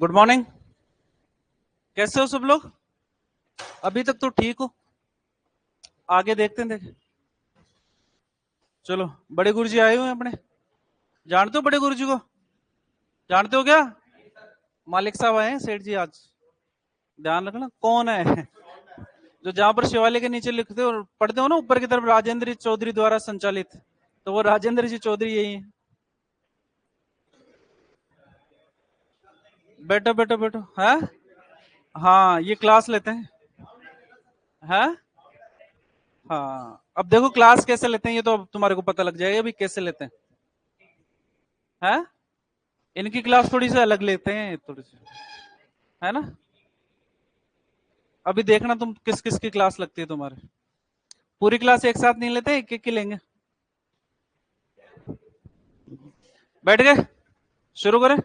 Good morning. कैसे हो सब लोग? अभी तक तो ठीक हो, आगे देखते हैं। देखे चलो, बड़े गुरुजी आए हुए हैं अपने। जानते हो बड़े गुरुजी को? जानते हो क्या? मालिक साहब आए हैं, सेठ जी आज। ध्यान रखना कौन है। जो जहां पर शिवालय के नीचे लिखते हो पढ़ते हो ना, ऊपर की तरफ राजेंद्र चौधरी द्वारा संचालित, तो वो राजेंद्र जी चौधरी यही है। बैठो बैठो बैठो। है हाँ, ये क्लास लेते हैं। है हाँ, अब देखो क्लास कैसे लेते हैं, ये तो अब तुम्हारे को पता लग जाएगा अभी कैसे लेते हैं। है इनकी क्लास थोड़ी सी अलग लेते हैं, थोड़ी सी, है ना। अभी देखना तुम किस किस की क्लास लगती है तुम्हारे। पूरी क्लास एक साथ नहीं लेते, एक एक की लेंगे। बैठ गए? शुरू करें।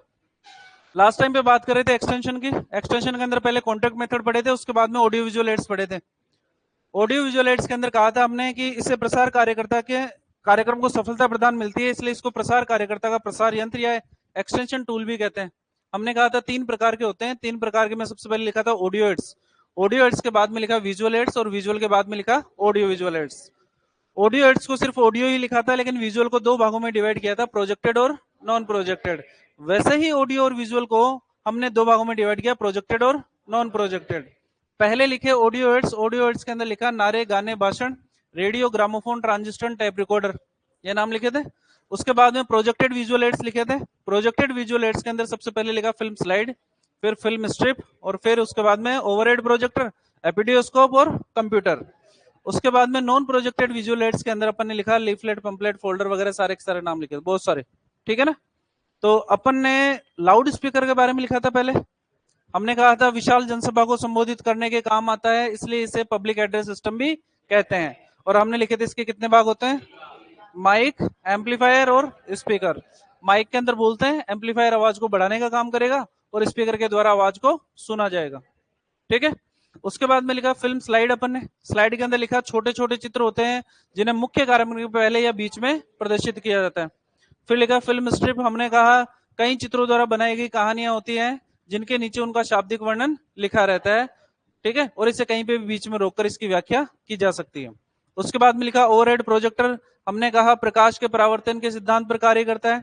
लास्ट टाइम पे बात कर रहे थे एक्सटेंशन की। एक्सटेंशन के अंदर पहले कॉन्टेक्ट मेथड पढ़े थे, उसके बाद में ऑडियो विजुअल एड्स पढ़े थे। ऑडियो विजुअल एड्स के अंदर कहा था हमने कि इससे प्रसार कार्यकर्ता के कार्यक्रम को सफलता प्रदान मिलती है, इसलिए इसको प्रसार कार्यकर्ता का प्रसार यंत्र या एक्सटेंशन टूल भी कहते हैं। हमने कहा था तीन प्रकार के होते हैं, तीन प्रकार के मैं सबसे पहले लिखा था ऑडियो एड्स। ऑडियो एड्स के बाद में लिखा विजुअल एड्स, और विजुअल के बाद में लिखा audio visual aids. Audio aids को सिर्फ ऑडियो ही लिखा था, लेकिन विजुअल को दो भागों में डिवाइड किया था, प्रोजेक्टेड और नॉन प्रोजेक्टेड। वैसे ही ऑडियो और विजुअल को हमने दो भागों में डिवाइड किया, प्रोजेक्टेड और नॉन प्रोजेक्टेड। पहले लिखे ऑडियो एड्स। ऑडियो एड्स के अंदर लिखा नारे, गाने, भाषण, radio, gramophone, transistor, tape recorder, ये नाम लिखे थे। उसके बाद में प्रोजेक्टेड विजुअल एड्स लिखे थे। प्रोजेक्टेड विजुअल एड्स के अंदर सबसे पहले लिखा फिल्म स्लाइड, फिर फिल्म स्ट्रिप, और फिर उसके बाद में ओवरहेड प्रोजेक्टर, एपिडियोस्कोप और कंप्यूटर। उसके बाद में नॉन प्रोजेक्टेड विजुअल एड्स के अंदर अपन ने लिखा लीफलेट, पंपलेट, फोल्डर वगैरह सारे के सारे नाम लिखे, बहुत सारे। ठीक है ना। तो अपन ने लाउड स्पीकर के बारे में लिखा था पहले। हमने कहा था विशाल जनसभा को संबोधित करने के काम आता है, इसलिए इसे पब्लिक एड्रेस सिस्टम भी कहते हैं। और हमने लिखे थे इसके कितने भाग होते हैं, माइक, एम्पलीफायर और स्पीकर। माइक के अंदर बोलते हैं, एम्पलीफायर आवाज को बढ़ाने का काम करेगा, और स्पीकर के द्वारा आवाज को सुना जाएगा। ठीक है। उसके बाद में लिखा फिल्म स्लाइड। अपन ने स्लाइड के अंदर लिखा छोटे छोटे चित्र होते हैं, जिन्हें मुख्य कार्यक्रम के पहले या बीच में प्रदर्शित किया जाता है। फिर लिखा फिल्म स्ट्रिप। हमने कहा कई चित्रों द्वारा बनाई गई कहानियां होती हैं, जिनके नीचे उनका शाब्दिक वर्णन लिखा रहता है। ठीक है, और इसे कहीं पे भी बीच में रोककर इसकी व्याख्या की जा सकती है। उसके बाद में लिखा ओवरहेड प्रोजेक्टर। हमने कहा प्रकाश के परावर्तन के सिद्धांत पर कार्य करता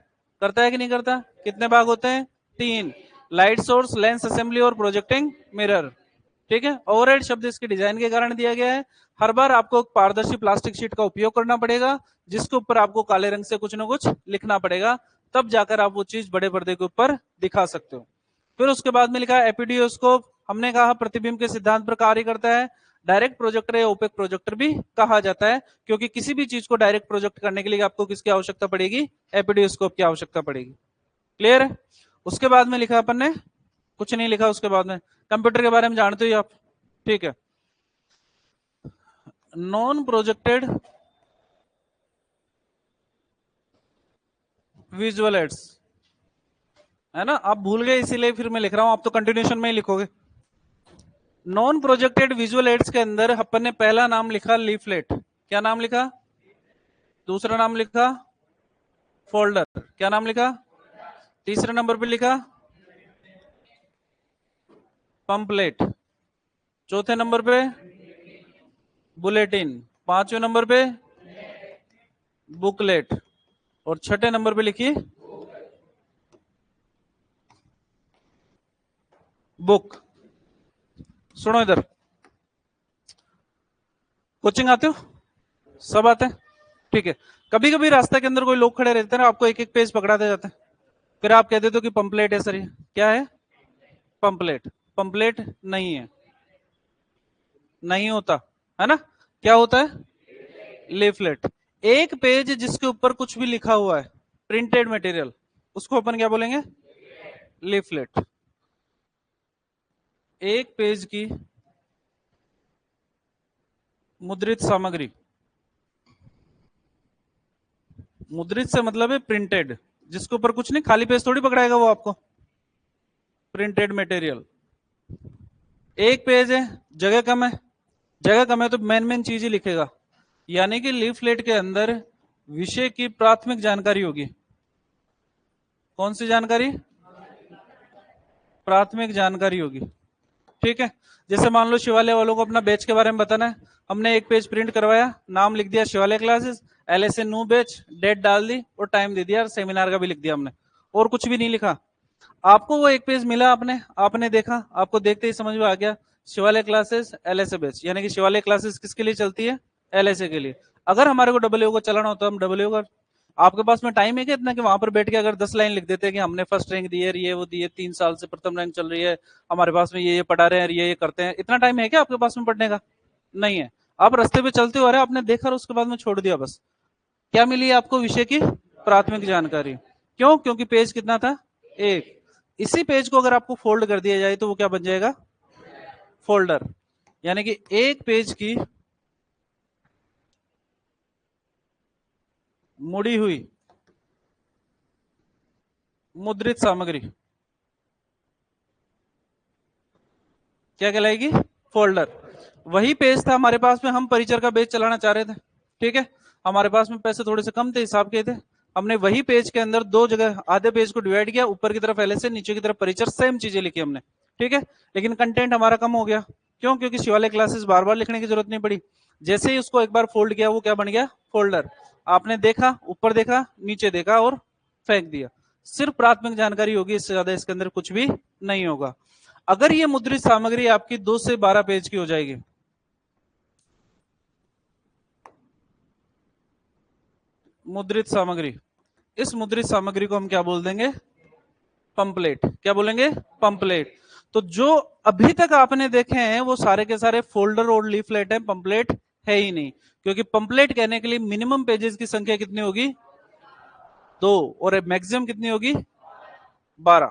है कि नहीं करता। कितने भाग होते हैं, तीन, लाइट सोर्स, लेंस असेंबली और प्रोजेक्टिंग मिरर। ठीक है। ओवरहेड शब्द इसके डिजाइन के कारण दिया गया है। हर बार आपको पारदर्शी प्लास्टिक शीट का उपयोग करना पड़ेगा, जिसके ऊपर आपको काले रंग से कुछ ना कुछ लिखना पड़ेगा, तब जाकर आप वो चीज बड़े पर्दे के ऊपर दिखा सकते हो। फिर उसके बाद में लिखा एपीडियोस्कोप। हमने कहा प्रतिबिंब के सिद्धांत पर कार्य करता है। डायरेक्ट प्रोजेक्टर या ओपेक प्रोजेक्टर भी कहा जाता है, क्योंकि किसी भी चीज को डायरेक्ट प्रोजेक्ट करने के लिए आपको किसकी आवश्यकता पड़ेगी, एपीडियोस्कोप की आवश्यकता पड़ेगी। क्लियर है। उसके बाद में लिखा अपन ने, कुछ नहीं लिखा उसके बाद में। कंप्यूटर के बारे में जानते हो आप? ठीक है। नॉन प्रोजेक्टेड विजुअल एड्स, है ना। आप भूल गए इसीलिए फिर मैं लिख रहा हूं, आप तो कंटिन्यूशन में ही लिखोगे। नॉन प्रोजेक्टेड विजुअल एड्स के अंदर अपन ने पहला नाम लिखा लीफलेट। क्या नाम लिखा? दूसरा नाम लिखा फोल्डर। क्या नाम लिखा? तीसरे नंबर पे लिखा पंपलेट। चौथे नंबर पे बुलेटिन। पांचवें नंबर पे बुकलेट। और छठे नंबर पे लिखी बुक। सुनो इधर, कोचिंग आते हो? सब आते हैं? ठीक है। कभी कभी रास्ते के अंदर कोई लोग खड़े रहते हैं ना, आपको एक एक पेज पकड़ाते जाते हैं, फिर आप कहते हो कि पंपलेट है सर। ये क्या है? पंपलेट। पंपलेट नहीं है, नहीं होता, है ना। क्या होता है? लीफलेट। एक पेज जिसके ऊपर कुछ भी लिखा हुआ है, प्रिंटेड मटेरियल, उसको अपन क्या बोलेंगे? लीफलेट। एक पेज की मुद्रित सामग्री, मुद्रित से मतलब है प्रिंटेड, जिसके ऊपर कुछ नहीं, खाली पेज थोड़ी पकड़ाएगा वो आपको, प्रिंटेड मटेरियल। एक पेज है, जगह कम है, जगह कम है तो मेन मेन चीज ही लिखेगा, यानी कि लीफलेट के अंदर विषय की प्राथमिक जानकारी होगी। कौन सी जानकारी? प्राथमिक जानकारी होगी। ठीक है, जैसे मान लो शिवालय वालों को अपना बैच के बारे में बताना है, हमने एक पेज प्रिंट करवाया, नाम लिख दिया Shivalaya classes, LSA new batch, date डाल दी और टाइम दे दिया, सेमिनार का भी लिख दिया हमने, और कुछ भी नहीं लिखा। आपको वो एक पेज मिला, आपने देखा, आपको देखते ही समझ में आ गया शिवालय क्लासेस LSA बैच, यानी कि शिवालय क्लासेस किसके लिए चलती है? LSA के लिए। अगर हमारे को डब्ल्यू को चलाना होता हम डब्ल्यू का, आपके पास में टाइम है क्या इतना कि वहां पर बैठ के अगर 10 लाइन लिख देते हैं कि हमने फर्स्ट रैंक दी है, ये वो दी है, 3 साल से प्रथम रैंक चल रही है, हमारे पास में ये पढ़ा रहे हैं, ये करते हैं, इतना टाइम है क्या आपके पास में पढ़ने का? नहीं है। आप रास्ते पे चलते हो रहे, आपने देखा और उसके बाद में छोड़ दिया, बस क्या मिली है आपको? विषय की प्राथमिक जानकारी। क्यों? क्योंकि पेज कितना था? एक। इसी पेज को अगर आपको फोल्ड कर दिया जाए तो वो क्या बन जाएगा? फोल्डर। यानी कि एक पेज की मुड़ी हुई मुद्रित सामग्री क्या कहलाएगी? फोल्डर। वही पेज था हमारे पास में, हम परिचर का बेच चलाना चाह रहे थे, ठीक है, हमारे पास में पैसे थोड़े से कम थे, हिसाब के थे, हमने वही पेज के अंदर दो जगह आधे पेज को डिवाइड किया, ऊपर की तरफ LSA, नीचे की तरफ परिचर, सेम चीजें लिखी हमने, ठीक है, लेकिन कंटेंट हमारा कम हो गया। क्यों? क्योंकि शिवालय क्लासेस बार बार लिखने की जरूरत नहीं पड़ी। जैसे ही उसको एक बार फोल्ड किया, वो क्या बन गया? फोल्डर। आपने देखा, ऊपर देखा, नीचे देखा और फेंक दिया। सिर्फ प्राथमिक जानकारी होगी, इससे ज्यादा इसके अंदर कुछ भी नहीं होगा। अगर ये मुद्रित सामग्री आपकी 2 से 12 पेज की हो जाएगी, मुद्रित सामग्री, इस मुद्रित सामग्री को हम क्या बोल देंगे? पंपलेट। क्या बोलेंगे? पंपलेट। तो जो अभी तक आपने देखे हैं वो सारे के सारे फोल्डर और लीफलेट है, पंपलेट है ही नहीं, क्योंकि पंपलेट कहने के लिए मिनिमम पेजेस की संख्या कितनी होगी? 2, और मैक्सिमम कितनी होगी? 12।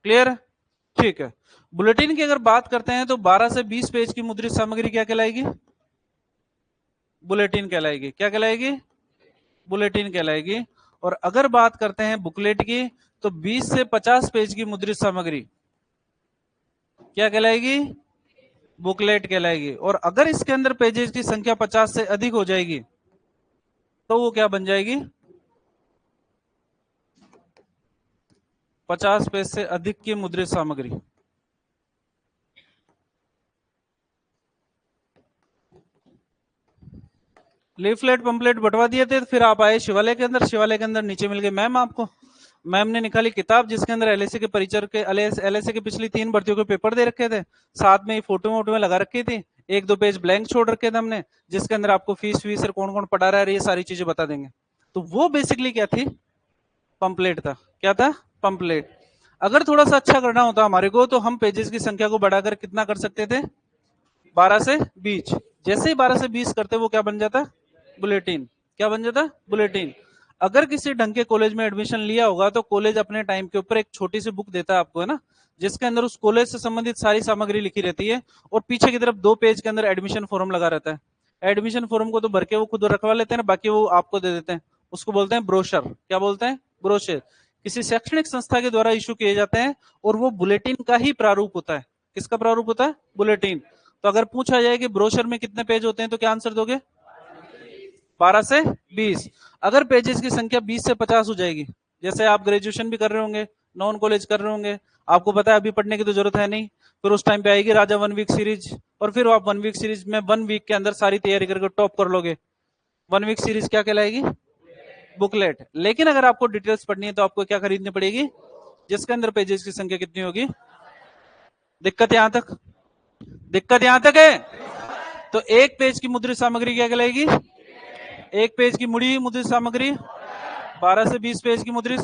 क्लियर है? ठीक है। बुलेटिन की अगर बात करते हैं तो 12 से 20 पेज की मुद्रित सामग्री क्या कहलाएगी? बुलेटिन कहलाएगी। क्या कहलाएगी? बुलेटिन कहलाएगी। और अगर बात करते हैं बुकलेट की, तो 20 से 50 पेज की मुद्रित सामग्री क्या कहलाएगी? बुकलेट कहलाएगी। और अगर इसके अंदर पेजेस की संख्या 50 से अधिक हो जाएगी तो वो क्या बन जाएगी? 50 पेज से अधिक की मुद्रित सामग्री। लीफलेट पंपलेट बंटवा दिए थे, फिर आप आए शिवालय के अंदर, शिवालय के अंदर नीचे मिल गए मैम आपको, मैम ने निकाली किताब जिसके अंदर LSA के परिचर के LSA की पिछली 3 भर्तियों के पेपर दे रखे थे, साथ में फोटो वोटो में लगा रखी थी, 1-2 पेज ब्लैंक छोड़ रखे थे हमने, जिसके अंदर आपको फीस वीस और कौन कौन पढ़ा रहा है ये सारी चीजें बता देंगे। तो वो बेसिकली क्या थी? पंपलेट था। क्या था? पंपलेट। अगर थोड़ा सा अच्छा करना होता हमारे को तो हम पेजेस की संख्या को बढ़ाकर कितना कर सकते थे? 12 से 20। जैसे ही 12 से 20 करते वो क्या बन जाता? बुलेटिन। क्या बन जाता? बुलेटिन। अगर किसी ढंग के कॉलेज में एडमिशन लिया होगा तो कॉलेज अपने टाइम के ऊपर एक छोटी सी बुक देता है आपको, है ना, जिसके अंदर उस कॉलेज से संबंधित सारी सामग्री लिखी रहती है, और पीछे की तरफ 2 पेज के अंदर एडमिशन फॉर्म लगा रहता है। एडमिशन फॉर्म को तो भर के वो खुद रखवा लेते हैं ना, बाकी वो आपको दे देते हैं, उसको बोलते हैं ब्रोशर। क्या बोलते हैं? ब्रोशर। किसी शैक्षणिक संस्था के द्वारा इशू किए जाते हैं, और वो बुलेटिन का ही प्रारूप होता है। किसका प्रारूप होता है? बुलेटिन। तो अगर पूछा जाए कि ब्रोशर में कितने पेज होते हैं तो क्या आंसर दोगे? 12 से 20। अगर पेजेस की संख्या 20 से 50 हो जाएगी, जैसे आप ग्रेजुएशन भी कर रहे होंगे, नॉन कॉलेज कर रहे होंगे, आपको पता है अभी पढ़ने की तो जरूरत है नहीं, फिर उस टाइम पे आएगी राजा 1 वीक सीरीज, और फिर आप 1 वीक सीरीज में 1 वीक के अंदर सारी तैयारी करके टॉप कर लोगे। 1 वीक सीरीज क्या कहलाएगी? बुकलेट। लेकिन अगर आपको डिटेल्स पढ़नी है तो आपको क्या खरीदनी पड़ेगी? जिसके अंदर पेजेस की संख्या कितनी होगी? दिक्कत यहां तक? दिक्कत यहां तक है? तो एक पेज की मुद्रित सामग्री क्या कहलाएगी? एक पेज की मुड़ी मुद्रित सामग्री। 12 से 20 पेज की मुद्रित।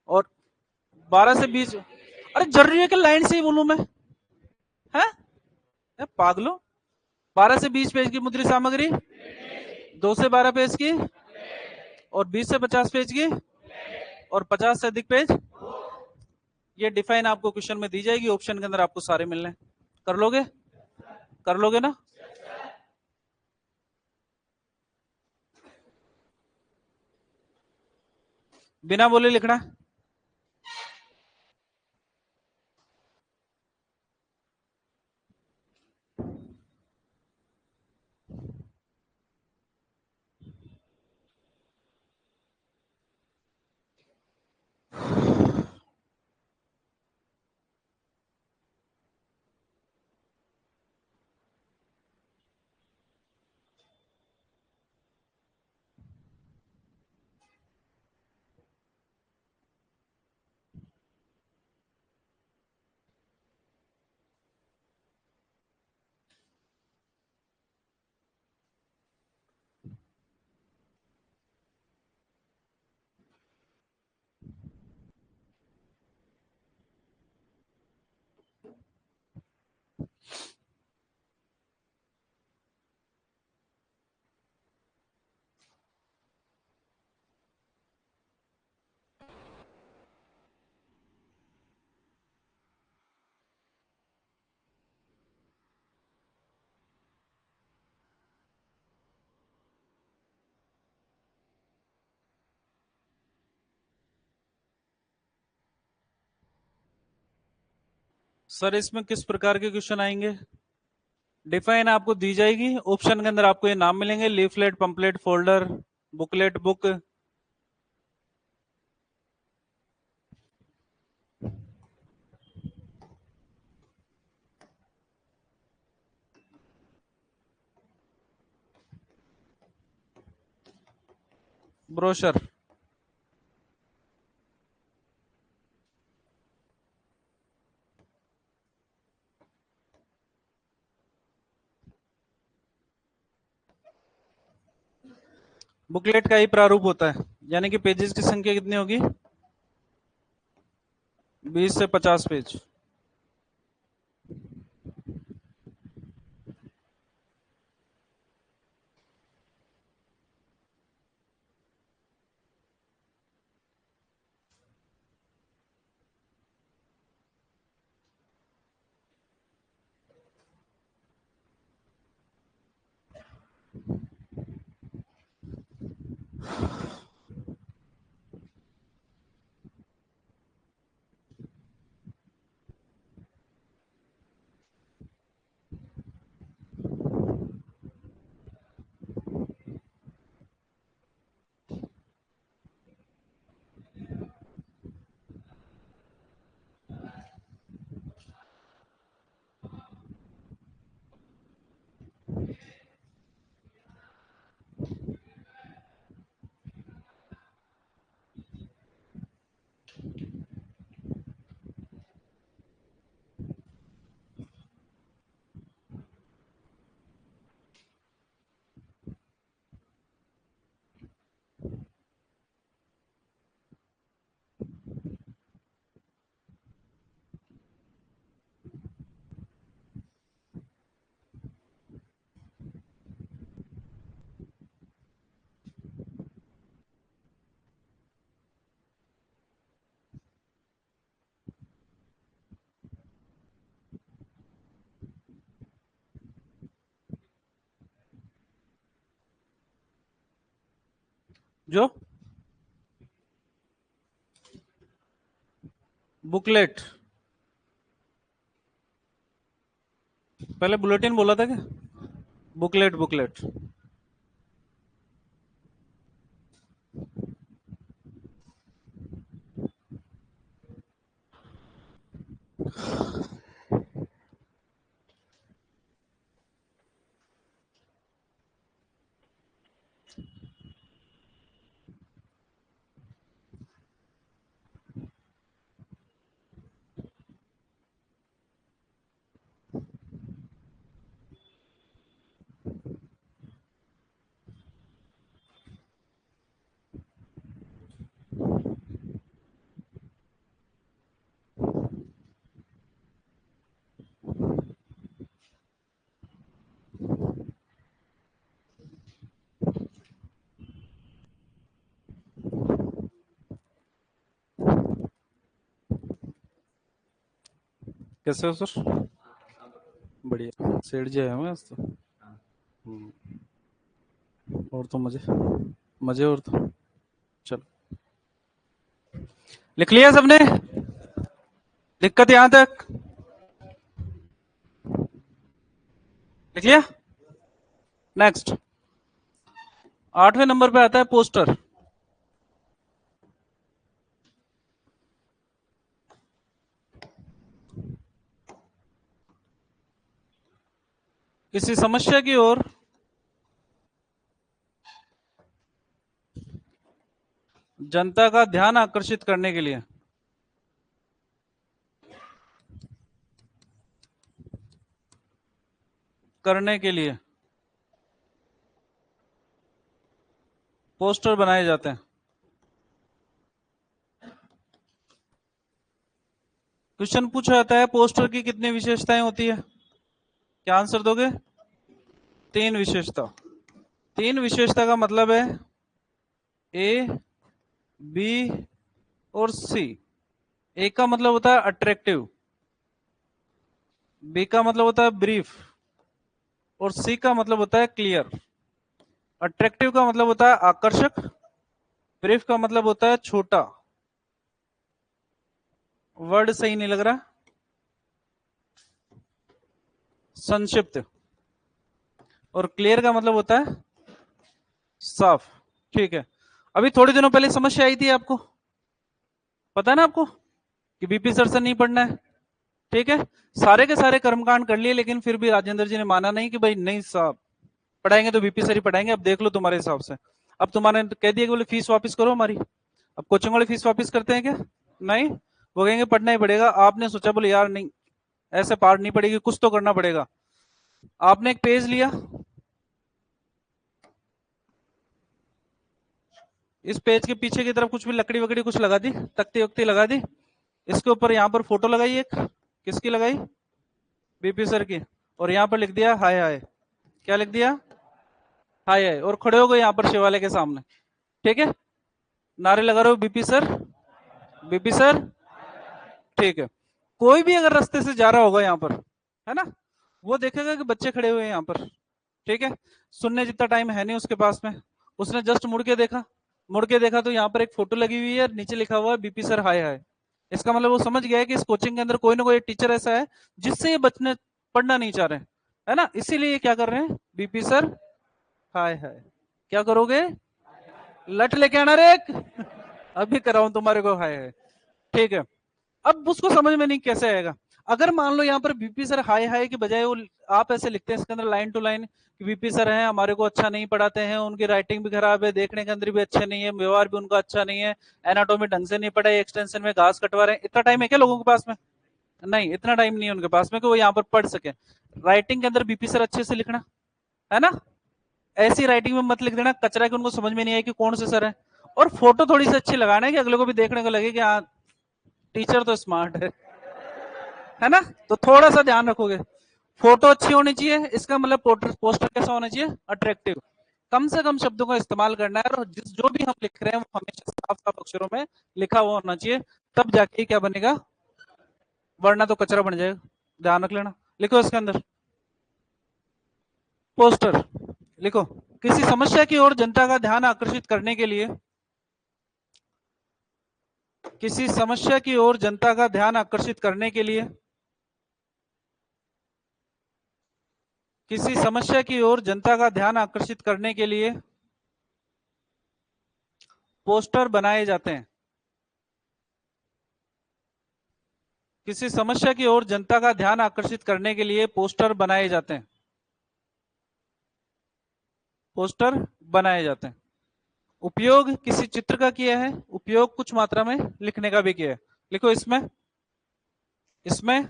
और 12 से 20। अरे जरूरी है कि लाइन से ही बोलूं मैं? है पागलो। 12 से 20 पेज की मुद्रित सामग्री, 2 से 12 पेज की, और 20 से 50 पेज की, और 50 से अधिक पेज। ये डिफाइन आपको क्वेश्चन में दी जाएगी, ऑप्शन के अंदर आपको सारे मिलने। कर लोगे? कर लोगे ना? बिना बोले लिखना। सर इसमें किस प्रकार के क्वेश्चन आएंगे? डिफाइन आपको दी जाएगी, ऑप्शन के अंदर आपको ये नाम मिलेंगे, leaflet, pamphlet, folder, booklet, book. Brochure. Booklet का ही प्रारूप होता है, यानी कि पेजेस की संख्या कितनी होगी? 20 से 50 पेज। जो बुकलेट, पहले बुलेटिन बोला था क्या? Booklet, booklet. कैसे हो सर? बढ़िया, सेठ जी आए हुए हैं आज तो। और तो मजे, मजे और तो। चलो, लिख लिया सबने? दिक्कत यहां तक लिख लिया? नेक्स्ट, 8वें नंबर पे आता है पोस्टर। किसी समस्या की ओर जनता का ध्यान आकर्षित करने के लिए पोस्टर बनाए जाते हैं। क्वेश्चन पूछा जाता है पोस्टर की कितनी विशेषताएं होती है? क्या आंसर दोगे? 3 विशेषता। 3 विशेषता का मतलब है ए, बी और सी। ए का मतलब होता है अट्रैक्टिव, बी का मतलब होता है ब्रीफ और सी का मतलब होता है क्लियर। अट्रैक्टिव का मतलब होता है आकर्षक, ब्रीफ का मतलब होता है छोटा। वर्ड सही नहीं लग रहा? संक्षिप्त, और क्लियर का मतलब होता है साफ। ठीक है, अभी थोड़े दिनों पहले समस्या आई थी आपको, पता है ना आपको, कि बीपी सर से नहीं पढ़ना है। ठीक है, सारे के सारे कर्मकांड कर लिए, लेकिन फिर भी राजेंद्र जी ने माना नहीं कि भाई नहीं साहब, पढ़ाएंगे तो बीपी सर ही पढ़ाएंगे, अब देख लो तुम्हारे हिसाब से। अब तुम्हारे कह दिया कि बोले फीस वापस करो हमारी। अब कोचिंग वाले फीस वापस करते हैं क्या? नहीं, वो कहेंगे पढ़ना ही पड़ेगा। आपने सोचा बोले यार नहीं, ऐसे पार नहीं पड़ेगी, कुछ तो करना पड़ेगा। आपने एक पेज लिया, इस पेज के पीछे की तरफ कुछ भी लकड़ी वकड़ी कुछ लगा दी, तख्ती वक्ती लगा दी, इसके ऊपर यहाँ पर फोटो लगाई एक, किसकी लगाई? बीपी सर की, और यहाँ पर लिख दिया हाय हाय। क्या लिख दिया? हाय हाय, और खड़े हो गए यहाँ पर शिवालय के सामने। ठीक है, नारे लगा रहे हो बीपी सर, बीपी सर। ठीक है, कोई भी अगर रास्ते से जा रहा होगा यहाँ पर, है ना, वो देखेगा कि बच्चे खड़े हुए हैं यहाँ पर। ठीक है, सुनने जितना टाइम है नहीं उसके पास में, उसने जस्ट मुड़ के देखा, मुड़ के देखा तो यहाँ पर एक फोटो लगी हुई है, नीचे लिखा हुआ है बीपी सर हाय हाय। इसका मतलब वो समझ गया है कि इस कोचिंग के अंदर कोई ना कोई टीचर ऐसा है जिससे ये बच्चे पढ़ना नहीं चाह रहे, है ना, इसीलिए ये क्या कर रहे हैं, बीपी सर हाय हाय। क्या करोगे? लट लेके आना रे एक अभी कराऊं तुम्हारे को हाय हाय। ठीक है, अब उसको समझ में नहीं कैसे आएगा। अगर मान लो यहाँ पर बीपी सर हाय हाय के बजाय वो आप ऐसे लिखते हैं इसके अंदर लाइन टू लाइन कि बीपी सर हैं, हमारे को अच्छा नहीं पढ़ाते हैं, उनकी राइटिंग भी खराब है, देखने के अंदर भी अच्छे नहीं है, व्यवहार भी उनका अच्छा नहीं है, एनाटॉमी ढंग से नहीं पढ़ाई, एक्सटेंशन में घास कटवा रहे हैं। इतना टाइम है क्या लोगों के पास में? नहीं, इतना टाइम नहीं है उनके पास में कि वो यहाँ पर पढ़ सके। राइटिंग के अंदर बीपी सर अच्छे से लिखना, है ना, ऐसी राइटिंग में मत लिख देना कचरा कि उनको समझ में नहीं आए कि कौन से सर है। और फोटो थोड़ी सी अच्छी लगाना है कि अगले को भी देखने को लगे कि हाँ टीचर तो स्मार्ट है ना। तो थोड़ा सा ध्यान रखोगे, फोटो अच्छी होनी चाहिए, इसका मतलब पोस्टर कैसा होना चाहिए, अट्रैक्टिव। कम से कम शब्दों का इस्तेमाल करना है, और जो भी हम लिख रहे हैं वो हमेशा साफ साफ अक्षरों में लिखा हुआ होना चाहिए, तब जाके क्या बनेगा, वरना तो कचरा बन जाएगा। ध्यान रख लेना, लिखो इसके अंदर पोस्टर, लिखो किसी समस्या की ओर जनता का ध्यान आकर्षित करने के लिए, किसी समस्या की ओर जनता का ध्यान आकर्षित करने के लिए, किसी समस्या की ओर जनता का ध्यान आकर्षित करने के लिए पोस्टर बनाए जाते हैं। किसी समस्या की ओर जनता का ध्यान आकर्षित करने के लिए पोस्टर बनाए जाते हैं, पोस्टर बनाए जाते हैं। उपयोग किसी चित्र का किया है, उपयोग कुछ मात्रा में लिखने का भी किया है। लिखो इसमें, इसमें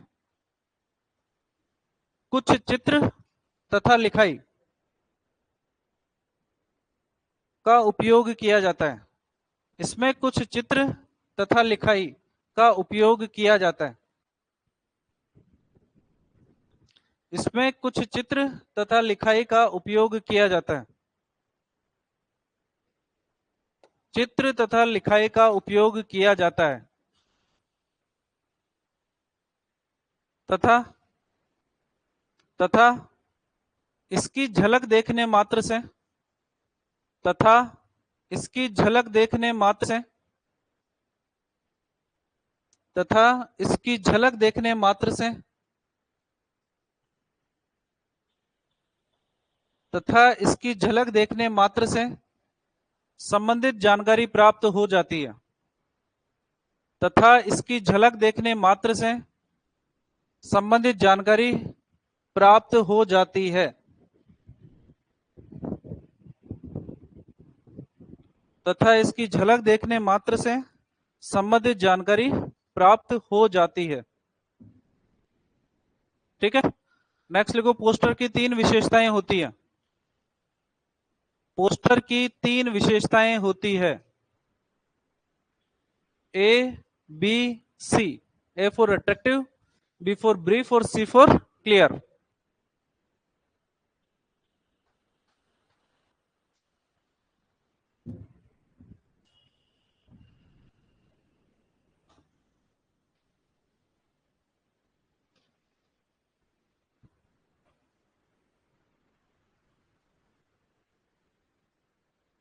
कुछ चित्र तथा लिखाई का उपयोग किया जाता है। इसमें कुछ चित्र तथा लिखाई का उपयोग किया जाता है। इसमें कुछ चित्र तथा लिखाई का उपयोग किया जाता है। चित्र तथा लिखाई का उपयोग किया जाता है। तथा, तथा इसकी झलक देखने मात्र से, तथा इसकी झलक देखने मात्र से, तथा इसकी झलक देखने मात्र से, तथा इसकी झलक देखने मात्र से संबंधित जानकारी प्राप्त हो जाती है। तथा इसकी झलक देखने मात्र से संबंधित जानकारी प्राप्त हो जाती है। तथा इसकी झलक देखने मात्र से संबंधित जानकारी प्राप्त हो जाती है। ठीक है, नेक्स्ट लिखो, पोस्टर की 3 विशेषताएं होती है। पोस्टर की 3 विशेषताएं होती है। A B C. A for attractive, B for brief, और C for clear.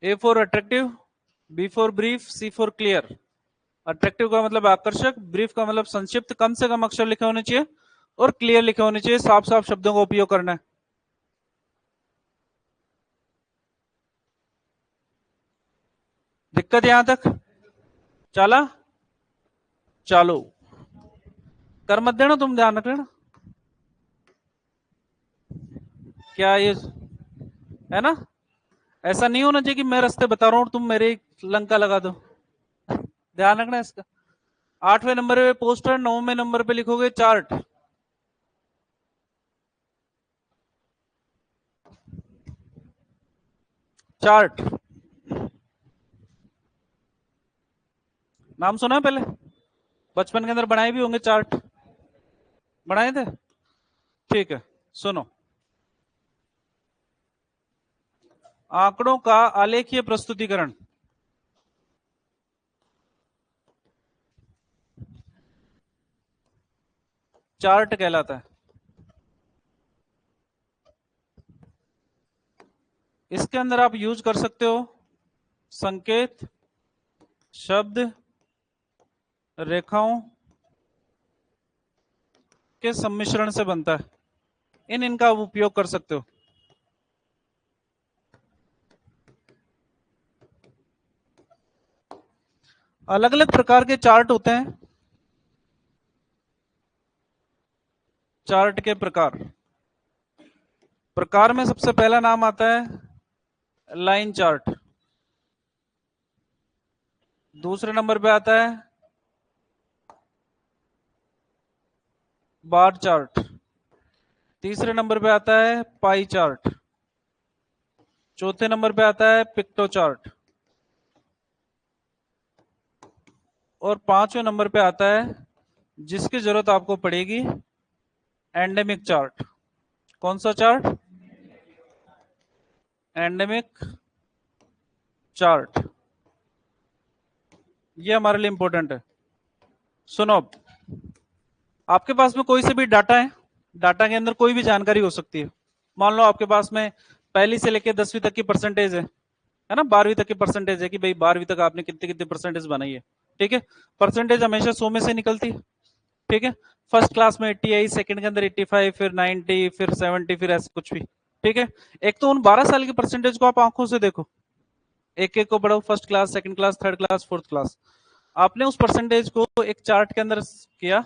A for attractive, B for brief, C for clear. Attractive का मतलब आकर्षक, ब्रीफ का मतलब संक्षिप्त, कम से कम अक्षर लिखे होने चाहिए, और क्लियर लिखे होने चाहिए, साफ साफ शब्दों का उपयोग करना है। दिक्कत यहां तक चला? चालू कर मत देना, तुम ध्यान रख लेना। क्या ये है ना? ऐसा नहीं होना चाहिए कि मैं रास्ते बता रहा हूं और तुम मेरे लंका लगा दो। ध्यान रखना इसका। 8वें नंबर पे पोस्टर, 9वें नंबर पे लिखोगे चार्ट। चार्ट नाम सुना है पहले? बचपन के अंदर बनाए भी होंगे चार्ट, बनाए थे? ठीक है, सुनो। आंकड़ों का आलेखीय प्रस्तुतिकरण चार्ट कहलाता है। इसके अंदर आप यूज कर सकते हो संकेत, शब्द, रेखाओं के सम्मिश्रण से बनता है। इनका आप उपयोग कर सकते हो। अलग अलग प्रकार के चार्ट होते हैं। चार्ट के प्रकार, प्रकार में सबसे पहला नाम आता है लाइन चार्ट। दूसरे नंबर पे आता है बार चार्ट। तीसरे नंबर पे आता है पाई चार्ट। चौथे नंबर पे आता है पिक्टो चार्ट। और 5वें नंबर पे आता है, जिसकी जरूरत आपको पड़ेगी, एंडेमिक चार्ट। कौन सा चार्ट? Endemic chart. ये हमारे लिए इंपॉर्टेंट है। सुनो, आपके पास में कोई से भी डाटा है, डाटा के अंदर कोई भी जानकारी हो सकती है। मान लो आपके पास में पहली से लेकर 10वीं तक की परसेंटेज है ना, 12वीं तक की परसेंटेज है कि भाई 12वीं तक आपने कितनी कितनी परसेंटेज बनाई है। ठीक है, परसेंटेज हमेशा 100 में से निकलती है। ठीक है, फर्स्ट क्लास में 80 आई, सेकंड के अंदर 85, फिर 90, फिर 70, फिर ऐसे कुछ भी। ठीक है, एक तो उन 12 साल की परसेंटेज को आप आंखों से देखो, एक एक को बढ़ो, first class, second class, third class, fourth class. आपने उस परसेंटेज को एक चार्ट के अंदर किया।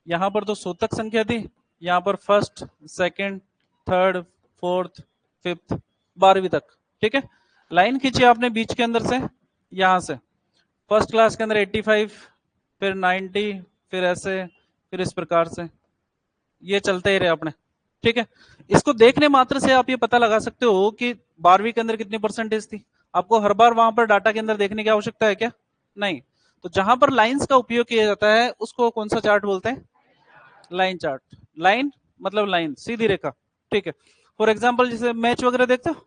यहां पर तो 100 तक संख्या थी, यहां पर first, second, third, fourth, fifth, 12वीं तक। ठीक है, लाइन खींची आपने बीच के अंदर से, यहां से फर्स्ट क्लास के अंदर 85, फिर 90, फिर ऐसे, फिर इस प्रकार से ये चलते ही रहे अपने। ठीक है, इसको देखने मात्र से आप ये पता लगा सकते हो कि 12वीं के अंदर कितनी परसेंटेज थी। आपको हर बार वहां पर डाटा के अंदर देखने की आवश्यकता है क्या? नहीं। तो जहां पर लाइंस का उपयोग किया जाता है उसको कौन सा चार्ट बोलते हैं? Line chart. लाइन मतलब लाइन, सीधी रेखा। ठीक है, फॉर एग्जाम्पल जैसे मैच वगैरह देखते हो,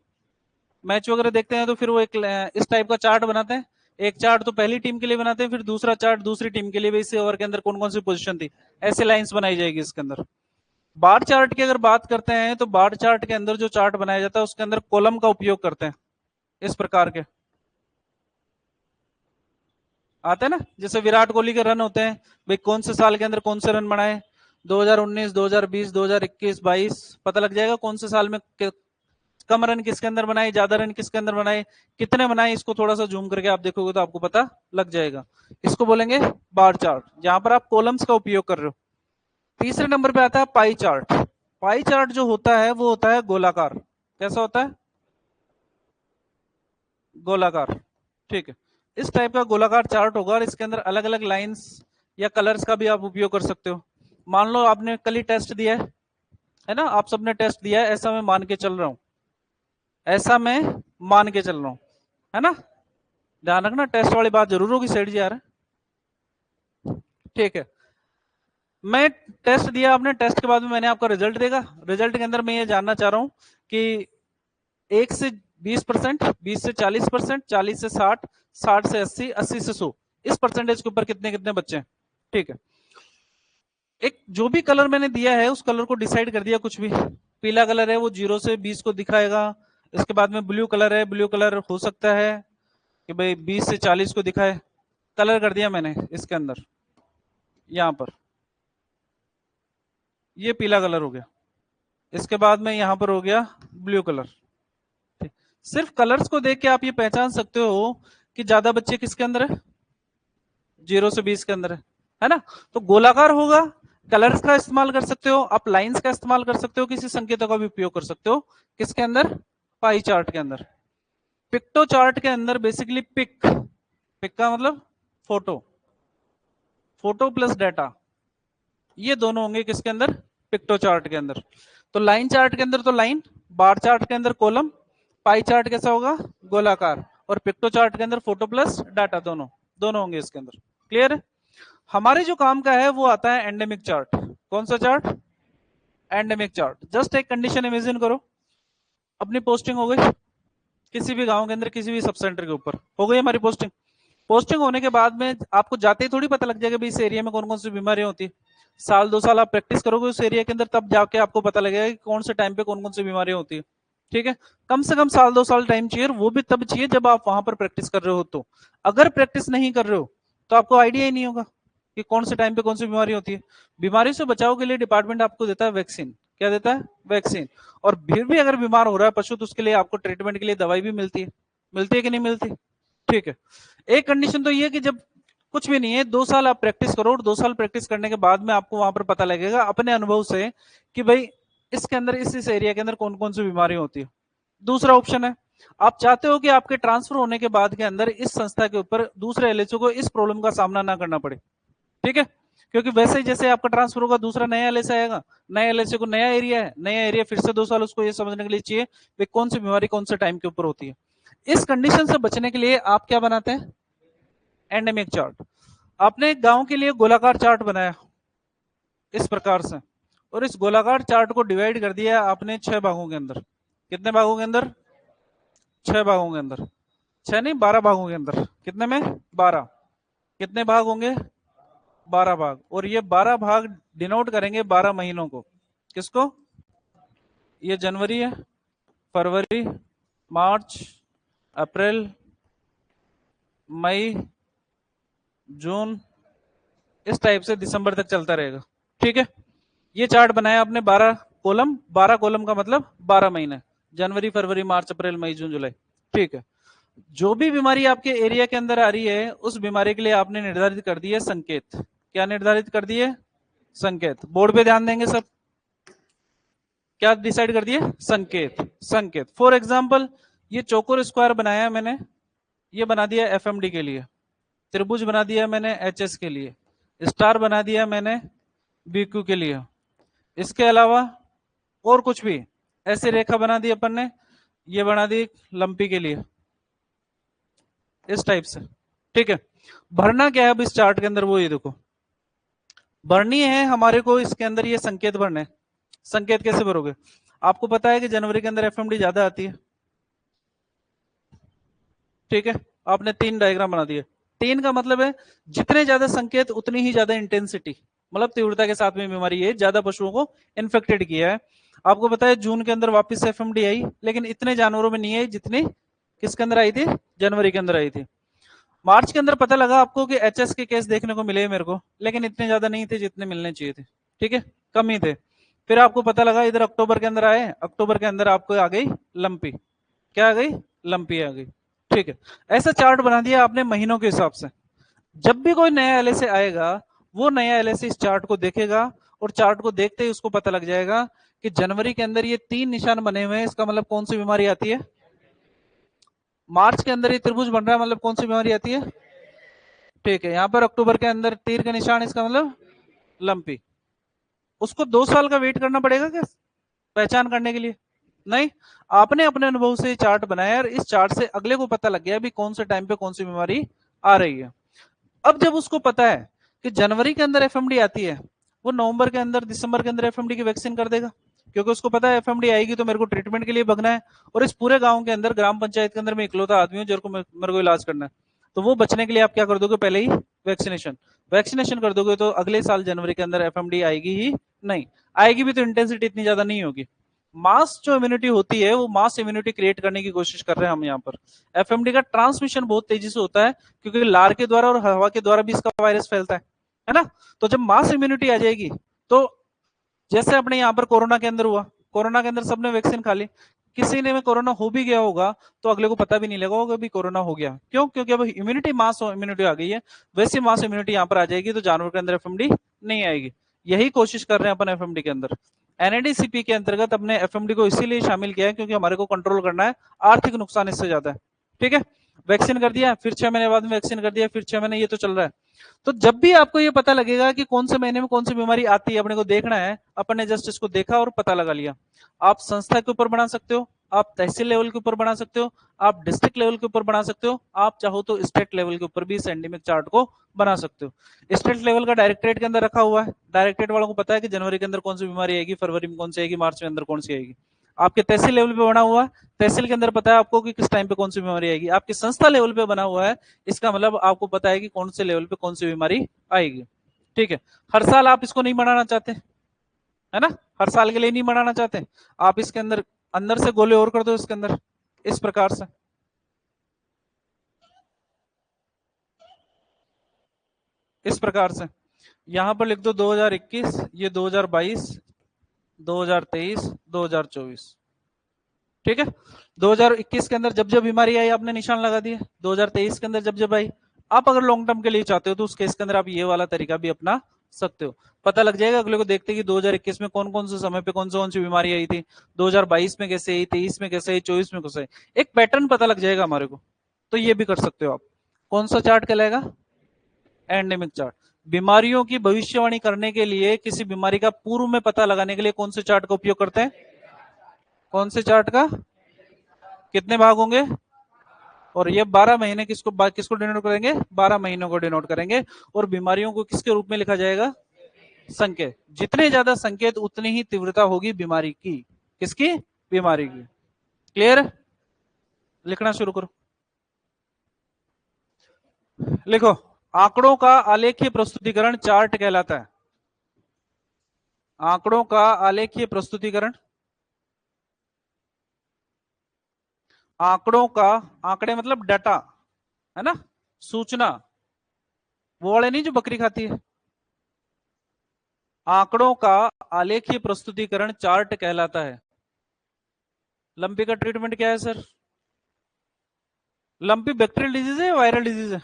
मैच वगैरह देखते हैं तो फिर वो एक इस टाइप का चार्ट बनाते हैं। एक चार्ट तो पहली टीम के लिए बनाते हैं, फिर दूसरा चार्ट दूसरी टीम के लिए, इस ओवर के अंदर कौन कौन सी पोजीशन थी, ऐसे लाइंस बनाई जाएगी इसके अंदर। बार चार्ट की अगर बात करते हैं तो बार चार्ट के अंदर जो चार्ट बनाया जाता है उसके अंदर कॉलम का उपयोग करते हैं, इस प्रकार के आते हैं ना। जैसे विराट कोहली के रन होते हैं, भाई कौन से साल के अंदर कौन से रन बनाए, 2019, 2020, 2021, 22, पता लग जाएगा कौन से साल में कम रन किसके अंदर बनाए, ज्यादा रन किसके अंदर बनाए, कितने बनाए। इसको थोड़ा सा जूम करके आप देखोगे तो आपको पता लग जाएगा। इसको बोलेंगे बार चार्ट, जहां पर आप कॉलम्स का उपयोग कर रहे हो। तीसरे नंबर पे आता है पाई चार्ट। पाई चार्ट जो होता है वो होता है गोलाकार। कैसा होता है? गोलाकार। ठीक है, इस टाइप का गोलाकार चार्ट होगा और इसके अंदर अलग अलग लाइंस या कलर्स का भी आप उपयोग कर सकते हो। मान लो आपने कल ही टेस्ट दिया है ना, आप सबने टेस्ट दिया है, ऐसा मैं मान के चल रहा हूं, ऐसा मैं मान के चल रहा हूं, है ना। ध्यान रखना, टेस्ट वाली बात जरूर होगी सेठ जी यार। ठीक है, मैं टेस्ट दिया, आपने टेस्ट के बाद में मैंने आपका रिजल्ट देगा। रिजल्ट के अंदर मैं ये जानना चाह रहा हूं कि 1 से 20%, 20 से 40%, 40 से 60, 60 से 80, 80 से 100, इस परसेंटेज के ऊपर कितने कितने बच्चे हैं। ठीक है, एक जो भी कलर मैंने दिया है उस कलर को डिसाइड कर दिया, कुछ भी पीला कलर है वो 0 से 20 को दिखाएगा। इसके बाद में ब्लू कलर है, ब्लू कलर हो सकता है कि भाई 20 से 40 को दिखाए। कलर कर दिया मैंने इसके अंदर, यहां पर ये पीला कलर हो गया, इसके बाद में यहां पर हो गया ब्लू कलर। सिर्फ कलर्स को देख के आप ये पहचान सकते हो कि ज्यादा बच्चे किसके अंदर है, 0 से 20 के अंदर है ना। तो गोलाकार होगा, कलर्स का इस्तेमाल कर सकते हो आप, लाइंस का इस्तेमाल कर सकते हो, किसी संकेतों का भी उपयोग कर सकते हो किसके अंदर, पाई चार्ट के अंदर। पिक्टो चार्ट के अंदर बेसिकली पिक, पिक का मतलब फोटो, फोटो प्लस डाटा, ये दोनों होंगे किसके अंदर, पिक्टो चार्ट के अंदर। तो लाइन चार्ट के अंदर तो लाइन, बार चार्ट के अंदर कॉलम, पाई चार्ट कैसा होगा, गोलाकार, और पिक्टो चार्ट के अंदर फोटो प्लस डाटा, दोनों दोनों होंगे इसके अंदर। क्लियर है। हमारे जो काम का है वो आता है एंडेमिक चार्ट। कौन सा चार्ट, एंडेमिक चार्ट। जस्ट एक कंडीशन इमेजिन करो, अपनी पोस्टिंग हो गई किसी भी गांव के अंदर, किसी भी सब सेंटर के ऊपर हो गई हमारी पोस्टिंग। पोस्टिंग होने के बाद में आपको जाते ही थोड़ी पता लग जाएगा भाई इस एरिया में कौन कौन सी बीमारियां होती है। साल 2 साल आप प्रैक्टिस करोगे उस एरिया के अंदर, तब जाके आपको पता लगेगा कि कौन से टाइम पे कौन कौन सी बीमारियां होती है। ठीक है, कम से कम साल 2 साल टाइम चाहिए, वो भी तब चाहिए जब आप वहां पर प्रैक्टिस कर रहे हो। तो अगर प्रैक्टिस नहीं कर रहे हो तो आपको आइडिया ही नहीं होगा कि कौन से टाइम पे कौन सी बीमारी होती है। बीमारी से बचाव के लिए डिपार्टमेंट आपको देता है वैक्सीन। क्या देता है, वैक्सीन। और फिर भी अगर बीमार हो रहा है पशु तो उसके लिए आपको ट्रीटमेंट के लिए दवाई भी मिलती है, मिलती है कि नहीं मिलती। ठीक है, एक कंडीशन तो ये है कि जब कुछ भी नहीं है 2 साल आप प्रैक्टिस करो, और 2 साल प्रैक्टिस करने के बाद में आपको वहां पर पता लगेगा अपने अनुभव से कि भाई इसके अंदर इस एरिया के अंदर कौन कौन सी बीमारी होती है। दूसरा ऑप्शन है, आप चाहते हो कि आपके ट्रांसफर होने के बाद के अंदर इस संस्था के ऊपर दूसरे एलएचओ को इस प्रॉब्लम का सामना ना करना पड़े। ठीक है, क्योंकि वैसे ही जैसे आपका ट्रांसफर होगा दूसरा नया एलएचओ आएगा, नया एलएचओ को नया एरिया है, नया एरिया फिर से 2 साल उसको ये समझने के लिए चाहिए कि कौन सी बीमारी कौन से टाइम के ऊपर होती है। इस कंडीशन से बचने के लिए आप क्या बनाते हैं, एंडेमिक चार्ट। आपने एक गांव के लिए गोलाकार चार्ट बनाया इस प्रकार से, और इस गोलाकार चार्ट को डिवाइड कर दिया आपने 6 भागों के अंदर। कितने भागों के अंदर, 6 भागों के अंदर, 6 नहीं 12 भागों के अंदर। कितने में, 12। कितने भाग होंगे, 12 भाग। और ये 12 भाग डिनोट करेंगे 12 महीनों को। किसको, ये जनवरी है, फरवरी, मार्च, अप्रैल, मई, जून, इस टाइप से दिसंबर तक चलता रहेगा। ठीक है, ये चार्ट बनाया आपने 12 कॉलम, 12 कॉलम का मतलब 12 महीने, जनवरी फरवरी मार्च अप्रैल मई जून जुलाई। ठीक है, जो भी बीमारी आपके एरिया के अंदर आ रही है उस बीमारी के लिए आपने निर्धारित कर दिए संकेत। क्या निर्धारित कर दिए, संकेत। बोर्ड पे ध्यान देंगे सब, क्या डिसाइड कर दिए, संकेत। संकेत फॉर एग्जाम्पल ये चौकोर स्क्वायर बनाया मैंने, ये बना दिया एफएमडी के लिए, त्रिभुज बना दिया मैंने एचएस के लिए, स्टार बना दिया मैंने बीक्यू के लिए, इसके अलावा और कुछ भी ऐसे रेखा बना दी अपन ने, ये बना दी लंपी के लिए, इस टाइप से। ठीक है, भरना क्या है अब इस चार्ट के अंदर, वो ये देखो भरनी है हमारे को इसके अंदर ये संकेत भरने। संकेत कैसे भरोगे, आपको पता है कि जनवरी के अंदर एफएमडी ज्यादा आती है। ठीक है, आपने 3 डायग्राम बना दिए। 3 का मतलब है जितने ज्यादा संकेत उतनी ही ज्यादा इंटेंसिटी, मतलब तीव्रता के साथ में बीमारी है, ज्यादा पशुओं को इन्फेक्टेड किया है। आपको पता है जून के अंदर वापस एफएमडी आई, लेकिन इतने जानवरों में नहीं आई जितनी किसके अंदर आई थी, जनवरी के अंदर आई थी। मार्च के अंदर पता लगा आपको कि एचएस के केस देखने को मिले मेरे को, लेकिन इतने ज्यादा नहीं थे जितने मिलने चाहिए थे। ठीक है, कम ही थे। फिर आपको पता लगा इधर अक्टूबर के अंदर आए, अक्टूबर के अंदर आपको आ गई लंपी। क्या आ गई, लंपी आ गई। ठीक है, ऐसा चार्ट बना दिया आपने महीनों के हिसाब से। जब भी कोई नया एलएसए आएगा वो नया एलएसए इस चार्ट को देखेगा, और चार्ट को देखते ही उसको पता लग जाएगा कि जनवरी के अंदर ये 3 निशान बने हुए हैं, इसका मतलब कौन सी बीमारी आती है। मार्च के अंदर ये त्रिभुज बन रहा है, मतलब कौन सी बीमारी आती है। ठीक है, यहां पर अक्टूबर के अंदर तीर का निशान, इसका मतलब लंपी। उसको 2 साल का वेट करना पड़ेगा क्या पहचान करने के लिए, नहीं। आपने अपने अनुभव से चार्ट बनाया और इस चार्ट से अगले को पता लग गया भी कौन से टाइम पे कौन सी बीमारी आ रही है। अब जब उसको पता है कि जनवरी के अंदर एफएमडी आती है, वो नवंबर के अंदर दिसंबर के अंदर एफएमडी की वैक्सीन कर देगा, क्योंकि उसको पता है एफएमडी आएगी तो मेरे को ट्रीटमेंट के लिए भगना है, और इस पूरे गांव के अंदर ग्राम पंचायत के अंदर मैं इकलौता आदमी हूँ जिसको मेरे को इलाज करना है। तो वो बचने के लिए आप क्या कर दोगे, पहले ही वैक्सीनेशन, वैक्सीनेशन कर दोगे तो अगले साल जनवरी के अंदर एफएमडी आएगी ही नहीं। आएगी भी तो इंटेंसिटी इतनी ज्यादा नहीं होगी। मास जो इम्यूनिटी होती है वो मास इम्यूनिटी क्रिएट करने की कोशिश कर रहे हैं हम यहाँ पर। एफएमडी का ट्रांसमिशन बहुत तेजी से होता है, क्योंकि लार के द्वारा और हवा के द्वारा भी इसका वायरस फैलता है ना। तो जब मास इम्यूनिटी आ जाएगी तो जैसे अपने यहाँ पर कोरोना के अंदर हुआ, कोरोना के अंदर सबने वैक्सीन खा ली, किसी ने में कोरोना हो भी गया होगा तो अगले को पता भी नहीं लगा होगा भी कोरोना हो गया। क्यों? क्योंकि अब इम्यूनिटी, मास इम्यूनिटी आ गई है। वैसी मास इम्यूनिटी यहाँ पर आ जाएगी तो जानवर के अंदर एफएमडी नहीं आएगी। यही कोशिश कर रहे हैं अपन एफएमडी के अंदर। एनएडीसीपी के अंतर्गत अपने एफएमडी को इसीलिए शामिल किया है क्योंकि हमारे को कंट्रोल करना है, आर्थिक नुकसान इससे ज्यादा है। ठीक है, वैक्सीन कर दिया, फिर 6 महीने बाद में वैक्सीन कर दिया, फिर 6 महीने, ये तो चल रहा है। तो जब भी आपको ये पता लगेगा कि कौन से महीने में कौन सी बीमारी आती है, अपने को देखना है, अपन ने जस्ट इसको देखा और पता लगा लिया। आप संस्था के ऊपर बना सकते हो, आप तहसील लेवल के ऊपर बना सकते हो, आप डिस्ट्रिक्ट लेवल के ऊपर बना सकते हो, आप चाहो तो स्टेट लेवल के ऊपर भी इस एंडेमिक चार्ट को बना सकते हो। स्टेट लेवल का डायरेक्टरेट के अंदर रखा हुआ है, डायरेक्टरेट वालों को पता है कि जनवरी के अंदर कौन सी बीमारी आएगी, फरवरी में कौन सी आएगी, मार्च के अंदर कौन सी आएगी। आपके तहसील लेवल पे बना हुआ है, तहसील के अंदर पता है आपको कि किस टाइम पे कौन सी बीमारी आएगी। आपकी संस्था लेवल पे बना हुआ है, इसका मतलब आपको पता है कि कौन से लेवल पे कौन सी बीमारी आएगी। ठीक है, हर साल आप इसको नहीं बनाना चाहते, है ना, हर साल के लिए नहीं बनाना चाहते, आप इसके अंदर अंदर से गोले और कर दो इसके अंदर, इस प्रकार से। इस प्रकार से यहां पर लिख दो 2021, ये 2022, 2023, 2024। ठीक है, 2021 के अंदर जब जब बीमारी आई आपने निशान लगा दिए, 2023 के अंदर जब जब आई। आप अगर लॉन्ग टर्म के लिए चाहते हो तो उस केस के अंदर आप ये वाला तरीका भी अपना सकते हो। पता लग जाएगा अगले को देखते कि 2021 में कौन कौन से समय पे कौन सी बीमारी आई थी, 2022 में कैसे आई, 23 में कैसे आई, 24 में कैसे आई, एक पैटर्न पता लग जाएगा हमारे को। तो ये भी कर सकते हो आप। कौन सा चार्ट कहलाएगा? Endemic chart. बीमारियों की भविष्यवाणी करने के लिए, किसी बीमारी का पूर्व में पता लगाने के लिए कौन से चार्ट का उपयोग करते हैं? कौन से चार्ट का? कितने भाग होंगे? और ये 12 महीने किसको डिनोट करेंगे? 12 महीनों को डिनोट करेंगे। और बीमारियों को किसके रूप में लिखा जाएगा? संकेत। जितने ज्यादा संकेत उतनी ही तीव्रता होगी बीमारी की। किसकी? बीमारी की। क्लियर? लिखना शुरू करो। लिखो, आंकड़ों का आलेखीय प्रस्तुतिकरण चार्ट कहलाता है। आंकड़ों का आलेखीय प्रस्तुतिकरण, आंकड़ों का, आंकड़े मतलब डाटा, है ना, सूचना, वो वाले नहीं जो बकरी खाती है। आंकड़ों का आलेखीय प्रस्तुतिकरण चार्ट कहलाता है। लंपी का ट्रीटमेंट क्या है सर? लंपी बैक्टीरियल डिजीज है, वायरल डिजीज है?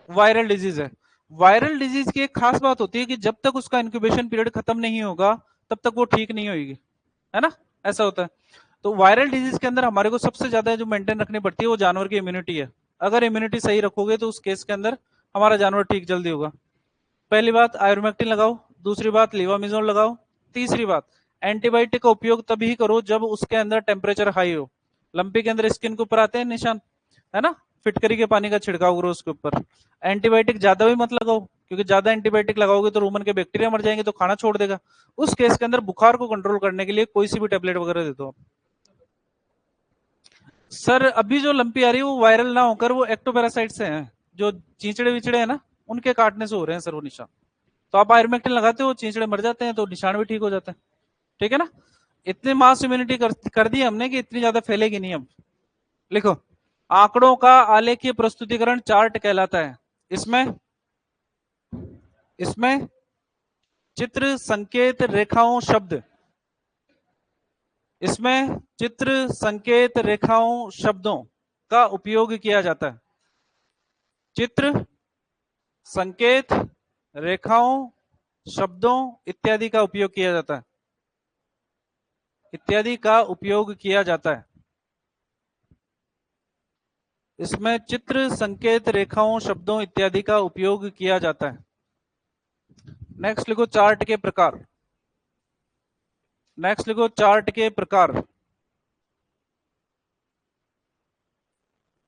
वायरल डिजीज है। वायरल डिजीज की एक खास बात होती है कि जब तक उसका इंक्यूबेशन पीरियड खत्म नहीं होगा तब तक वो ठीक नहीं होगी, है ना, ऐसा होता है। तो वायरल डिजीज के अंदर हमारे को सबसे ज्यादा जो मेंटेन रखनी पड़ती है वो जानवर की इम्यूनिटी है। अगर इम्यूनिटी सही रखोगे तो उस केस के अंदर हमारा जानवर ठीक जल्दी होगा। पहली बात आयुर्मेक्टिन लगाओ, दूसरी बात लीवामिजोल लगाओ, तीसरी बात एंटीबायोटिक का उपयोग तभी करो जब उसके अंदर टेम्परेचर हाई हो। लंपी के अंदर स्किन के ऊपर आते हैं निशान, है ना, फिटकरी के पानी का छिड़काव करो उसके ऊपर। एंटीबायोटिक ज्यादा भी मत लगाओ क्योंकि ज्यादा एंटीबायोटिक लगाओगे तो रूमन के बैक्टीरिया मर जाएंगे तो खाना छोड़ देगा। उस केस के अंदर बुखार को कंट्रोल करने के लिए कोई सी भी टेबलेट वगैरह दे दो। सर अभी जो लंपी आ रही है वो वायरल ना होकर वो एक्टोपैरासाइट से है, जो चींचड़े विचड़े है ना, उनके काटने से हो रहे हैं सर वो निशान। तो आप आयुर्मेक्टिन लगाते हो, चींचड़े मर जाते हैं तो निशान भी ठीक हो जाते हैं। ठीक है ना, इतनी मास इम्यूनिटी कर दी हमने कि इतनी ज्यादा फैलेगी नहीं अब। लिखो, आंकड़ों का आलेखीय प्रस्तुतिकरण चार्ट कहलाता है। इसमें इसमें चित्र, संकेत, रेखाओं, शब्द, इसमें चित्र, संकेत, रेखाओं, शब्दों का उपयोग किया जाता है। चित्र, संकेत, रेखाओं, शब्दों इत्यादि का उपयोग किया जाता है, इत्यादि का उपयोग किया जाता है। इसमें चित्र, संकेत, रेखाओं, शब्दों इत्यादि का उपयोग किया जाता है। नेक्स्ट लिखो चार्ट के प्रकार। नेक्स्ट लिखो चार्ट के प्रकार।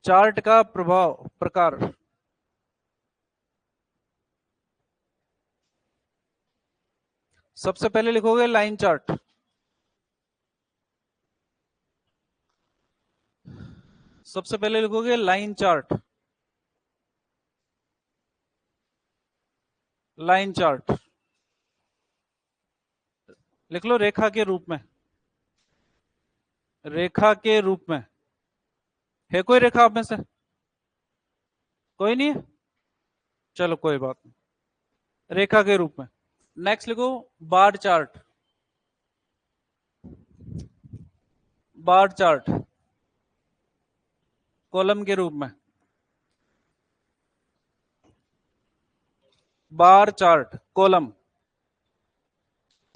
चार्ट का प्रभाव, प्रकार। सबसे पहले लिखोगे लाइन चार्ट। सबसे पहले लिखोगे लाइन चार्ट। लाइन चार्ट लिख लो रेखा के रूप में। रेखा के रूप में है कोई रेखा आप में से? कोई नहीं है, चलो कोई बात नहीं। रेखा के रूप में। नेक्स्ट लिखो bar chart. Bar chart column के रूप में, बार चार्ट कॉलम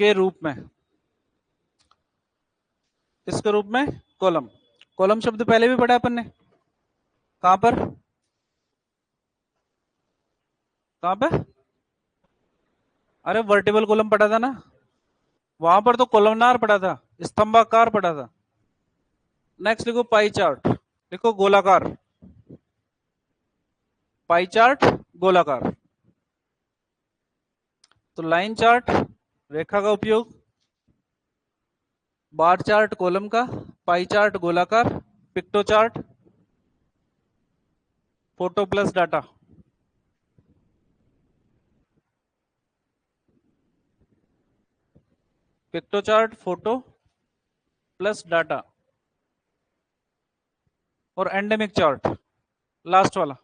के रूप में, इसके रूप में कॉलम। कॉलम शब्द पहले भी पढ़ा अपन ने, कहां पर, कहां पे, अरे वर्टिकल कॉलम पढ़ा था ना, वहां पर तो कॉलमनार पढ़ा था, स्तंभाकार पढ़ा था। नेक्स्ट लिखो पाई चार्ट, लिखो गोलाकार, पाई चार्ट गोलाकार। तो लाइन चार्ट रेखा का उपयोग, बार चार्ट कॉलम का, पाई चार्ट गोलाकार, picto chart photo plus data. Picto chart photo plus data. और एंडेमिक चार्ट लास्ट वाला,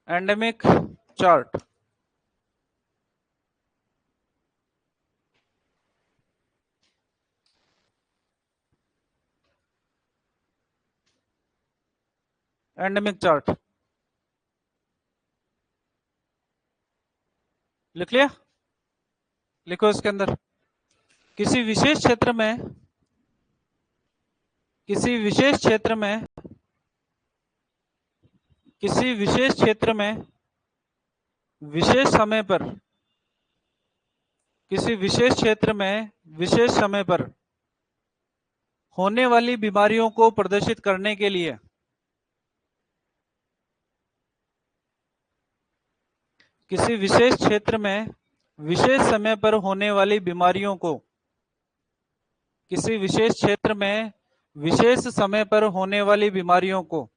एंडेमिक चार्ट। एंडेमिक चार्ट लिख लिया, लिखो इसके अंदर किसी विशेष क्षेत्र में, किसी विशेष क्षेत्र में, किसी विशेष क्षेत्र में विशेष समय पर, किसी विशेष क्षेत्र में विशेष समय पर होने वाली बीमारियों को प्रदर्शित करने के लिए, किसी विशेष क्षेत्र में विशेष समय पर होने वाली बीमारियों को, किसी विशेष क्षेत्र में विशेष समय पर होने वाली बीमारियों को,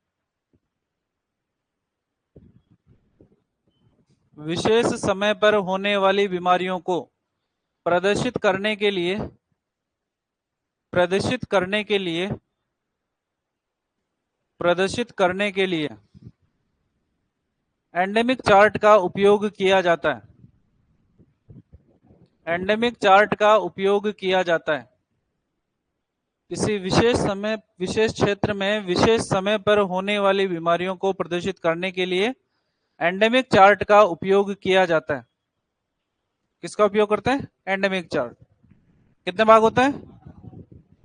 विशेष समय पर होने वाली बीमारियों को प्रदर्शित करने के लिए, प्रदर्शित करने के लिए, प्रदर्शित करने के लिए एंडेमिक चार्ट का उपयोग किया जाता है। एंडेमिक चार्ट का उपयोग किया जाता है किसी विशेष समय, विशेष क्षेत्र में विशेष समय पर होने वाली बीमारियों को प्रदर्शित करने के लिए एंडेमिक चार्ट का उपयोग किया जाता है। किसका उपयोग करते हैं, एंडेमिक चार्ट। कितने भाग होते हैं,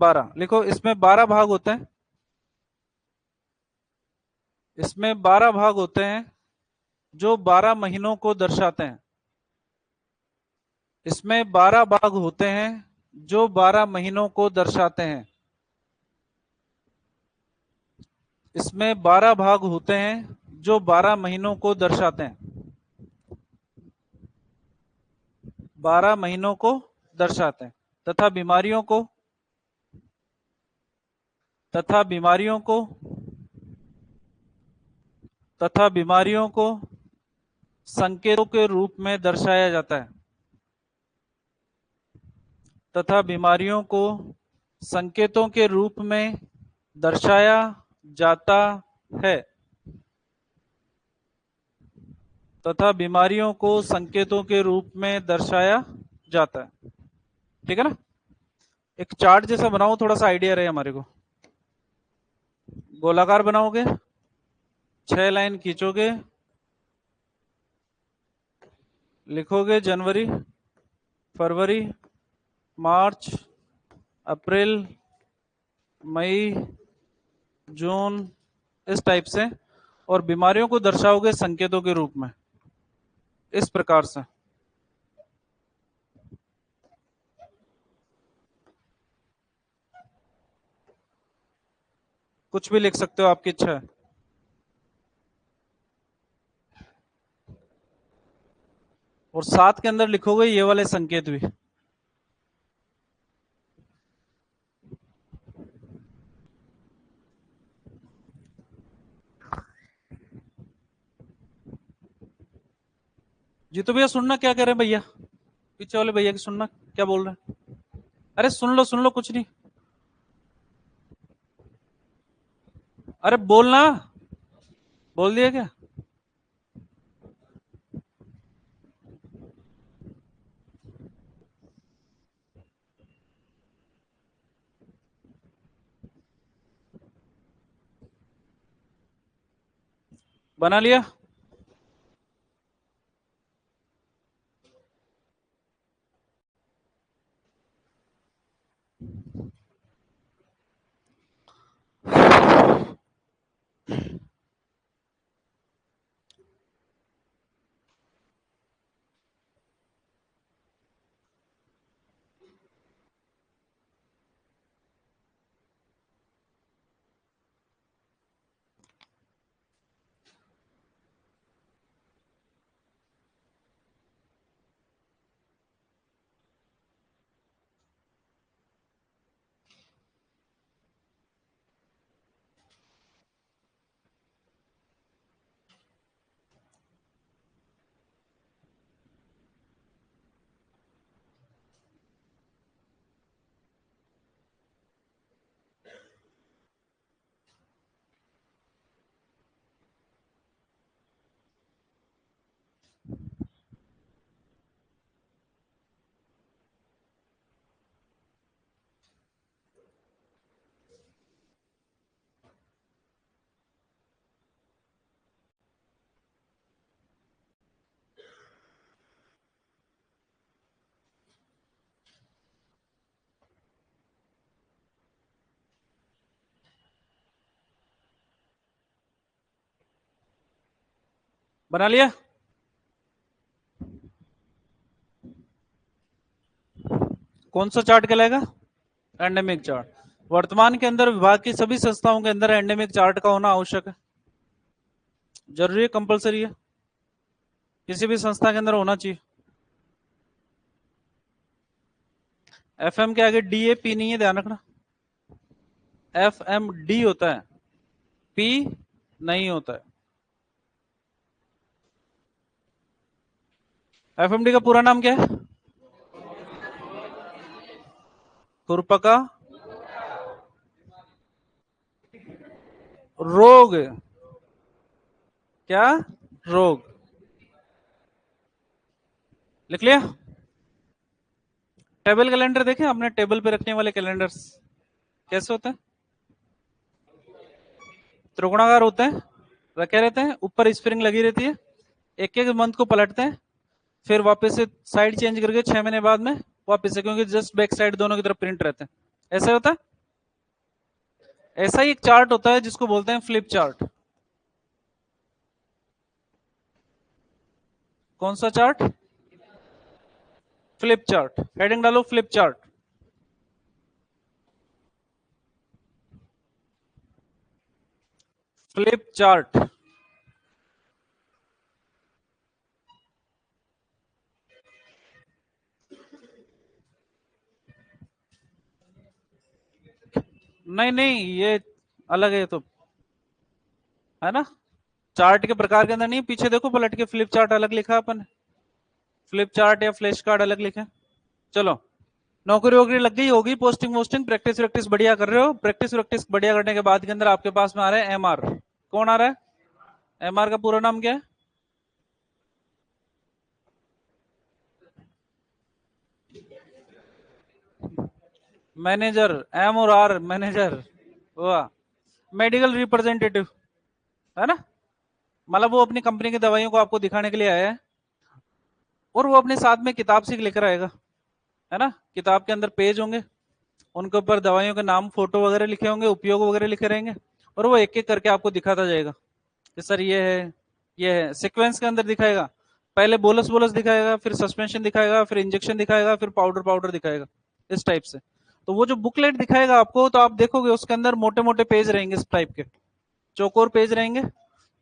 12। लिखो इसमें 12 भाग होते हैं, इसमें 12 भाग होते हैं जो 12 महीनों को दर्शाते हैं। इसमें 12 भाग होते हैं जो 12 महीनों को दर्शाते हैं। इसमें 12 भाग होते हैं जो 12 महीनों को दर्शाते हैं, 12 महीनों को दर्शाते हैं। तथा बीमारियों को, तथा बीमारियों को, तथा बीमारियों को संकेतों के रूप में दर्शाया जाता है, तथा बीमारियों को संकेतों के रूप में दर्शाया जाता है, तथा बीमारियों को संकेतों के रूप में दर्शाया जाता है। ठीक है ना, एक चार्ट जैसा बनाओ, थोड़ा सा आइडिया रहे हमारे को। गोलाकार बनाओगे, 6 लाइन खींचोगे, लिखोगे जनवरी, फरवरी, मार्च, अप्रैल, मई, जून, इस टाइप से, और बीमारियों को दर्शाओगे संकेतों के रूप में, इस प्रकार से। कुछ भी लिख सकते हो, आपकी इच्छा है। और साथ के अंदर लिखोगे ये वाले संकेत भी। जी तो भैया सुनना क्या कह रहे हैं भैया, पीछे वाले भैया की सुनना क्या बोल रहे हैं। अरे सुन लो, सुन लो, कुछ नहीं। अरे बोलना, बोल दिया क्या। बना लिया? बना लिया? कौन सा चार्ट कहलाएगा? Endemic chart. वर्तमान के अंदर विभाग की सभी संस्थाओं के अंदर एंडेमिक चार्ट का होना आवश्यक है, जरूरी है, कंपलसरी है, किसी भी संस्था के अंदर होना चाहिए। एफएम के आगे डी ए पी नहीं है, ध्यान रखना। एफ एम डी होता है, पी नहीं होता है। एफएमडी का पूरा नाम क्या है? खुरपका रोग। क्या रोग? लिख लिया? टेबल कैलेंडर देखे आपने? टेबल पे रखने वाले कैलेंडर्स कैसे होते हैं? त्रिकोणाकार होते हैं, रखे रहते हैं, ऊपर स्प्रिंग लगी रहती है, एक एक मंथ को पलटते हैं, फिर वापस से साइड चेंज करके 6 महीने बाद में वापस से, क्योंकि जस्ट बैक साइड दोनों की तरफ प्रिंट रहते हैं। ऐसा होता है। ऐसा ही एक चार्ट होता है जिसको बोलते हैं फ्लिप चार्ट। कौन सा चार्ट? Flip chart. हेडिंग डालो फ्लिप चार्ट। Flip chart. नहीं नहीं, ये अलग है तो, है ना? चार्ट के प्रकार के अंदर नहीं, पीछे देखो पलट के फ्लिप चार्ट अलग लिखा अपन, फ्लिप चार्ट या फ्लैश कार्ड अलग लिखा। चलो, नौकरी वोकरी लग गई होगी, पोस्टिंग वोस्टिंग, प्रैक्टिस वैक्टिस बढ़िया कर रहे हो। प्रैक्टिस वैक्टिस बढ़िया करने के बाद के अंदर आपके पास में आ रहा है एमआर। कौन आ रहा है? एमआर का पूरा नाम क्या है? मैनेजर। एम और आर, मैनेजर। वाह। मेडिकल रिप्रेजेंटेटिव, है ना? मतलब वो अपनी कंपनी की दवाइयों को आपको दिखाने के लिए आया है, और वो अपने साथ में किताब से लेकर आएगा, है ना? किताब के अंदर पेज होंगे, उनके ऊपर दवाइयों के नाम, फोटो वगैरह लिखे होंगे, उपयोग वगैरह लिखे रहेंगे, और वो एक एक करके आपको दिखाता जाएगा कि सर ये है, ये है। सीक्वेंस के अंदर दिखाएगा, पहले बोलस बोलस दिखाएगा, फिर सस्पेंशन दिखाएगा, फिर इंजेक्शन दिखाएगा, फिर पाउडर पाउडर दिखाएगा, इस टाइप से। तो वो जो बुकलेट दिखाएगा आपको, तो आप देखोगे उसके अंदर मोटे मोटे पेज रहेंगे इस टाइप के, चौकोर पेज रहेंगे,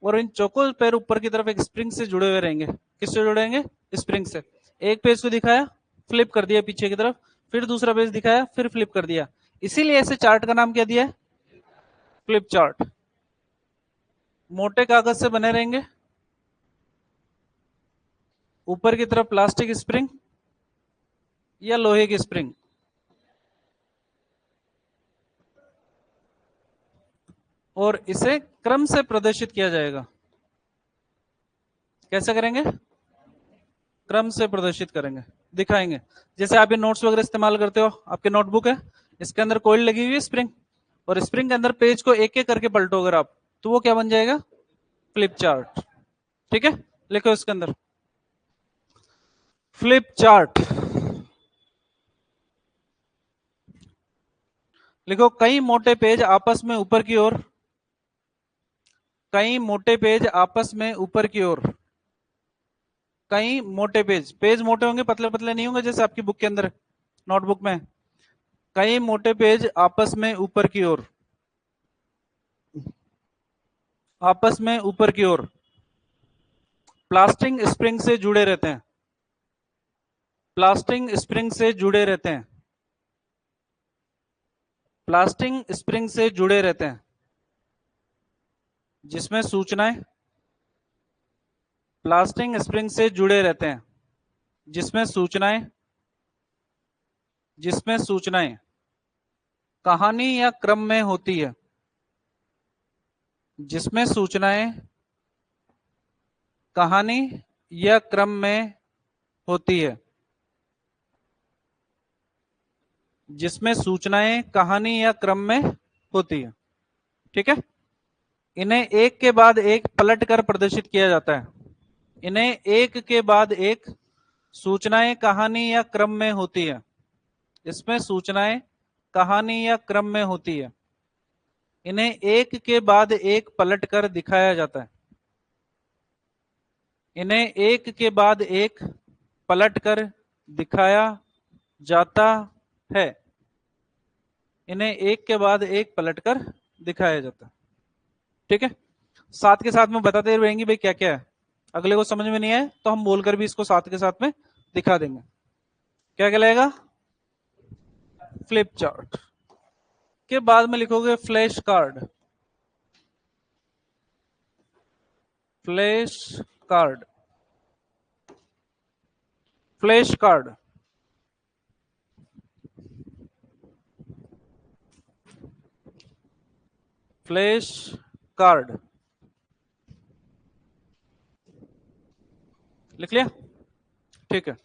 और इन चौकोर पैर ऊपर की तरफ एक स्प्रिंग से जुड़े हुए रहेंगे। किससे जुड़ेंगे? स्प्रिंग से। एक पेज को दिखाया, फ्लिप कर दिया पीछे की तरफ, फिर दूसरा पेज दिखाया, फिर फ्लिप कर दिया। इसीलिए ऐसे चार्ट का नाम क्या दिया है? Flip chart. मोटे कागज से बने रहेंगे, ऊपर की तरफ प्लास्टिक स्प्रिंग या लोहे की स्प्रिंग, और इसे क्रम से प्रदर्शित किया जाएगा। कैसे करेंगे? क्रम से प्रदर्शित करेंगे, दिखाएंगे। जैसे आप ये नोट्स वगैरह इस्तेमाल करते हो, आपके नोटबुक है, इसके अंदर कोयल लगी हुई है स्प्रिंग, और स्प्रिंग के अंदर पेज को एक एक करके पलटो अगर आप, तो वो क्या बन जाएगा? Flip chart. ठीक है, लिखो इसके अंदर फ्लिप चार्ट। लिखो कई मोटे पेज आपस में ऊपर की ओर, कई मोटे पेज आपस में ऊपर की ओर, कई मोटे पेज, पेज मोटे होंगे पतले पतले नहीं होंगे जैसे आपकी बुक के अंदर नोटबुक में। कई मोटे पेज आपस में ऊपर की ओर, आपस में ऊपर की ओर प्लास्टिक स्प्रिंग से जुड़े रहते हैं, प्लास्टिक स्प्रिंग से जुड़े रहते हैं, प्लास्टिक स्प्रिंग से जुड़े रहते हैं, जिसमें सूचनाएं, प्लास्टिक स्प्रिंग से जुड़े रहते हैं, जिसमें सूचनाएं, जिसमें सूचनाएं कहानी या क्रम में होती है, जिसमें सूचनाएं कहानी या क्रम में होती है, जिसमें सूचनाएं कहानी या क्रम में होती है। ठीक है, इन्हें एक के बाद एक पलट कर प्रदर्शित किया जाता है, इन्हें एक के बाद एक सूचनाएं कहानी या क्रम में होती है, इसमें सूचनाएं कहानी या क्रम में होती है, इन्हें एक के बाद एक पलट कर दिखाया जाता है, इन्हें एक के बाद एक पलट कर दिखाया जाता है, इन्हें एक के बाद एक पलट कर दिखाया जाता है। ठीक है, साथ के साथ में बताते रहेंगे भाई क्या क्या है, अगले को समझ में नहीं आए तो हम बोलकर भी इसको साथ के साथ में दिखा देंगे। क्या कहलाएगा? Flip chart. के बाद में लिखोगे flash card, flash card, flash card, flash card. लिख लिया? ठीक है,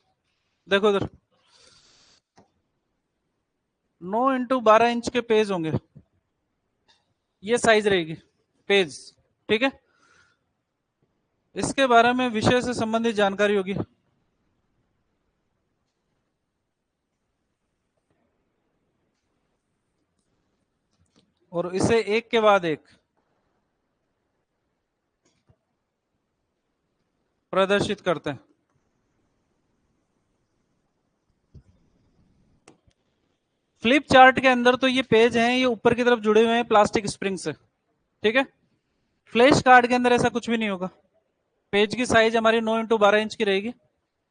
देखो इधर 9x12 इंच के पेज होंगे, ये साइज रहेगी पेज। ठीक है, इसके बारे में विषय से संबंधित जानकारी होगी। और इसे एक के बाद एक प्रदर्शित करते हैं। फ्लिप चार्ट के अंदर तो ये पेज हैं, ये ऊपर की तरफ जुड़े हुए हैं प्लास्टिक स्प्रिंग से। ठीक है, फ्लैश कार्ड के अंदर ऐसा कुछ भी नहीं होगा। पेज की साइज हमारी 9x12 इंच की रहेगी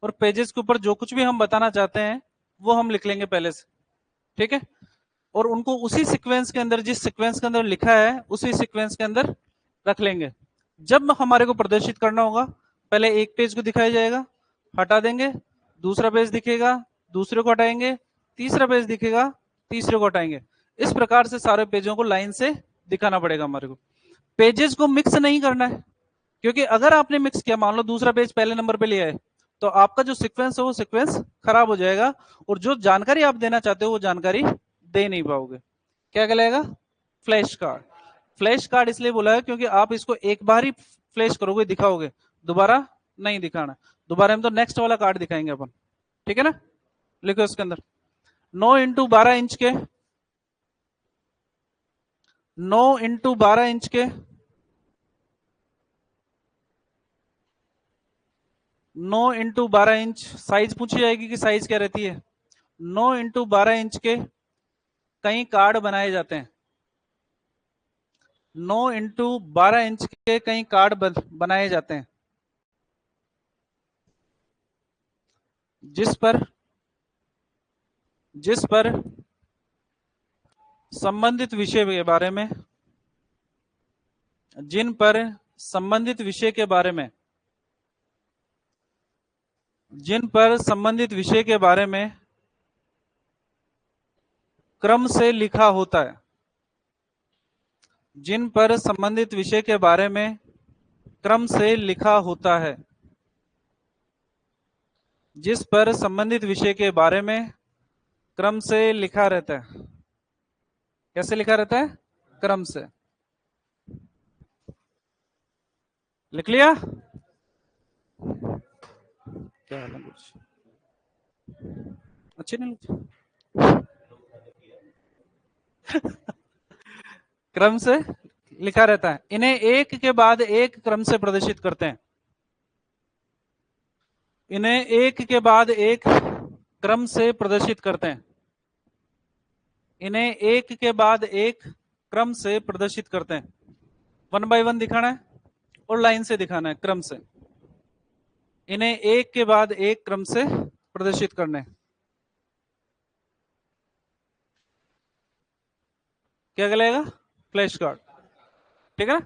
और पेजेस के ऊपर जो कुछ भी हम बताना चाहते हैं वो हम लिख लेंगे पहले से। ठीक है, और उनको उसी सीक्वेंस के अंदर, जिस सीक्वेंस के अंदर लिखा है उसी सीक्वेंस के अंदर रख लेंगे। जब हमारे को प्रदर्शित करना होगा पहले एक पेज को दिखाया जाएगा, हटा देंगे, दूसरा पेज दिखेगा, दूसरे को हटाएंगे, तीसरा पेज दिखेगा, तीसरे को हटाएंगे। इस प्रकार से सारे पेजों को लाइन से दिखाना पड़ेगा हमारे को। पेजेस को मिक्स नहीं करना है, क्योंकि अगर आपने मिक्स किया, मान लो दूसरा पेज पहले नंबर पे लिया है, तो आपका जो सीक्वेंस है वो सीक्वेंस खराब हो जाएगा और जो जानकारी आप देना चाहते हो वो जानकारी दे नहीं पाओगे। क्या कहलाएगा? Flash card. फ्लैश कार्ड इसलिए बोला है क्योंकि आप इसको एक बार ही फ्लैश करोगे, दिखाओगे, दोबारा नहीं दिखाना। दोबारा हम तो नेक्स्ट वाला कार्ड दिखाएंगे अपन। ठीक है ना, लिखो इसके अंदर 9x12 इंच के, 9x12 इंच के, 9x12 इंच साइज पूछी जाएगी कि साइज क्या रहती है। 9x12 इंच के कई कार्ड बनाए जाते हैं, 9x12 इंच के कई कार्ड बनाए जाते हैं, जिस पर संबंधित विषय के बारे में, जिन पर संबंधित विषय के बारे में, जिन पर संबंधित विषय के बारे में क्रम से लिखा होता है, जिन पर संबंधित विषय के बारे में क्रम से लिखा होता है, जिस पर संबंधित विषय के बारे में क्रम से लिखा रहता है। कैसे लिखा रहता है? क्रम से। लिख लिया? क्या हाल है? कुछ अच्छी नहीं लगती? क्रम से लिखा रहता है, इन्हें एक के बाद एक क्रम से प्रदर्शित करते हैं। इन्हें एक के बाद एक क्रम से प्रदर्शित करते हैं। इन्हें एक के बाद एक क्रम से प्रदर्शित करते हैं। 1 बाय 1 दिखाना है और लाइन से दिखाना है, क्रम से। इन्हें एक के बाद एक क्रम से प्रदर्शित करना है। क्या कहलाएगा? Flash card. ठीक है ना?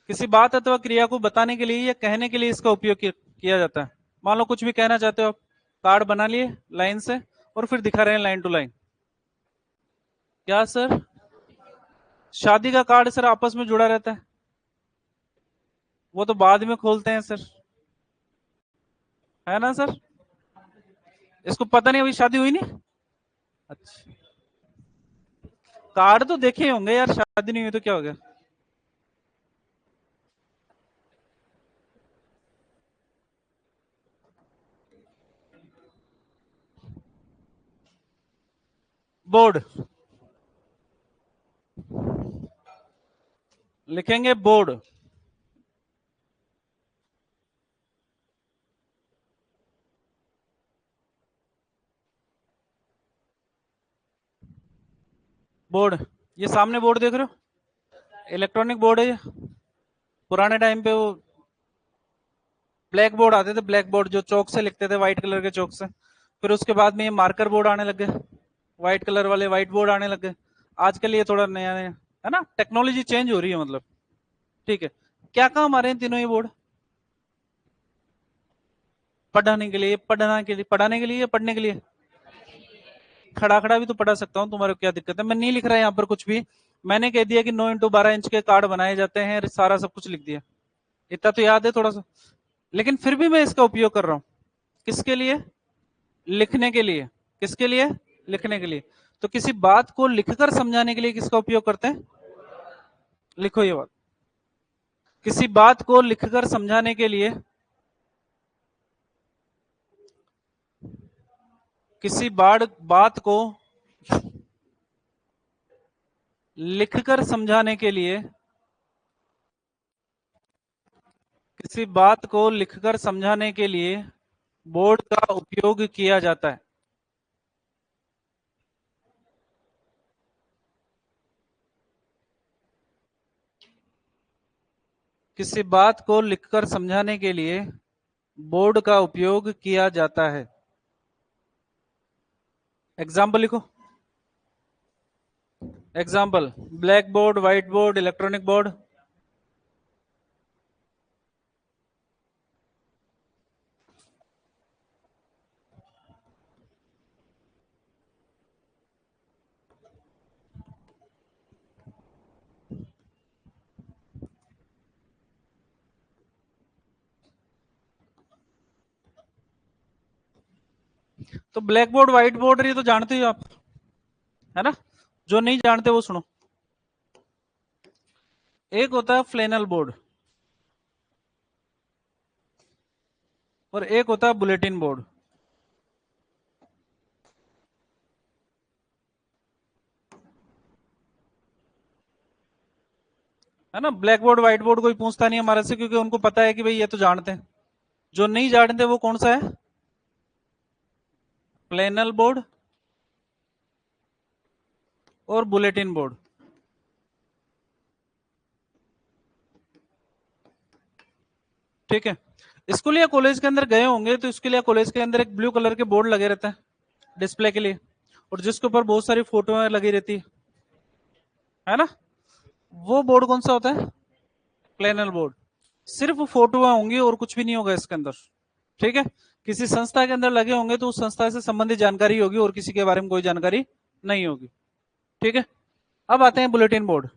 किसी बात अथवा क्रिया को बताने के लिए या कहने के लिए इसका उपयोग किया जाता है। मान लो कुछ भी कहना चाहते हो आप, कार्ड बना लिए लाइन से और फिर दिखा रहे हैं लाइन टू लाइन। क्या सर? शादी का कार्ड सर आपस में जुड़ा रहता है, वो तो बाद में खोलते हैं सर, है ना सर? इसको पता नहीं अभी शादी हुई नहीं? अच्छा, कार्ड तो देखे होंगे यार, शादी नहीं हुई तो क्या हो गया? बोर्ड लिखेंगे, बोर्ड। बोर्ड, ये सामने बोर्ड देख रहे हो, इलेक्ट्रॉनिक बोर्ड है ये। पुराने टाइम पे वो ब्लैक बोर्ड आते थे, ब्लैक बोर्ड जो चौक से लिखते थे, व्हाइट कलर के चौक से। फिर उसके बाद में ये मार्कर बोर्ड आने लग गए, व्हाइट कलर वाले व्हाइट बोर्ड आने लग गए। आजकल ये थोड़ा नया नया है ना, टेक्नोलॉजी चेंज हो रही है मतलब। ठीक है, क्या काम आ रहे हैं तीनों ये बोर्ड? पढ़ाने के लिए, पढ़ाने के लिए या पढ़ने के लिए? खड़ा खड़ा भी तो पढ़ा सकता हूँ, तुम्हारे को क्या दिक्कत है? मैं नहीं लिख रहा यहाँ पर कुछ भी, मैंने कह दिया कि 9x12 इंच के कार्ड बनाए जाते हैं, सारा सब कुछ लिख दिया। इतना तो याद है थोड़ा सा, लेकिन फिर भी मैं इसका उपयोग कर रहा हूँ। किसके लिए? लिखने के लिए। किसके लिए? लिखने के लिए। तो किसी बात को लिखकर समझाने के लिए किसका उपयोग करते हैं? लिखो ये बात। किसी बात को लिखकर समझाने के लिए, किसी बात को लिखकर समझाने के लिए, किसी बात को लिखकर समझाने के लिए बोर्ड का उपयोग किया जाता है। किसी बात को लिखकर समझाने के लिए बोर्ड का उपयोग किया जाता है। एग्जाम्पल लिखो। Example, black board, white board, electronic board. तो ब्लैक बोर्ड, व्हाइट बोर्ड ये तो जानते हो आप, है ना? जो नहीं जानते वो सुनो। एक होता है फ्लैनल बोर्ड और एक होता है बुलेटिन बोर्ड। है ना? ब्लैक बोर्ड व्हाइट बोर्ड कोई पूछता नहीं हमारे से, क्योंकि उनको पता है कि भाई ये तो जानते हैं। जो नहीं जानते वो कौन सा है? फ्लैनल बोर्ड और बुलेटिन बोर्ड। ठीक है, स्कूल या कॉलेज के अंदर गए होंगे तो स्कूल या कॉलेज के अंदर एक ब्लू कलर के बोर्ड लगे रहते हैं डिस्प्ले के लिए, और जिसके ऊपर बहुत सारी फोटो लगी रहती है ना? वो बोर्ड कौन सा होता है? प्लेनल बोर्ड। सिर्फ फोटो होंगी और कुछ भी नहीं होगा इसके अंदर। ठीक है, किसी संस्था के अंदर लगे होंगे तो उस संस्था से संबंधित जानकारी होगी और किसी के बारे में कोई जानकारी नहीं होगी। ठीक है, अब आते हैं बुलेटिन बोर्ड।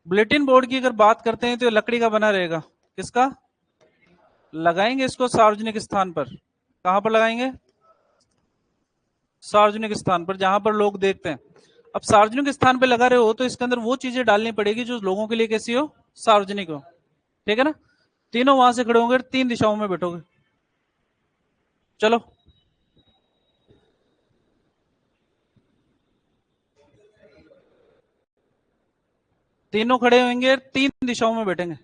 बुलेटिन बोर्ड की अगर बात करते हैं तो लकड़ी का बना रहेगा। किसका? लगाएंगे इसको सार्वजनिक स्थान पर। कहां पर लगाएंगे? सार्वजनिक स्थान पर, जहां पर लोग देखते हैं। अब सार्वजनिक स्थान पर लगा रहे हो तो इसके अंदर वो चीजें डालनी पड़ेगी जो लोगों के लिए कैसी हो? सार्वजनिक हो। ठीक है ना? तीनों वहां से खड़े होंगे, 3 दिशाओं में बैठोगे। चलो, तीनों खड़े होंगे, 3 दिशाओं में बैठेंगे।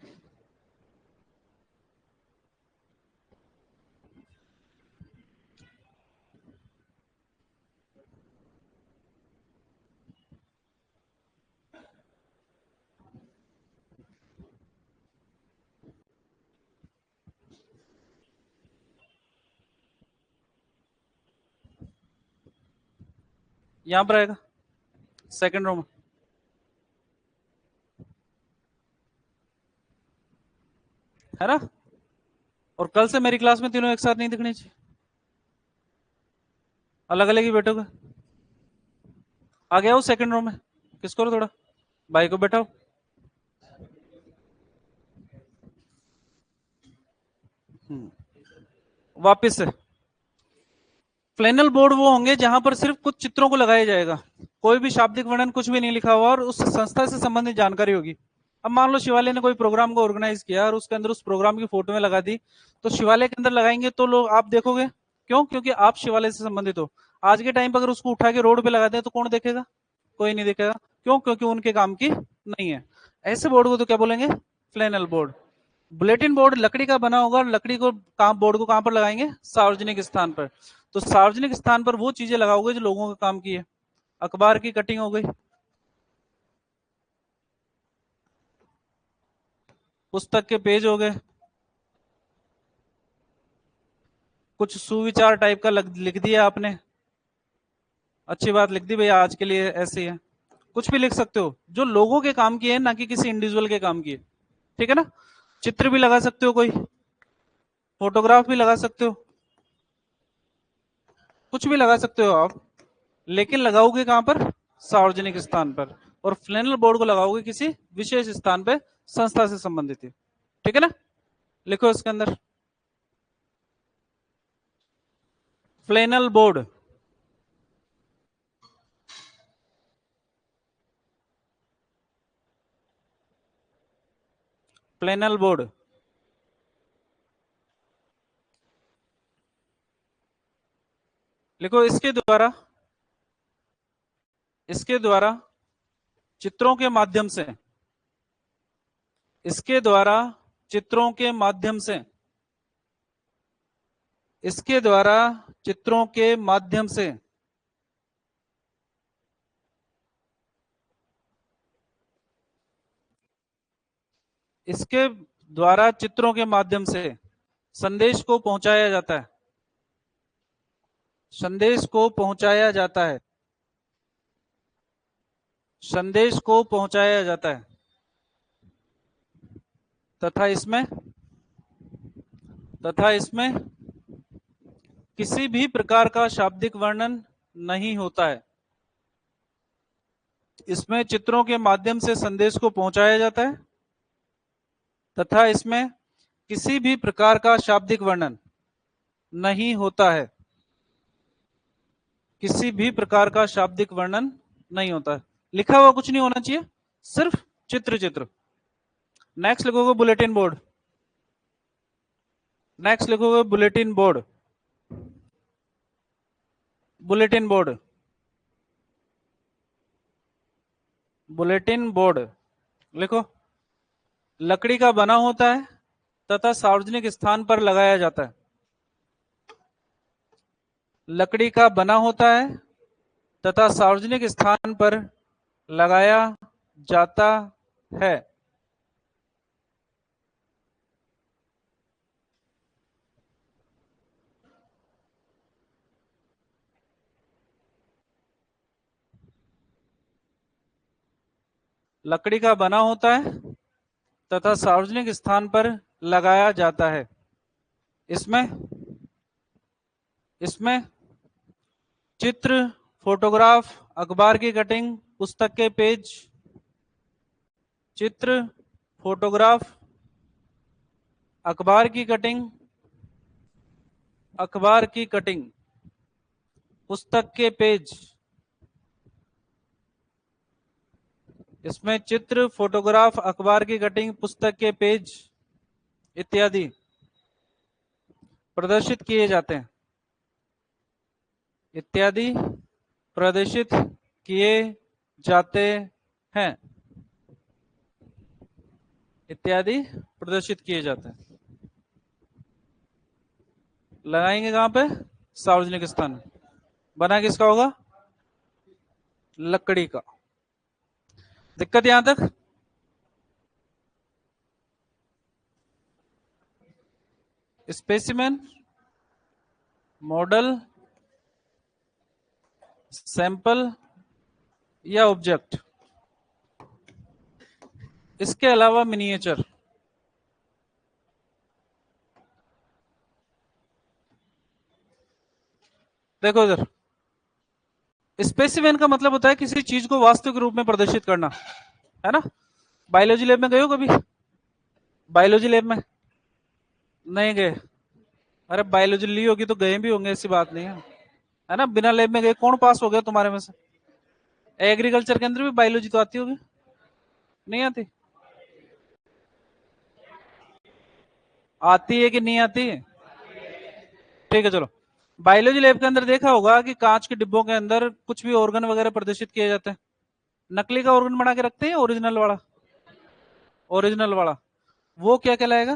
यहां पर आएगा, सेकंड रो में, है ना। और कल से मेरी क्लास में तीनों एक साथ नहीं दिखनी चाहिए, अलग अलग ही बैठोगे। आ गया हो सेकंड रो में, किसको थोड़ा, भाई को बैठाओ। वापिस से, फ्लैनल बोर्ड वो होंगे जहां पर सिर्फ कुछ चित्रों को लगाया जाएगा, कोई भी शाब्दिक वर्णन कुछ भी नहीं लिखा हुआ, और उस संस्था से संबंधित जानकारी होगी। अब मान लो शिवालय ने कोई प्रोग्राम को ऑर्गेनाइज किया और उसके अंदर उस प्रोग्राम की फोटो में लगा दी, तो शिवालय के अंदर लगाएंगे तो लोग आप देखोगे, क्यों? क्योंकि आप शिवालय से संबंधित हो। आज के टाइम पर अगर उसको उठा के रोड पे लगा दें तो कौन देखेगा? कोई नहीं देखेगा। क्यों? क्योंकि उनके काम की नहीं है। ऐसे बोर्ड को तो क्या बोलेंगे? Flannel board. बुलेटिन बोर्ड लकड़ी का बना होगा, लकड़ी को काम, बोर्ड को कहां पर लगाएंगे? सार्वजनिक स्थान पर। तो सार्वजनिक स्थान पर वो चीजें लगाओगे जो लोगों का काम की है। अखबार की कटिंग हो गई, पुस्तक के पेज हो गए, कुछ सुविचार टाइप का लिख दिया आपने, अच्छी बात लिख दी भैया, आज के लिए ऐसे ही है। कुछ भी लिख सकते हो जो लोगों के काम की है, ना कि किसी इंडिविजुअल के काम की है। ठीक है ना। चित्र भी लगा सकते हो, कोई फोटोग्राफ भी लगा सकते हो, कुछ भी लगा सकते हो आप, लेकिन लगाओगे कहां पर? सार्वजनिक स्थान पर। और फ्लैनल बोर्ड को लगाओगे किसी विशेष स्थान पर, संस्था से संबंधित है। ठीक है ना। लिखो इसके अंदर, फ्लैनल बोर्ड, फ्लैनल बोर्ड। लिखो, इसके द्वारा चित्रों के माध्यम से, इसके द्वारा चित्रों के माध्यम से, इसके द्वारा चित्रों के माध्यम से इसके द्वारा चित्रों के माध्यम से संदेश को पहुंचाया जाता है, संदेश को पहुंचाया जाता है, संदेश को पहुंचाया जाता है। तथा इसमें, तथा इसमें किसी भी प्रकार का शाब्दिक वर्णन नहीं होता है। इसमें चित्रों के माध्यम से संदेश को पहुंचाया जाता है, तथा इसमें किसी भी प्रकार का शाब्दिक वर्णन नहीं होता है, किसी भी प्रकार का शाब्दिक वर्णन नहीं होता है। लिखा हुआ कुछ नहीं होना चाहिए, सिर्फ चित्र चित्र। नेक्स्ट लिखोगे बुलेटिन बोर्ड, नेक्स्ट लिखोगे bulletin board, bulletin board, bulletin board. लिखो, लकड़ी का बना होता है तथा सार्वजनिक स्थान पर लगाया जाता है। लकड़ी का बना होता है तथा सार्वजनिक स्थान पर लगाया जाता है। लकड़ी का बना होता है तथा सार्वजनिक स्थान पर लगाया जाता है। इसमें, इसमें चित्र, फोटोग्राफ, अखबार की कटिंग, पुस्तक के पेज, चित्र, फोटोग्राफ, अखबार की कटिंग, अखबार की कटिंग, पुस्तक के पेज, इसमें चित्र, फोटोग्राफ, अखबार की कटिंग, पुस्तक के पेज, इत्यादि प्रदर्शित किए जाते हैं, इत्यादि प्रदर्शित किए जाते हैं, इत्यादि प्रदर्शित किए जाते हैं। लगाएंगे कहां पे? सार्वजनिक स्थान। बना किसका होगा? लकड़ी का। दिक्कत यहां तक? स्पेसिमेन, मॉडल, सैंपल या ऑब्जेक्ट, इसके अलावा मिनिएचर। देखो इधर, स्पेसिमेन का मतलब होता है किसी चीज को वास्तविक रूप में प्रदर्शित करना, है ना? बायोलॉजी लैब में गए हो कभी? बायोलॉजी लैब में नहीं गए? अरे बायोलॉजी ली होगी तो गए भी होंगे, ऐसी बात नहीं है ना? बिना लैब में गए कौन पास हो गया तुम्हारे में से? एग्रीकल्चर के अंदर भी बायोलॉजी तो आती होगी, नहीं आती? आती है कि नहीं आती? ठीक है चलो। बायोलॉजी लैब के अंदर देखा होगा कि कांच के डिब्बों के अंदर कुछ भी ऑर्गन वगैरह प्रदर्शित किए जाते हैं। नकली का ऑर्गन बना के रखते हैं, ओरिजिनल वाला? ओरिजिनल वाला वो क्या कहलाएगा?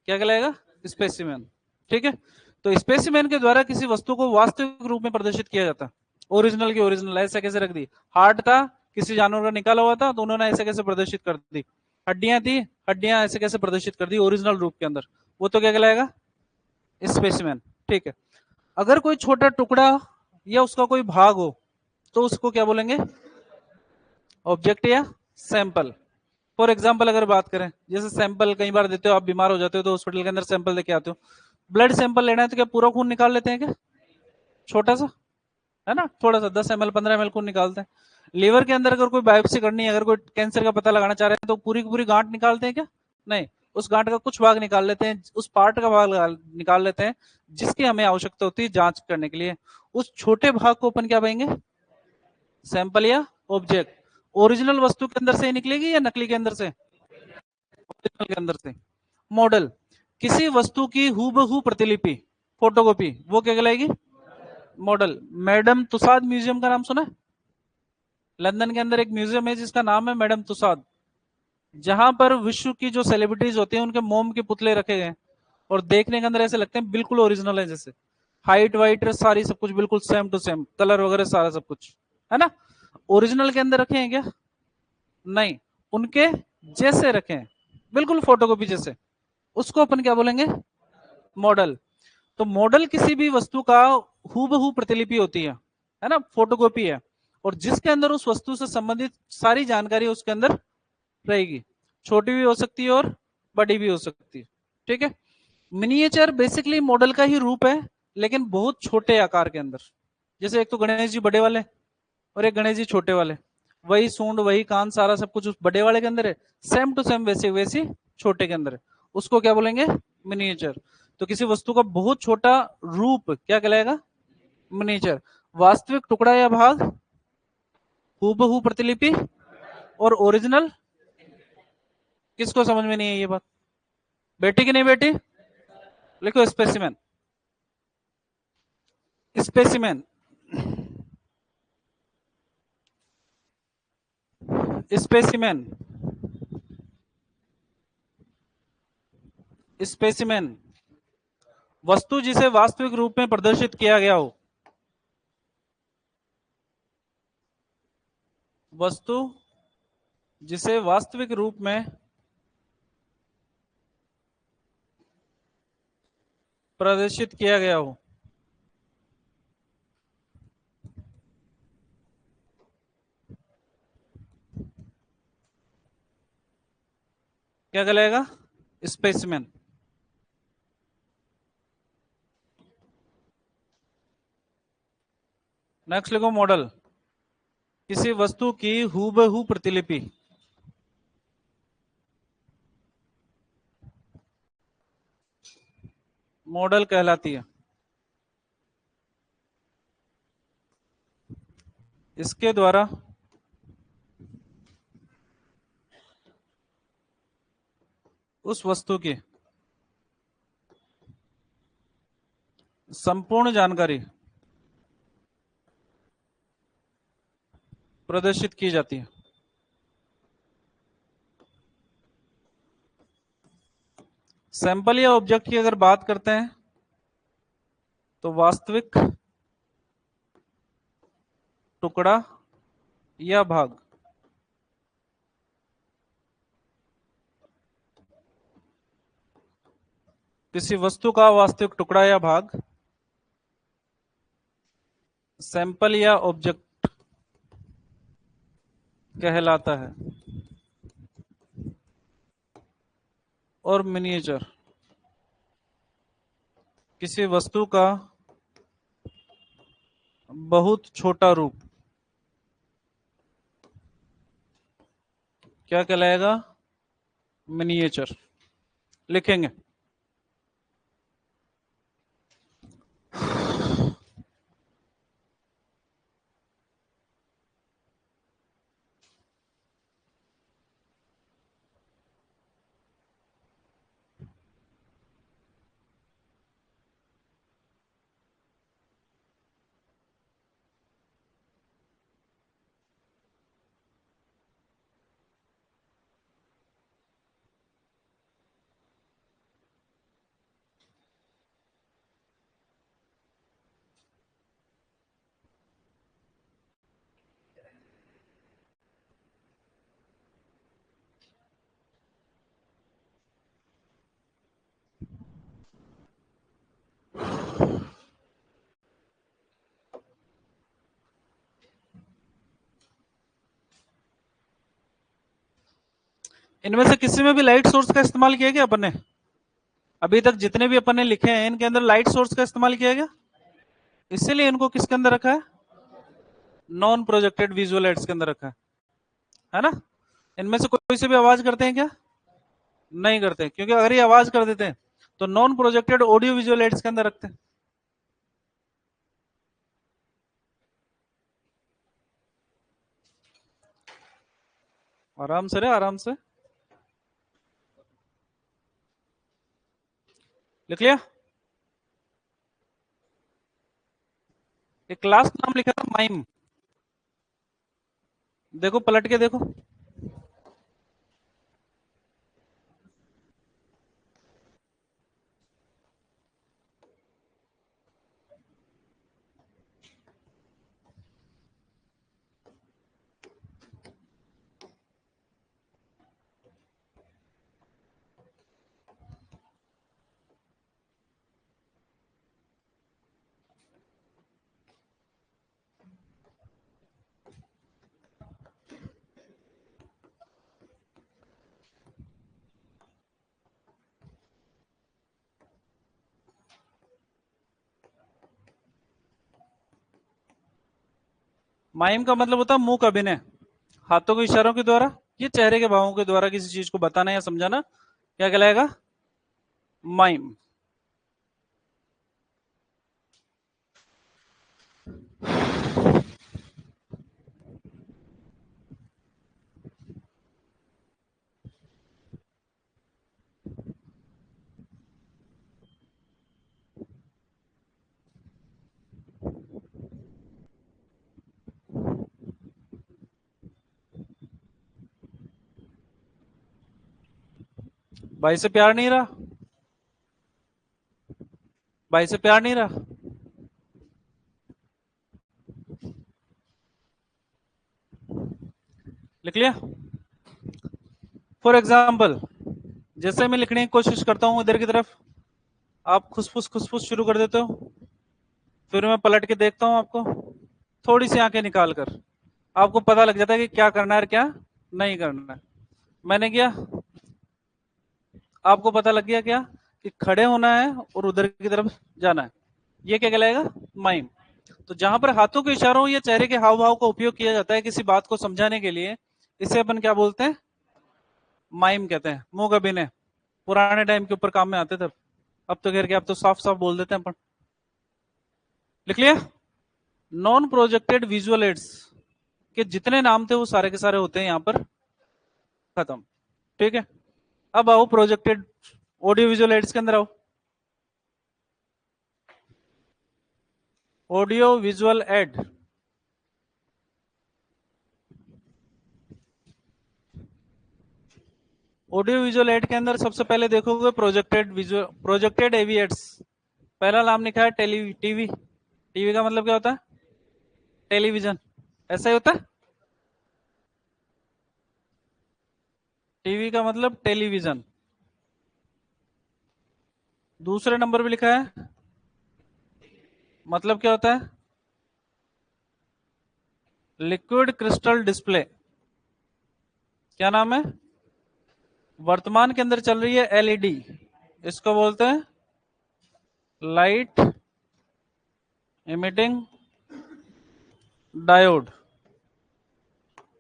क्या कहलाएगा? स्पेसिमेन। ठीक है, तो स्पेसिमेन के द्वारा किसी वस्तु को वास्तविक रूप में प्रदर्शित किया जाता है। ओरिजिनल की ओरिजिनल ऐसे कैसे रख दी? हार्ट था, किसी जानवर का निकाला हुआ था, तो उन्होंने ऐसे कैसे प्रदर्शित कर दी। हड्डियां थी, हड्डियां ऐसे कैसे प्रदर्शित कर दी ओरिजिनल रूप के अंदर, वो तो क्या कहलाएगा? स्पेसिमेन। ठीक है, अगर कोई छोटा टुकड़ा या उसका कोई भाग हो तो उसको क्या बोलेंगे? ऑब्जेक्ट या सैंपल। फॉर एग्जाम्पल अगर बात करें, जैसे सैंपल कई बार देते हो, आप बीमार हो जाते हो तो हॉस्पिटल के अंदर सैंपल देके आते हो। ब्लड सैंपल लेना है तो क्या पूरा खून निकाल लेते हैं क्या? छोटा सा, है ना, थोड़ा सा 10 ml 15 ml खून निकालते हैं। लीवर के अंदर अगर कोई बायोप्सी करनी है, अगर कोई कैंसर का पता लगाना चाह रहे हैं तो पूरी की पूरी गांठ निकालते हैं क्या? नहीं, उस गांठ का कुछ भाग निकाल लेते हैं, उस पार्ट का भाग निकाल लेते हैं जिसकी हमें आवश्यकता होती है जांच करने के लिए। उस छोटे भाग को अपन क्या कहेंगे? सैंपल या ऑब्जेक्ट। ओरिजिनल वस्तु के अंदर से निकलेगी या नकली के अंदर से? ओरिजिनल के अंदर से। मॉडल, किसी वस्तु की हूबहू प्रतिलिपि, फोटोकॉपी, वो क्या कहलाएगी? मॉडल। मैडम तुसाद म्यूजियम का नाम सुना है? लंदन के अंदर एक म्यूजियम है जिसका नाम है मैडम तुसाद, जहां पर विश्व की जो सेलिब्रिटीज होती हैं उनके मोम के पुतले रखे गए, और देखने के अंदर ऐसे लगते हैं बिल्कुल ओरिजिनल है, जैसे हाइट वाइट सारी सब कुछ बिल्कुल सेम टू सेम, कलर वगैरह सारा सब कुछ, है ना? ओरिजिनल के अंदर रखे हैं क्या? नहीं, उनके जैसे रखे हैं, बिल्कुल फोटोकॉपी जैसे, उसको अपन क्या बोलेंगे? मॉडल। तो मॉडल किसी भी वस्तु का हूबहू प्रतिलिपि होती है ना, फोटोकॉपी है, और जिसके अंदर उस वस्तु से संबंधित सारी जानकारी उसके अंदर रहेगी। छोटी भी हो सकती है और बड़ी भी हो सकती है। ठीक है, मिनिएचर बेसिकली मॉडल का ही रूप है, लेकिन बहुत छोटे आकार के अंदर। जैसे एक तो गणेश जी बड़े वाले और एक गणेश जी छोटे वाले, वही सूंड वही कान सारा सब कुछ उस बड़े वाले के अंदर है, सेम टू सेम वैसे वैसी छोटे के अंदर है, उसको क्या बोलेंगे? मिनिएचर। तो किसी वस्तु का बहुत छोटा रूप क्या कहलाएगा? मिनिएचर। वास्तविक टुकड़ा या भाग, हूबहू प्रतिलिपि, और ओरिजिनल। किसको समझ में नहीं है ये बात? बेटी की नहीं बेटी? लिखो स्पेसिमेन। स्पेसिमेन, स्पेसिमेन, स्पेसिमेन, वस्तु जिसे वास्तविक रूप में प्रदर्शित किया गया हो। वस्तु जिसे वास्तविक रूप में प्रदर्शित किया गया हो। क्या कहलाएगा? स्पेसिमेन। नेक्स्ट लिखो मॉडल, किसी वस्तु की हूबहू प्रतिलिपि, मॉडल कहलाती है। इसके द्वारा उस वस्तु की संपूर्ण जानकारी प्रदर्शित की जाती है। सैंपल या ऑब्जेक्ट की अगर बात करते हैं तो वास्तविक टुकड़ा या भाग, किसी वस्तु का वास्तविक टुकड़ा या भाग सैंपल या ऑब्जेक्ट कहलाता है। और मिनिएचर किसी वस्तु का बहुत छोटा रूप क्या कहलाएगा? मिनिएचर। लिखेंगे। इनमें से किसी में भी लाइट सोर्स का इस्तेमाल किया गया अपन ने? अभी तक जितने भी अपन ने लिखे हैं इनके अंदर लाइट सोर्स का इस्तेमाल किया गया, इसीलिए इनको किसके अंदर रखा है? नॉन प्रोजेक्टेड विजुअल एड्स के अंदर रखा है ना? इनमें से कोई से भी आवाज करते हैं क्या? नहीं करते, क्योंकि अगर ये आवाज कर देते हैं तो non projected audio visual ads के अंदर रखते हैं। आराम से रे, आराम से। लिख लिया? एक क्लास नाम लिखा था माइम, देखो पलट के देखो। माइम का मतलब होता है मुंह का अभिनय, हाथों के इशारों के द्वारा, ये चेहरे के भावों के द्वारा किसी चीज को बताना या समझाना, क्या कहलाएगा? माइम। भाई से प्यार नहीं रहा? भाई से प्यार नहीं रहा? लिख लिया? फॉर एग्जाम्पल, जैसे मैं लिखने की कोशिश करता हूं इधर की तरफ, आप खुसफुस खुसफुस शुरू कर देते हो, फिर मैं पलट के देखता हूं आपको, थोड़ी सी आंखें निकाल कर आपको पता लग जाता है कि क्या करना है और क्या नहीं करना है। मैंने किया, आपको पता लग गया क्या कि खड़े होना है और उधर की तरफ जाना है, ये क्या कहलाएगा? माइम। तो जहां पर हाथों के इशारों या चेहरे के हाव भाव का उपयोग किया जाता है किसी बात को समझाने के लिए, इसे अपन क्या बोलते हैं? माइम कहते हैं, मुंह का बिने। पुराने टाइम के ऊपर काम में आते थे, अब तो खैर के अब तो साफ साफ बोल देते हैं अपन। लिख लिया? नॉन प्रोजेक्टेड विजुअल एड्स के जितने नाम थे वो सारे के सारे होते हैं यहां पर खत्म। ठीक है? अब आओ प्रोजेक्टेड ऑडियो विजुअल एड्स के अंदर आओ। Audio visual add, audio visual add के अंदर सबसे पहले देखोगे प्रोजेक्टेड विजुअल, प्रोजेक्टेड एवी एड्स। पहला नाम लिखा है टीवी। टीवी का मतलब क्या होता है? टेलीविजन, ऐसा ही होता है। टीवी का मतलब टेलीविजन। दूसरे नंबर पे लिखा है, मतलब क्या होता है? Liquid crystal display. क्या नाम है? वर्तमान के अंदर चल रही है एलईडी, इसको बोलते हैं लाइट इमिटिंग डायोड।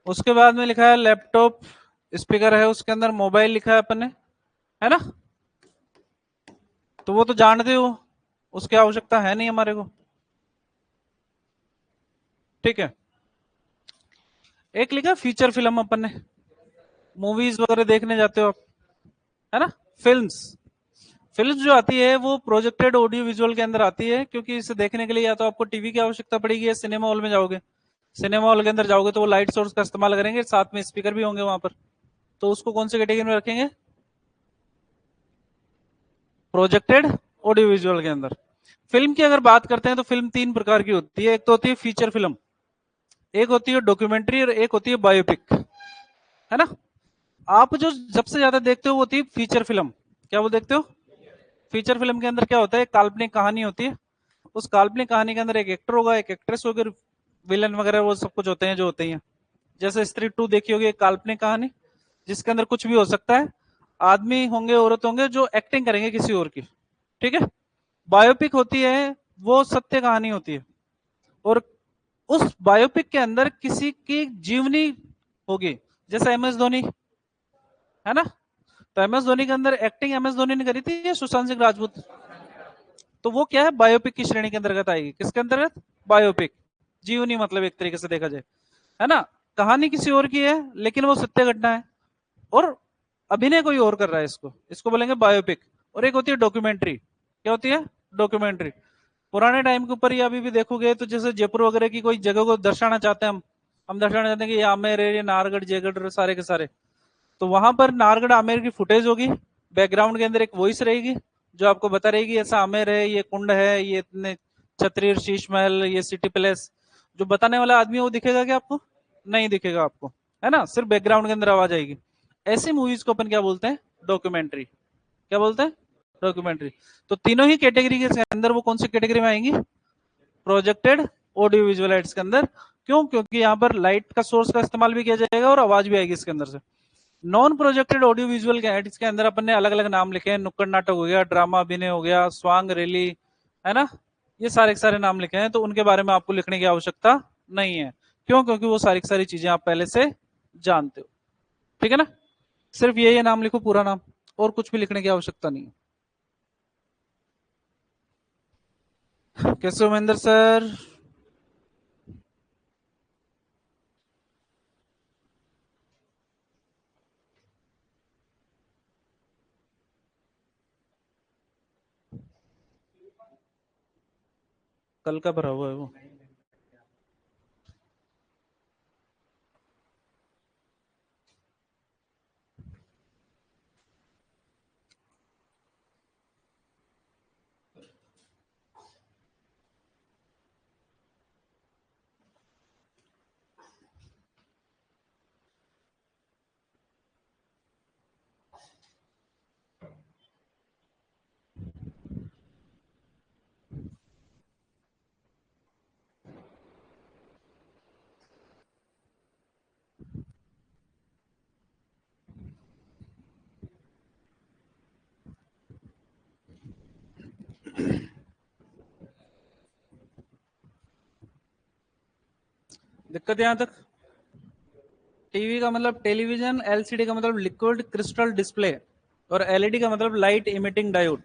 उसके बाद में लिखा है लैपटॉप स्पीकर है, उसके अंदर मोबाइल लिखा है अपन ने, है ना? तो वो तो जानते हो, उसकी आवश्यकता है नहीं हमारे को, ठीक है। एक लिखा फीचर फिल्म, अपन ने मूवीज वगैरह देखने जाते हो आप, है ना? फिल्म्स, फिल्म जो आती है वो प्रोजेक्टेड ऑडियो विजुअल के अंदर आती है, क्योंकि इसे देखने के लिए या तो आपको टीवी की आवश्यकता पड़ेगी या सिनेमा हॉल में जाओगे। सिनेमा हॉल के अंदर जाओगे तो वो लाइट सोर्स का इस्तेमाल करेंगे, साथ में स्पीकर भी होंगे वहां पर, तो उसको कौन सी कैटेगरी में रखेंगे? प्रोजेक्टेड ऑडियो विजुअल के अंदर। फिल्म की अगर बात करते हैं तो फिल्म तीन प्रकार की होती है। एक तो होती है फीचर फिल्म, एक होती है डॉक्यूमेंट्री, और एक होती है बायोपिक, है ना? आप जो सबसे ज्यादा देखते हो वो होती है फीचर फिल्म। क्या वो देखते हो? फीचर फिल्म के अंदर क्या होता है? एक काल्पनिक कहानी होती है, उस काल्पनिक कहानी के अंदर एक एक्टर होगा, एक एक्ट्रेस होगी, विलन वगैरह वो सब कुछ होते हैं जो होते हैं। जैसे स्त्री 2 देखी होगी, एक काल्पनिक कहानी जिसके अंदर कुछ भी हो सकता है, आदमी होंगे औरत होंगे जो एक्टिंग करेंगे किसी और की, ठीक है। बायोपिक होती है, वो सत्य कहानी होती है, और उस बायोपिक के अंदर किसी की जीवनी होगी। जैसे एम एस धोनी, है ना? तो एम एस धोनी के अंदर एक्टिंग एम एस धोनी ने करी थी, या सुशांत सिंह राजपूत? तो वो क्या है? बायोपिक की श्रेणी के अंतर्गत आएगी। किसके अंतर्गत? बायोपिक। जीवनी मतलब एक तरीके से देखा जाए, है ना? कहानी किसी और की है लेकिन वो सत्य घटना है, और अभिनय कोई और कर रहा है, इसको इसको बोलेंगे बायोपिक। और एक होती है डॉक्यूमेंट्री। क्या होती है? डॉक्यूमेंट्री। पुराने टाइम के ऊपर, या अभी भी देखोगे तो जैसे जयपुर वगैरह की कोई जगह को दर्शाना चाहते हैं हम दर्शाना चाहते हैं कि ये आमेर है, ये नाहरगढ़ जयगढ़ सारे के सारे, तो वहां पर नाहरगढ़ आमेर की फुटेज होगी, बैकग्राउंड के अंदर एक वॉइस रहेगी जो आपको बता रहेगी ऐसा आमेर है, ये कुंड है, ये इतने छतरी शीश महल, ये सिटी पैलेस। जो बताने वाला आदमी है वो दिखेगा क्या आपको? नहीं दिखेगा आपको, है ना? सिर्फ बैकग्राउंड के अंदर आवाज आएगी। ऐसी मूवीज को अपन क्या बोलते हैं? डॉक्यूमेंट्री। क्या बोलते हैं? डॉक्यूमेंट्री। तो तीनों ही कैटेगरी के अंदर वो कौन सी कैटेगरी में आएंगी? प्रोजेक्टेड ऑडियो विजुअल एड्स के अंदर। क्यों? क्योंकि यहाँ पर लाइट का सोर्स का इस्तेमाल भी किया जाएगा और आवाज भी आएगी इसके अंदर से। नॉन प्रोजेक्टेड ऑडियो विजुअल के एड्स के अंदर अपन ने अलग अलग नाम लिखे हैं, नुक्कड़ नाटक हो गया, ड्रामा अभिनय हो गया, स्वांग रैली, है ना? ये सारे के सारे नाम लिखे हैं, तो उनके बारे में आपको लिखने की आवश्यकता नहीं है। क्यों? क्योंकि वो सारी सारी चीजें आप पहले से जानते हो, ठीक है ना? सिर्फ ये नाम लिखो, पूरा नाम, और कुछ भी लिखने की आवश्यकता नहीं है। कैसे हो महेंद्र सर? कल का भरा हुआ है वो। दिक्कत यहां तक? टीवी का मतलब टेलीविजन, एलसीडी का मतलब लिक्विड क्रिस्टल डिस्प्ले, और एलईडी का मतलब light emitting diode.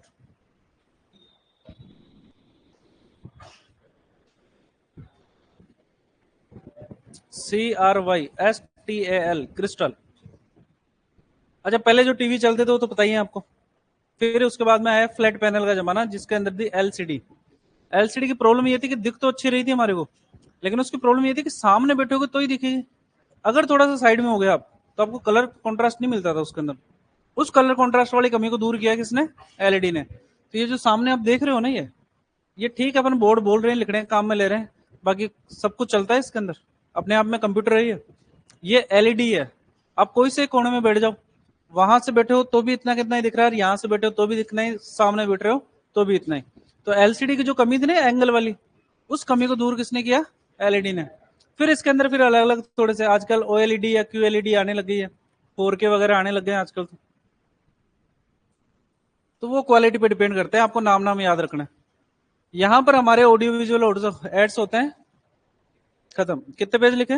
CRYSTAL, crystal. अच्छा, पहले जो टीवी चलते थे वो तो पता ही है आपको। फिर उसके बाद में आया फ्लैट पैनल का जमाना, जिसके अंदर थी एलसीडी। एलसीडी की प्रॉब्लम ये थी कि दिख तो अच्छी रही थी हमारे को, लेकिन उसकी प्रॉब्लम ये थी कि सामने बैठोगे तो ही दिखेगी। अगर थोड़ा सा साइड में हो गया आप, तो आपको कलर कॉन्ट्रास्ट नहीं मिलता था उसके अंदर। उस कलर कॉन्ट्रास्ट वाली कमी को दूर किया किसने? एलईडी ने। तो ये जो सामने आप देख रहे हो ना, ये ठीक है, अपन बोर्ड बोल रहे हैं, लिख रहे हैं, काम में ले रहे हैं, बाकी सब कुछ चलता है इसके अंदर, अपने आप में कंप्यूटर है ये एलईडी है। आप कोई से कोने में बैठ जाओ, वहां से बैठे हो तो भी इतना कितना ही दिख रहा है, यहाँ से बैठे हो तो भी इतना ही, सामने बैठ रहे हो तो भी इतना ही। तो एलसीडी की जो कमी थी ना एंगल वाली, उस कमी को दूर किसने किया? एलईडी ने। फिर इसके अंदर फिर अलग अलग थोड़े से आजकल ओएलईडी या क्यूएलईडी आने लग गई है, 4K वगैरह आने लग गए हैं आजकल। तो वो क्वालिटी पे डिपेंड करते हैं, आपको नाम नाम याद रखना है। यहां पर हमारे ऑडियो विजुअल एड्स होते हैं। खत्म। कितने पेज लिखे?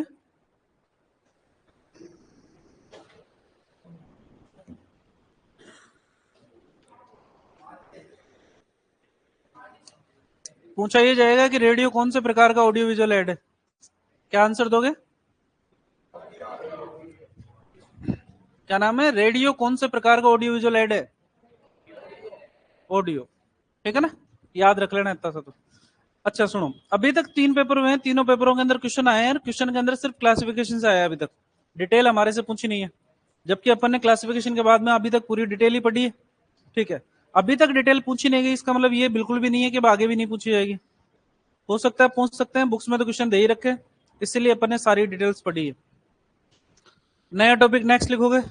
पूछा ये जाएगा कि रेडियो कौन से प्रकार का ऑडियो विजुअल एड है, क्या आंसर दोगे? क्या नाम है? रेडियो कौन से प्रकार का ऑडियो विजुअल एड है? ऑडियो। ठीक है ना, याद रख लेना इतना सा तो। अच्छा सुनो, अभी तक 3 पेपर हुए हैं, तीनों पेपरों के अंदर क्वेश्चन आए हैं, क्वेश्चन के अंदर सिर्फ क्लासिफिकेशन से आया है अभी तक, डिटेल हमारे से पूछी नहीं है, जबकि अपन ने क्लासिफिकेशन के बाद में अभी तक पूरी डिटेल ही पढ़ी है। ठीक है, अभी तक डिटेल पूछी नहीं गई, इसका मतलब ये बिल्कुल भी नहीं है कि आगे भी नहीं पूछी जाएगी। हो सकता है पूछ सकते हैं, बुक्स में तो क्वेश्चन दे ही रखे, इसीलिए अपन ने सारी डिटेल्स पढ़ी है। नया टॉपिक नेक्स्ट लिखोगे?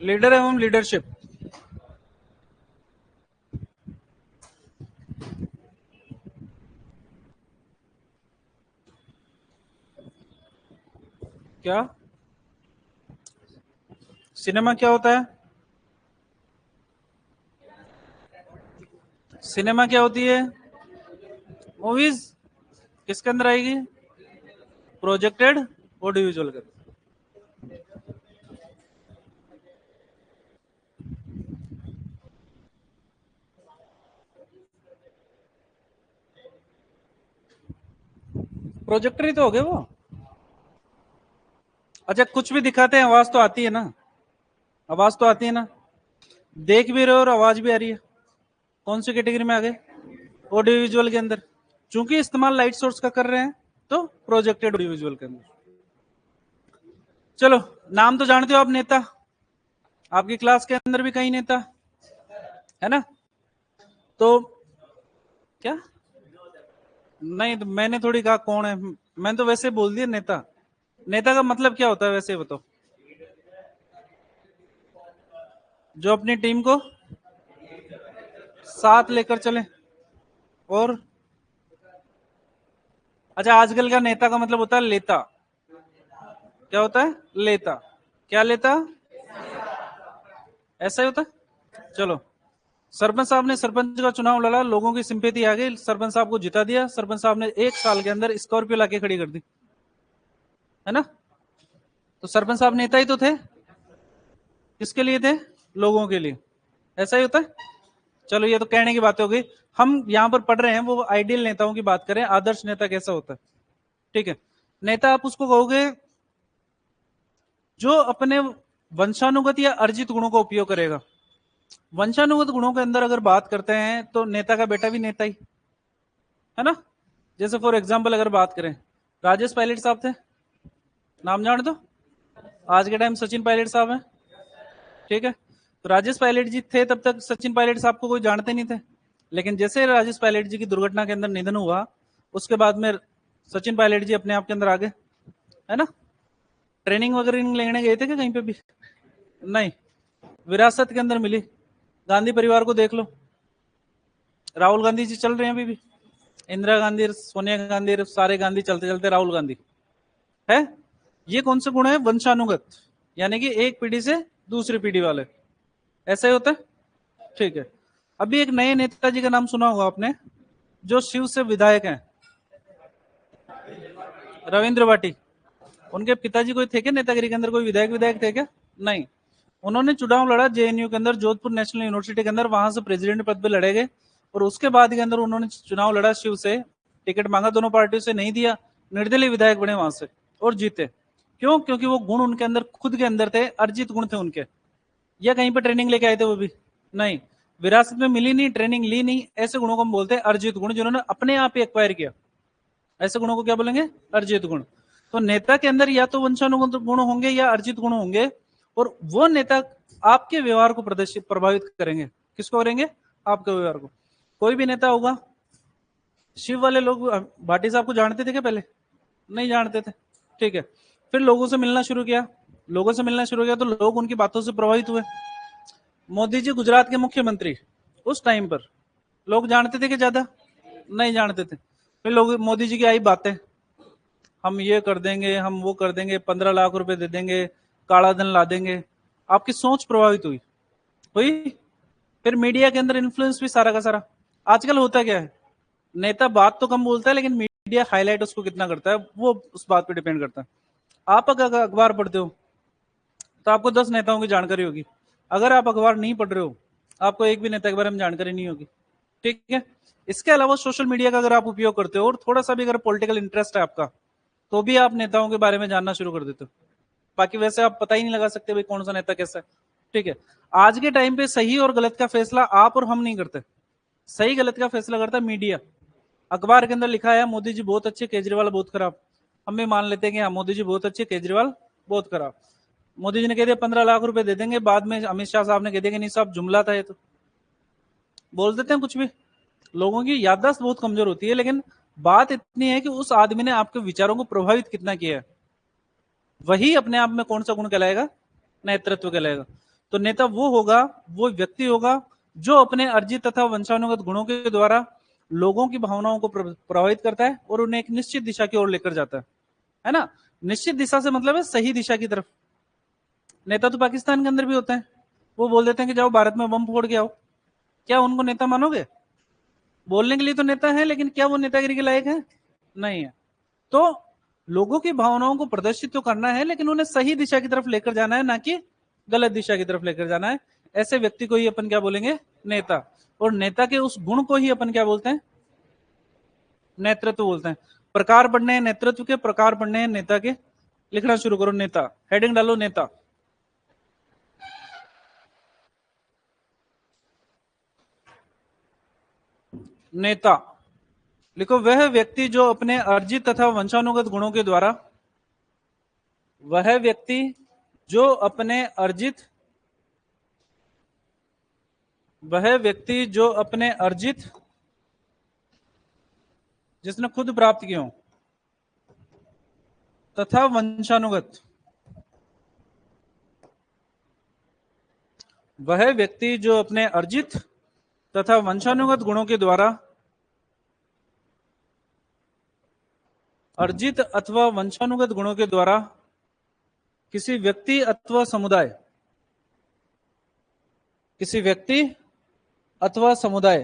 लीडर एवं लीडरशिप। क्या सिनेमा क्या होता है? सिनेमा क्या होती है? मूवीज। किसके अंदर आएगी? प्रोजेक्टेड ऑडियो विजुअल के। प्रोजेक्टर ही तो हो गए वो। अच्छा, कुछ भी दिखाते हैं, आवाज तो आती है ना, आवाज तो आती है ना, देख भी रहे हो और आवाज भी आ रही है, कौन सी कैटेगरी में आ गए? ऑडियो विजुअल के अंदर। चूंकि इस्तेमाल लाइट सोर्स का कर रहे हैं, तो प्रोजेक्टेड ऑडियो विजुअल के अंदर। चलो, नाम तो जानते हो आप, नेता, आपकी क्लास के अंदर भी कई नेता है ना। तो क्या? नहीं, तो मैंने थोड़ी कहा कौन है, मैंने तो वैसे बोल दिया नेता। नेता का मतलब क्या होता है वैसे बताओ? जो अपनी टीम को साथ लेकर चले। और अच्छा, आजकल का नेता का मतलब होता है लेता। क्या होता है? लेता। क्या लेता? ऐसा ही होता है। चलो, सरपंच साहब ने सरपंच का चुनाव लड़ा, लोगों की सिंपैथी आ गई, सरपंच साहब को जिता दिया, सरपंच साहब ने 1 साल के अंदर स्कॉर्पियो लाके खड़ी कर दी, है ना। तो सरपंच साहब नेता ही तो थे, किसके लिए थे? लोगों के लिए। ऐसा ही होता है। चलो, ये तो कहने की बात हो गई, हम यहाँ पर पढ़ रहे हैं वो आइडियल नेताओं की बात करें, आदर्श नेता कैसा होता है। ठीक है, नेता आप उसको कहोगे जो अपने वंशानुगत या अर्जित गुणों का उपयोग करेगा। वंशानुगत गुणों के अंदर अगर बात करते हैं तो नेता का बेटा भी नेता ही है ना। जैसे फॉर एग्जाम्पल अगर बात करें, राजेश पायलट साहब थे, नाम जान दो। आज के टाइम सचिन पायलट साहब हैं। ठीक है, तो राजेश पायलट जी थे तब तक सचिन पायलट साहब को कोई जानते नहीं थे, लेकिन जैसे राजेश पायलट जी की दुर्घटना के अंदर निधन हुआ, उसके बाद में सचिन पायलट जी अपने आप के अंदर आ गए, है ना। ट्रेनिंग वगैरह लेने गए थे क्या कहीं पे भी? नहीं, विरासत के अंदर मिली। गांधी परिवार को देख लो, राहुल गांधी जी चल रहे हैं अभी भी, इंदिरा गांधी, सोनिया गांधी, सारे गांधी चलते चलते राहुल गांधी है। ये कौन से गुण है? वंशानुगत, यानी कि एक पीढ़ी से दूसरी पीढ़ी वाले। ऐसा ही होता है। ठीक है, अभी एक नए नेताजी का नाम सुना होगा आपने, जो शिव से विधायक हैं, रविंद्र भाटी। उनके पिताजी कोई थे क्या नेतागिरी के अंदर, कोई विधायक थे क्या? नहीं। उन्होंने चुनाव लड़ा जेएनयू के अंदर, जोधपुर नेशनल यूनिवर्सिटी के अंदर, वहां से प्रेसिडेंट पद पे लड़े गए, और उसके बाद के अंदर उन्होंने चुनाव लड़ा शिव से, टिकट मांगा दोनों पार्टियों से, नहीं दिया, निर्दलीय विधायक बने वहां से और जीते। क्यों? क्योंकि वो गुण उनके अंदर, खुद के अंदर थे, अर्जित गुण थे उनके। या कहीं पर ट्रेनिंग लेके आए थे वो भी? नहीं, विरासत में मिली नहीं, ट्रेनिंग ली नहीं, ऐसे गुणों को हम बोलते हैं अर्जित गुण, जिन्होंने अपने आप ही एक्वायर किया। ऐसे गुणों को क्या बोलेंगे? अर्जित गुण। तो नेता के अंदर या तो वंशानुगत गुण होंगे या अर्जित गुण होंगे, और वो नेता आपके व्यवहार को प्रभावित करेंगे। किसको करेंगे? आपके व्यवहार को। कोई भी नेता होगा, शिव वाले लोग भाटी साहब को जानते थे क्या पहले? नहीं जानते थे। ठीक है, फिर लोगों से मिलना शुरू किया, तो लोग उनकी बातों से प्रभावित हुए। मोदी जी गुजरात के मुख्यमंत्री, उस टाइम पर लोग जानते थे कि ज्यादा नहीं जानते थे। फिर लोग, मोदी जी की आई बातें, हम ये कर देंगे, हम वो कर देंगे, 15 लाख रुपए दे देंगे, काला धन ला देंगे, आपकी सोच प्रभावित हुई। फिर मीडिया के अंदर इन्फ्लुएंस भी सारा का सारा। आजकल होता क्या है, नेता बात तो कम बोलता है, लेकिन मीडिया हाईलाइट उसको कितना करता है, वो उस बात पे डिपेंड करता है। आप अगर अखबार पढ़ते हो तो आपको 10 नेताओं की जानकारी होगी। अगर आप अखबार नहीं पढ़ रहे हो, आपको एक भी नेता के बारे में जानकारी नहीं होगी। ठीक है। इसके अलावा सोशल मीडिया का अगर आप उपयोग करते हो, और थोड़ा सा भी अगर पॉलिटिकल इंटरेस्ट है आपका, तो भी आप नेताओं के बारे में जानना शुरू कर देते हो। बाकी वैसे आप पता ही नहीं लगा सकते भाई कौन सा नेता कैसा है। ठीक है। आज के टाइम पे सही और गलत का फैसला आप और हम नहीं करते, सही गलत का फैसला करता है मीडिया। अखबार के अंदर लिखा है मोदी जी बहुत अच्छे, केजरीवाल बहुत खराब, हम भी मान लेते हैं कि हाँ मोदी जी बहुत अच्छे, केजरीवाल बहुत खराब। मोदी जी ने कह दिया 15 लाख रुपए दे देंगे, बाद में अमित शाह साहब ने कह दिया कि नहीं साहब जुमला था ये, तो बोल देते हैं कुछ भी। लोगों की याददाश्त बहुत कमजोर होती है, लेकिन बात इतनी है कि उस आदमी ने आपके विचारों को प्रभावित कितना किया है, वही अपने आप में कौन सा गुण कहलाएगा? नेतृत्व कहलाएगा। तो नेता वो होगा, वो व्यक्ति होगा जो अपने अर्जित तथा वंशानुगत गुणों के द्वारा लोगों की भावनाओं को प्रभावित करता है और उन्हें एक निश्चित दिशा की ओर लेकर जाता है ना? निश्चित दिशा से मतलब है सही दिशा की तरफ। नेता तो पाकिस्तान के अंदर भी होते हैं, वो बोल देते हैं कि जाओ भारत में बम फोड़ के आओ, क्या उनको नेता मानोगे? बोलने के लिए तो नेता है, लेकिन क्या वो नेतागिरी के लायक है? नहीं है। तो लोगों की भावनाओं को प्रदर्शित तो करना है, लेकिन उन्हें सही दिशा की तरफ लेकर जाना है, ना कि गलत दिशा की तरफ लेकर जाना है। ऐसे व्यक्ति को ही अपन क्या बोलेंगे? नेता। और नेता के उस गुण को ही अपन क्या बोलते हैं? नेतृत्व बोलते हैं। प्रकार पढ़ने हैं नेतृत्व के, प्रकार पढ़ने हैं नेता के। लिखना शुरू करो, नेता, हेडिंग डालो नेता। नेता लिखो, वह व्यक्ति जो अपने अर्जित तथा वंशानुगत गुणों के द्वारा, वह व्यक्ति जो अपने अर्जित, वह व्यक्ति जो अपने अर्जित, जिसने खुद प्राप्त किए हो, तथा वंशानुगत, वह व्यक्ति जो अपने अर्जित तथा वंशानुगत गुणों के द्वारा, अर्जित अथवा वंशानुगत गुणों के द्वारा किसी व्यक्ति अथवा समुदाय, किसी व्यक्ति अथवा समुदाय,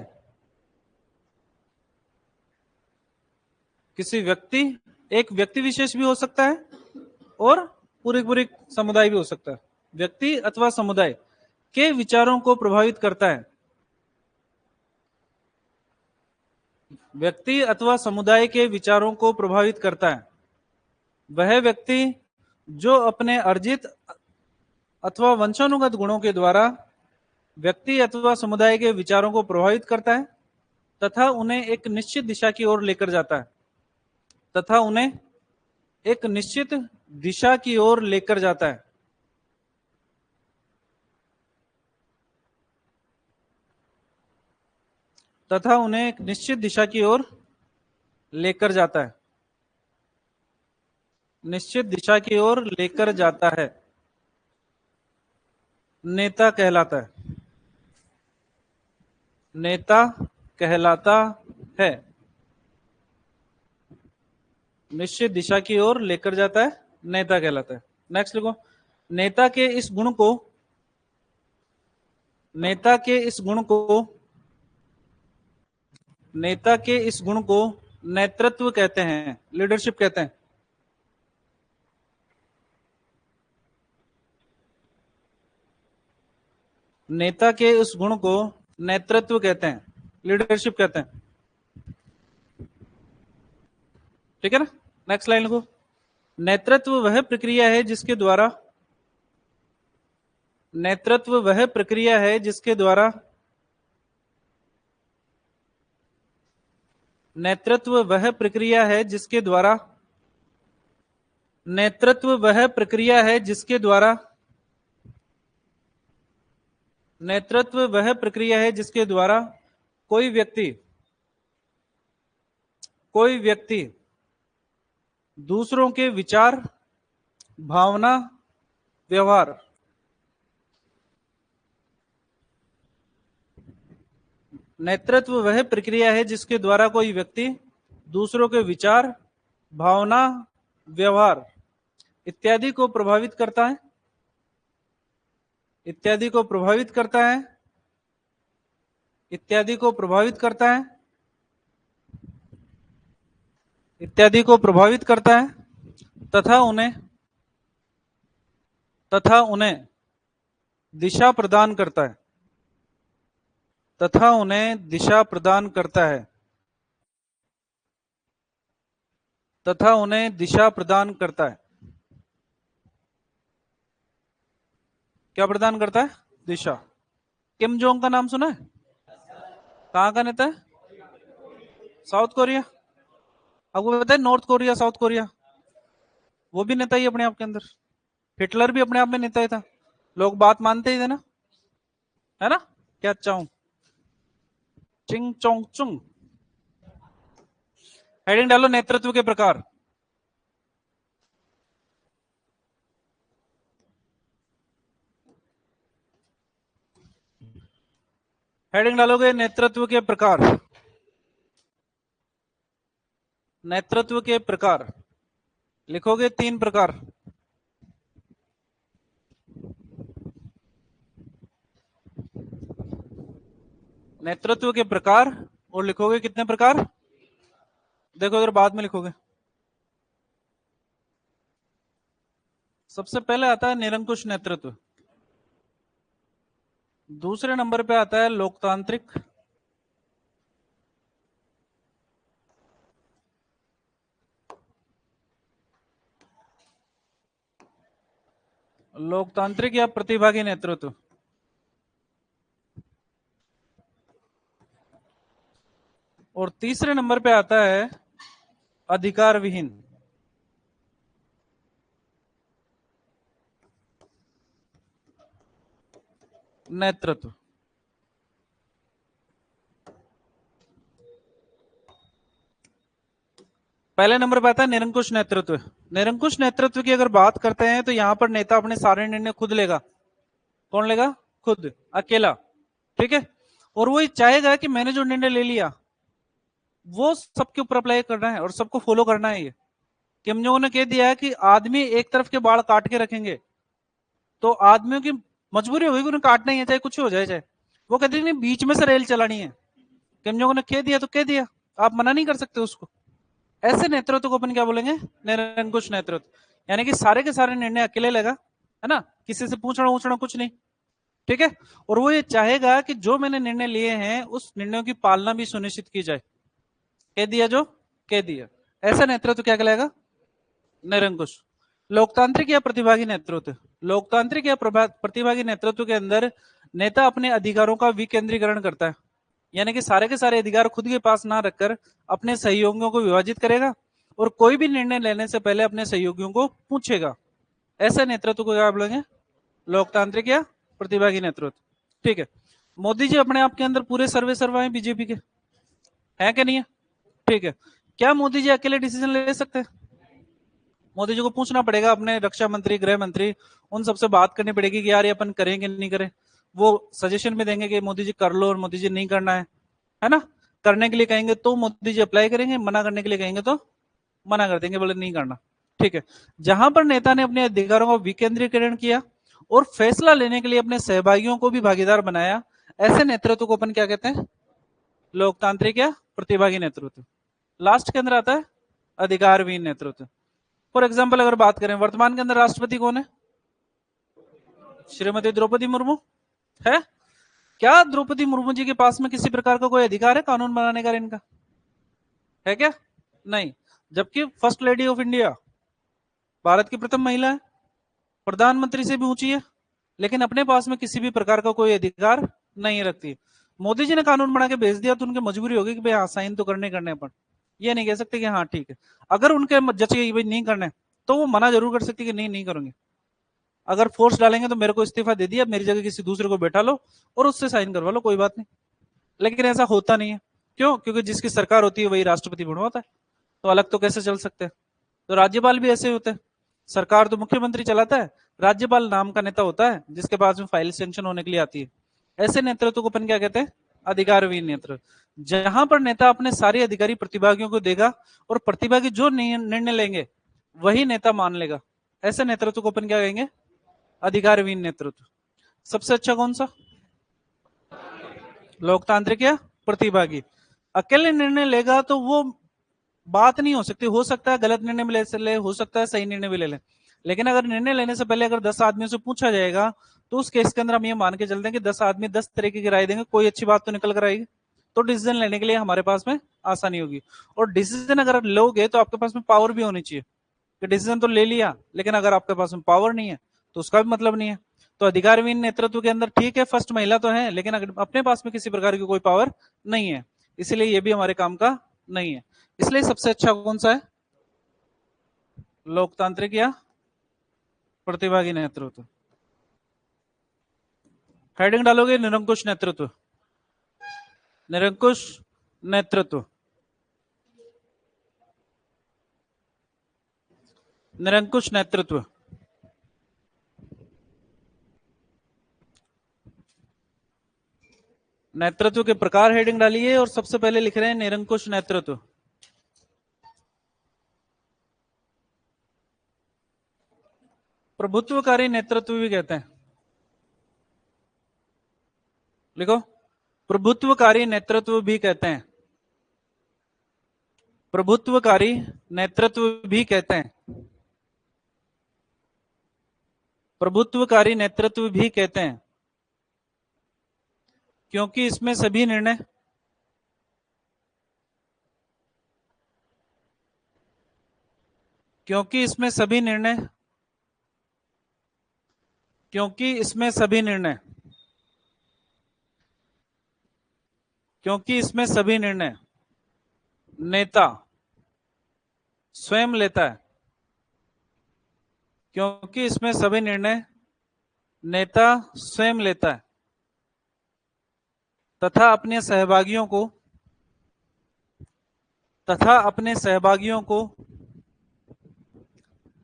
किसी व्यक्ति, एक व्यक्ति विशेष भी हो सकता है और पूरी पूरी समुदाय भी हो सकता है, व्यक्ति अथवा समुदाय के विचारों को प्रभावित करता है, व्यक्ति अथवा समुदाय के विचारों को प्रभावित करता है। वह व्यक्ति जो अपने अर्जित अथवा वंशानुगत गुणों के द्वारा व्यक्ति अथवा समुदाय के विचारों को प्रभावित करता है तथा उन्हें एक निश्चित दिशा की ओर लेकर जाता है, तथा उन्हें एक निश्चित दिशा की ओर लेकर जाता है, तथा उन्हें एक निश्चित दिशा की ओर लेकर जाता है, निश्चित दिशा की ओर लेकर जाता है, नेता कहलाता है, नेता कहलाता है। निश्चित दिशा की ओर लेकर जाता है, नेता कहलाता है। नेक्स्ट लिखो, नेता के इस गुण को, नेता के इस गुण को, नेता के इस गुण को नेतृत्व कहते हैं, लीडरशिप कहते हैं। नेता के उस गुण को नेतृत्व कहते हैं, लीडरशिप कहते हैं। ठीक है ना। नेक्स्ट लाइन को, नेतृत्व वह प्रक्रिया है जिसके द्वारा, नेतृत्व वह प्रक्रिया है जिसके द्वारा, नेतृत्व वह प्रक्रिया है जिसके द्वारा, नेतृत्व वह प्रक्रिया है जिसके द्वारा, नेतृत्व वह प्रक्रिया है जिसके द्वारा कोई व्यक्ति, कोई व्यक्ति दूसरों के विचार, भावना, व्यवहार, नेतृत्व वह प्रक्रिया है जिसके द्वारा कोई व्यक्ति दूसरों के विचार, भावना, व्यवहार इत्यादि को प्रभावित करता है, इत्यादि को प्रभावित करता है, इत्यादि को प्रभावित करता है, इत्यादि को प्रभावित करता है तथा उन्हें दिशा प्रदान करता है, तथा उन्हें दिशा प्रदान करता है, तथा उन्हें दिशा प्रदान करता है। क्या प्रदान करता है? दिशा। किम जोंग का नाम सुना है? कहां का नेता है? South Korea. आपको पता है नॉर्थ कोरिया, साउथ कोरिया, वो भी नेता ही अपने आप के अंदर। हिटलर भी अपने आप में नेता ही था, लोग बात मानते ही थे ना, है ना। क्या चाहूं, चिंग चोंग चुंग। हेडिंग डालो, नेतृत्व के प्रकार। हेडिंग डालोगे, नेतृत्व के प्रकार, नेतृत्व के प्रकार लिखोगे 3 प्रकार। नेतृत्व के प्रकार, और लिखोगे कितने प्रकार? देखो इधर बाद में लिखोगे। सबसे पहले आता है निरंकुश नेतृत्व, दूसरे नंबर पे आता है लोकतांत्रिक, लोकतांत्रिक या प्रतिभागी नेतृत्व, और तीसरे नंबर पे आता है अधिकार विहीन नेतृत्व। पहले नंबर पे आता है निरंकुश नेतृत्व। निरंकुश नेतृत्व की अगर बात करते हैं तो यहां पर नेता अपने सारे निर्णय खुद लेगा। कौन लेगा? खुद, अकेला। ठीक है। और वो चाहेगा कि मैंने जो निर्णय ले लिया वो सबके ऊपर अप्लाई करना है और सबको फॉलो करना है। ये किम जोंग ने कह दिया है कि आदमी एक तरफ के बाल काट के रखेंगे तो आदमियों की मजबूरी होगी, उन्हें काटना ही है, चाहे कुछ हो जाए। चाहे वो कहते हैं बीच में से रेल चलानी है, किम जोंग ने कह दिया तो कह दिया, आप मना नहीं कर सकते उसको। ऐसे नेतृत्व को अपन क्या बोलेंगे? निरंकुश नेतृत्व। यानी कि सारे के सारे निर्णय अकेले लेगा, है ना, किसी से पूछना कुछ नहीं। ठीक है। और वो ये चाहेगा कि जो मैंने निर्णय लिए हैं उस निर्णयों की पालना भी सुनिश्चित की जाए। कह दिया जो कह दिया। ऐसा नेतृत्व क्या कहलाएगा? निरंकुश। लोकतांत्रिक या प्रतिभागी नेतृत्व, लोकतांत्रिक या प्रतिभागी नेतृत्व के अंदर नेता अपने अधिकारों का विकेंद्रीकरण करता है, यानी कि सारे के सारे अधिकार खुद के पास ना रखकर अपने सहयोगियों को विभाजित करेगा और कोई भी निर्णय लेने से पहले अपने सहयोगियों को पूछेगा। ऐसे नेतृत्व को क्या बोलेंगे? लोकतांत्रिक या प्रतिभागी नेतृत्व। ठीक है। मोदी जी अपने आप के अंदर पूरे सर्वे हैं बीजेपी के, है कि नहीं है? ठीक है। क्या मोदी जी अकेले डिसीजन ले सकते हैं? मोदी जी को पूछना पड़ेगा, अपने रक्षा मंत्री, गृह मंत्री, उन सबसे बात करनी पड़ेगी कि यार ये अपन करें कि नहीं करें। वो सजेशन में देंगे कि मोदी जी कर लो, और मोदी जी नहीं करना है ना। करने के लिए कहेंगे तो मोदी जी अप्लाई करेंगे, मना करने के लिए कहेंगे तो मना कर देंगे, बोले नहीं करना। ठीक है। जहां पर नेता ने अपने अधिकारों का विकेंद्रीकरण किया और फैसला लेने के लिए अपने सहभागियों को भी भागीदार बनाया, ऐसे नेतृत्व को अपन क्या कहते हैं? लोकतांत्रिक या प्रतिभागी नेतृत्व। लास्ट के अंदर आता है अधिकारहीन नेतृत्व। फॉर एग्जाम्पल अगर बात करें, वर्तमान के अंदर राष्ट्रपति कौन है? श्रीमती द्रौपदी मुर्मू है। क्या द्रौपदी मुर्मू जी के पास में किसी प्रकार का कोई अधिकार है कानून बनाने का इनका? है क्या? नहीं। जबकि first lady of India, Bharat की प्रथम महिला है, प्रधानमंत्री से भी ऊंची है, लेकिन अपने पास में किसी भी प्रकार का कोई अधिकार नहीं रखती। मोदी जी ने कानून बना के भेज दिया तो उनकी मजबूरी होगी कि भाई हाँ साइन तो करने अपन, ये नहीं कह सकते कि हाँ ठीक है। अगर उनके जज के भाई नहीं करने, तो वो मना जरूर कर सकती कि नहीं नहीं करूंगी। अगर फोर्स डालेंगे तो मेरे को इस्तीफा दे दिया, मेरी जगह किसी दूसरे को बैठा लो और उससे साइन करवा लो, कोई बात नहीं। लेकिन ऐसा होता नहीं है। क्यों? क्योंकि जिसकी सरकार होती है वही राष्ट्रपति बनवाता है, तो अलग तो कैसे चल सकते हैं। तो राज्यपाल भी ऐसे होते हैं। सरकार तो मुख्यमंत्री चलाता है, राज्यपाल नाम का नेता होता है जिसके पास में फाइल सेंक्शन होने के लिए आती है। ऐसे नेतृत्व को अपन क्या कहते हैं? अधिकारहीन नेतृत्व। जहां पर नेता अपने सारे अधिकारी प्रतिभागियों को देगा और प्रतिभागी जो निर्णय लेंगे वही नेता मान लेगा, ऐसे नेतृत्व को अपन क्या कहेंगे? अधिकारहीन नेतृत्व। सबसे अच्छा कौन सा? लोकतांत्रिक या प्रतिभागी। अकेले निर्णय लेगा तो वो बात नहीं हो सकती। हो सकता है गलत निर्णय भी ले, हो सकता है सही निर्णय भी ले ले, लेकिन अगर निर्णय लेने से पहले अगर 10 आदमियों से पूछा जाएगा तो उस केस के अंदर हम ये मान के चलते हैं कि 10 आदमी 10 तरीके की राय देंगे, कोई अच्छी बात तो निकल कर आएगी। तो डिसीजन लेने के लिए हमारे पास में आसानी होगी। और डिसीजन अगर लोगे तो आपके पास में पावर भी होनी चाहिए कि डिसीजन तो ले लिया, लेकिन अगर आपके पास में पावर नहीं है तो उसका भी मतलब नहीं है। तो अधिकारहीन नेतृत्व के अंदर ठीक है फर्स्ट महिला तो है, लेकिन अगर अपने पास में किसी प्रकार की कोई पावर नहीं है, इसलिए ये भी हमारे काम का नहीं है। इसलिए सबसे अच्छा कौन सा है? लोकतांत्रिक या प्रतिभागी नेतृत्व। हेडिंग डालोगे निरंकुश नेतृत्व। निरंकुश नेतृत्व। निरंकुश नेतृत्व। नेतृत्व के प्रकार हेडिंग डालिए और सबसे पहले लिख रहे हैं निरंकुश नेतृत्व। प्रभुत्वकारी नेतृत्व भी कहते हैं। लिखो, प्रभुत्वकारी नेतृत्व भी कहते हैं। प्रभुत्वकारी नेतृत्व भी कहते हैं। प्रभुत्वकारी नेतृत्व भी कहते हैं क्योंकि इसमें सभी निर्णय क्योंकि इसमें सभी निर्णय क्योंकि इसमें सभी निर्णय क्योंकि इसमें सभी निर्णय नेता स्वयं लेता है। क्योंकि इसमें सभी निर्णय नेता स्वयं लेता है तथा अपने सहभागियों को तथा अपने सहभागियों को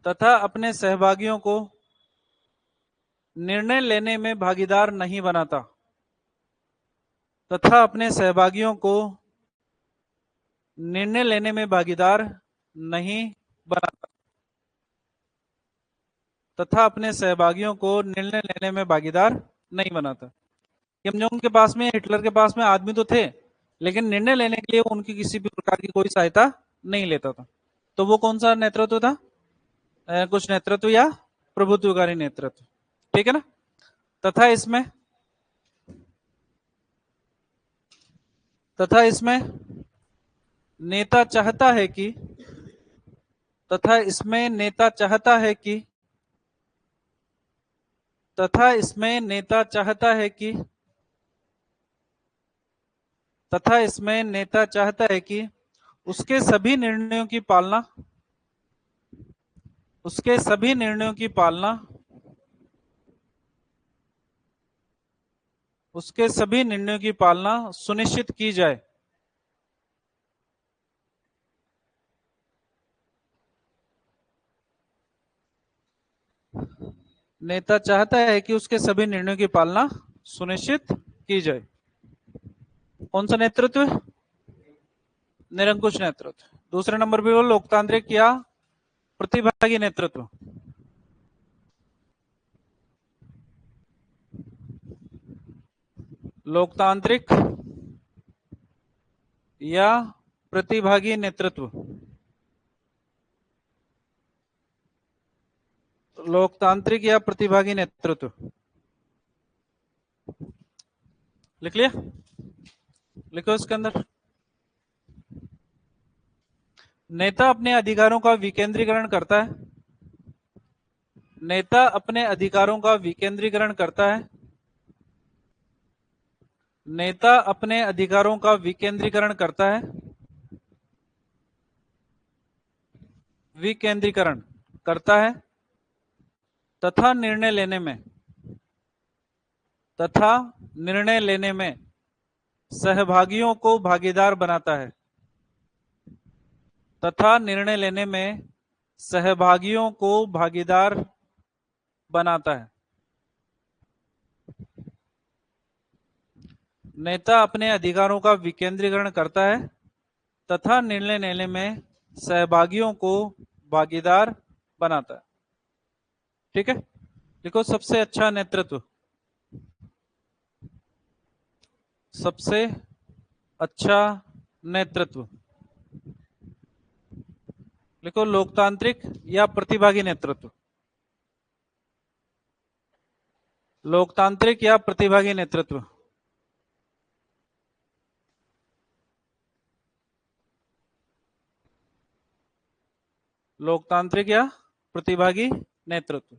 तथा अपने सहभागियों को निर्णय लेने में भागीदार नहीं बनाता तथा अपने सहभागियों को निर्णय लेने में भागीदार नहीं बनाता तथा अपने सहभागियों को निर्णय लेने में भागीदार नहीं बनाता। किम जोंग के पास में, हिटलर के पास में आदमी तो थे, लेकिन निर्णय लेने के लिए उनकी किसी भी प्रकार की कोई सहायता नहीं लेता था। तो वो कौन सा नेतृत्व था? कुछ नेतृत्व या प्रभुत्वकारी नेतृत्व। ठीक है ना? तथा इसमें तथा इसमें नेता चाहता है कि तथा इसमें नेता चाहता है कि तथा इसमें नेता चाहता है कि तथा इसमें नेता चाहता है कि उसके सभी निर्णयों की पालना उसके सभी निर्णयों की पालना उसके सभी निर्णयों की पालना सुनिश्चित की जाए। नेता चाहता है कि उसके सभी निर्णयों की पालना सुनिश्चित की जाए। कौन सा नेतृत्व? निरंकुश नेतृत्व। दूसरे नंबर पे वो लोकतांत्रिक या प्रतिभागी नेतृत्व। लोकतांत्रिक या प्रतिभागी नेतृत्व। लोकतांत्रिक या प्रतिभागी नेतृत्व। लिख लिया? लिखो इसके अंदर, नेता अपने अधिकारों का विकेंद्रीकरण करता है। नेता अपने अधिकारों का विकेंद्रीकरण करता है। नेता अपने अधिकारों का विकेंद्रीकरण करता है। विकेंद्रीकरण करता है तथा निर्णय लेने में, तथा निर्णय लेने में सहभागियों को भागीदार बनाता है। तथा निर्णय लेने में सहभागियों को भागीदार बनाता है। नेता अपने अधिकारों का विकेंद्रीकरण करता है तथा निर्णय लेने में सहभागियों को भागीदार बनाता है। ठीक है, देखो, सबसे अच्छा नेतृत्व, सबसे अच्छा नेतृत्व, लिखो लोकतांत्रिक या प्रतिभागी नेतृत्व। लोकतांत्रिक या प्रतिभागी नेतृत्व। लोकतांत्रिक या प्रतिभागी नेतृत्व।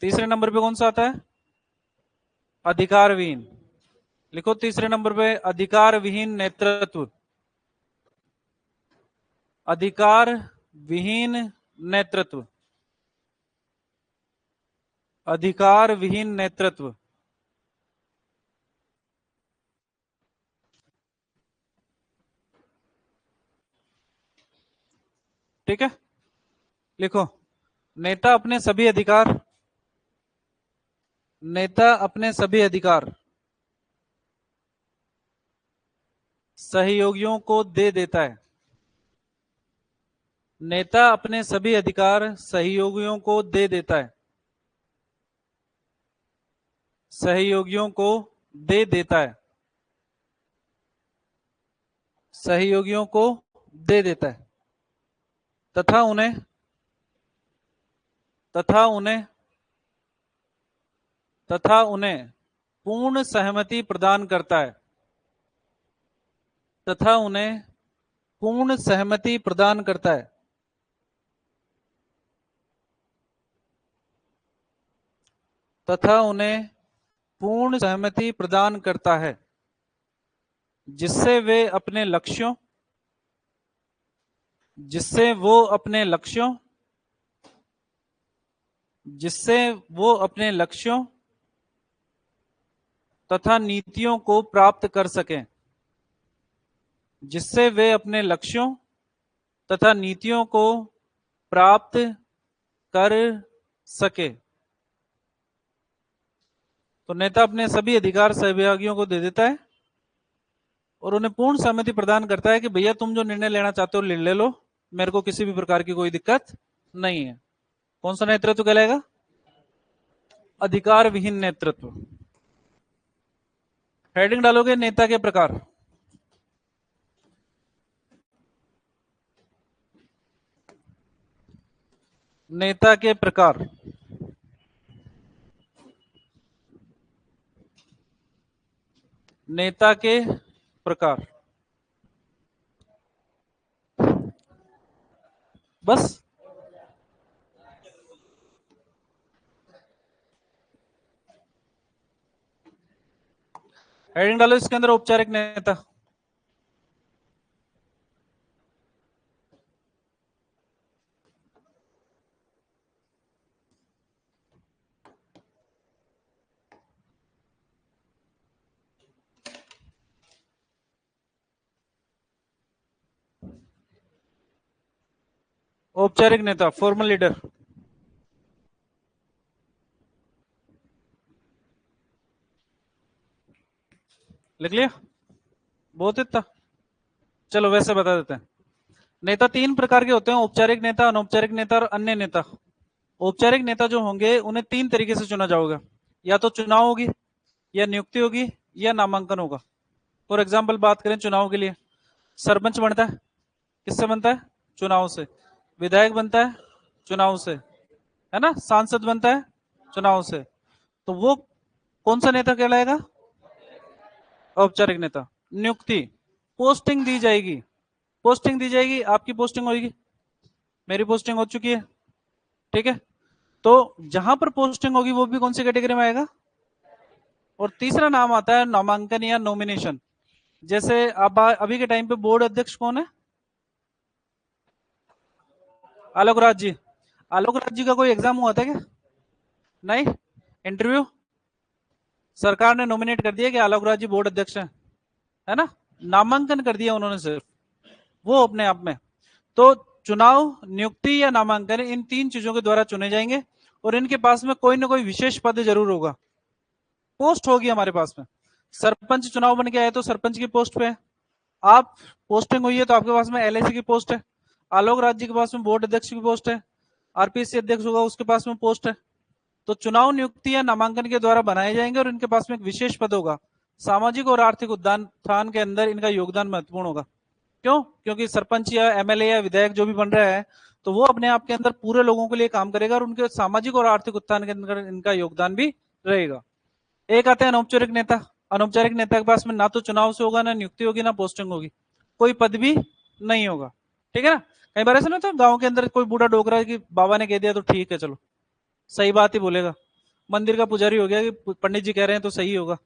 तीसरे नंबर पे कौन सा आता है? अधिकार विहीन। लिखो तीसरे नंबर पे अधिकार विहीन नेतृत्व। अधिकार विहीन नेतृत्व। अधिकार विहीन नेतृत्व। ठीक है, लिखो नेता अपने सभी अधिकार, नेता अपने सभी अधिकार सहयोगियों को दे देता है। नेता अपने सभी अधिकार सहयोगियों को दे देता है। सहयोगियों को दे देता है। सहयोगियों को दे देता है तथा उन्हें, तथा उन्हें, तथा उन्हें पूर्ण सहमति प्रदान करता है। तथा उन्हें पूर्ण सहमति प्रदान करता है। तथा उन्हें पूर्ण सहमति प्रदान करता है जिससे वे अपने लक्ष्यों, जिससे वो अपने लक्ष्यों, जिससे वो अपने लक्ष्यों तथा नीतियों को प्राप्त कर सकें। जिससे वे अपने लक्ष्यों तथा नीतियों को प्राप्त कर सके। तो नेता अपने सभी अधिकार सहभागियों को दे देता है और उन्हें पूर्ण सहमति प्रदान करता है कि भैया तुम जो निर्णय लेना चाहते हो ले लो, मेरे को किसी भी प्रकार की कोई दिक्कत नहीं है। कौन सा नेतृत्व कहलाएगा? अधिकार विहीन नेतृत्व। हेडिंग डालोगे नेता के प्रकार। नेता के प्रकार। नेता के प्रकार। बस हेडिंग डालो इसके अंदर औपचारिक नेता। औपचारिक नेता, फॉर्मल लीडर। लिख लिया? बहुत इतना, चलो वैसे बता देते हैं। नेता तीन प्रकार के होते हैं: औपचारिक नेता, अनौपचारिक नेता और अन्य नेता। औपचारिक नेता जो होंगे उन्हें तीन तरीके से चुना जाएगा, या तो चुनाव होगी, या नियुक्ति होगी, या नामांकन होगा। फॉर एग्जाम्पल बात करें चुनाव के लिए, सरपंच बनता है किससे बनता है? चुनाव से। विधायक बनता है चुनाव से, है ना? सांसद बनता है चुनाव से। तो वो कौन सा नेता कहलाएगा? औपचारिक नेता। नियुक्ति, पोस्टिंग दी जाएगी, पोस्टिंग दी जाएगी, आपकी पोस्टिंग होगी, मेरी पोस्टिंग हो चुकी है, ठीक है। तो जहां पर पोस्टिंग होगी वो भी कौन सी कैटेगरी में आएगा। और तीसरा नाम आता है नामांकन या नॉमिनेशन। जैसे अब अभी के टाइम पे बोर्ड अध्यक्ष कौन है, आलोक राज जी। आलोक राज जी का कोई एग्जाम हुआ था क्या, नहीं, इंटरव्यू, सरकार ने नॉमिनेट कर दिया कि आलोक राज जी बोर्ड अध्यक्ष है ना, नामांकन कर दिया उन्होंने सिर्फ, वो अपने आप में। तो चुनाव, नियुक्ति या नामांकन, इन तीन चीजों के द्वारा चुने जाएंगे और इनके पास में कोई ना कोई विशेष पद जरूर होगा, पोस्ट होगी हमारे पास में। सरपंच चुनाव बन के आए तो सरपंच की पोस्ट पे है, आप पोस्टिंग हुई है तो आपके पास में एलआईसी की पोस्ट है, आलोक राज जी के पास में बोर्ड अध्यक्ष की पोस्ट है, आरपीएससी अध्यक्ष होगा उसके पास में पोस्ट है। तो चुनाव, नियुक्ति या नामांकन के द्वारा बनाए जाएंगे और इनके पास में एक विशेष पद होगा। सामाजिक और आर्थिक उत्थान के अंदर इनका योगदान महत्वपूर्ण होगा। क्यों, क्योंकि सरपंच या एमएलए या विधायक जो भी बन रहा है तो वो अपने आप के अंदर पूरे लोगों के लिए काम करेगा और उनके सामाजिक और आर्थिक उत्थान के अंदर इनका योगदान भी रहेगा। एक आते हैं अनौपचारिक नेता। अनौपचारिक नेता के पास में ना तो चुनाव से होगा, ना नियुक्ति होगी, ना पोस्टिंग होगी, कोई पद भी नहीं होगा, ठीक है ना। कई बार ऐसा ना तो गांव के अंदर कोई बूढ़ा डोकरा कि बाबा ने कह दिया तो ठीक है, चलो सही बात ही बोलेगा, मंदिर का पुजारी हो गया कि पंडित जी कह रहे हैं तो सही होगा,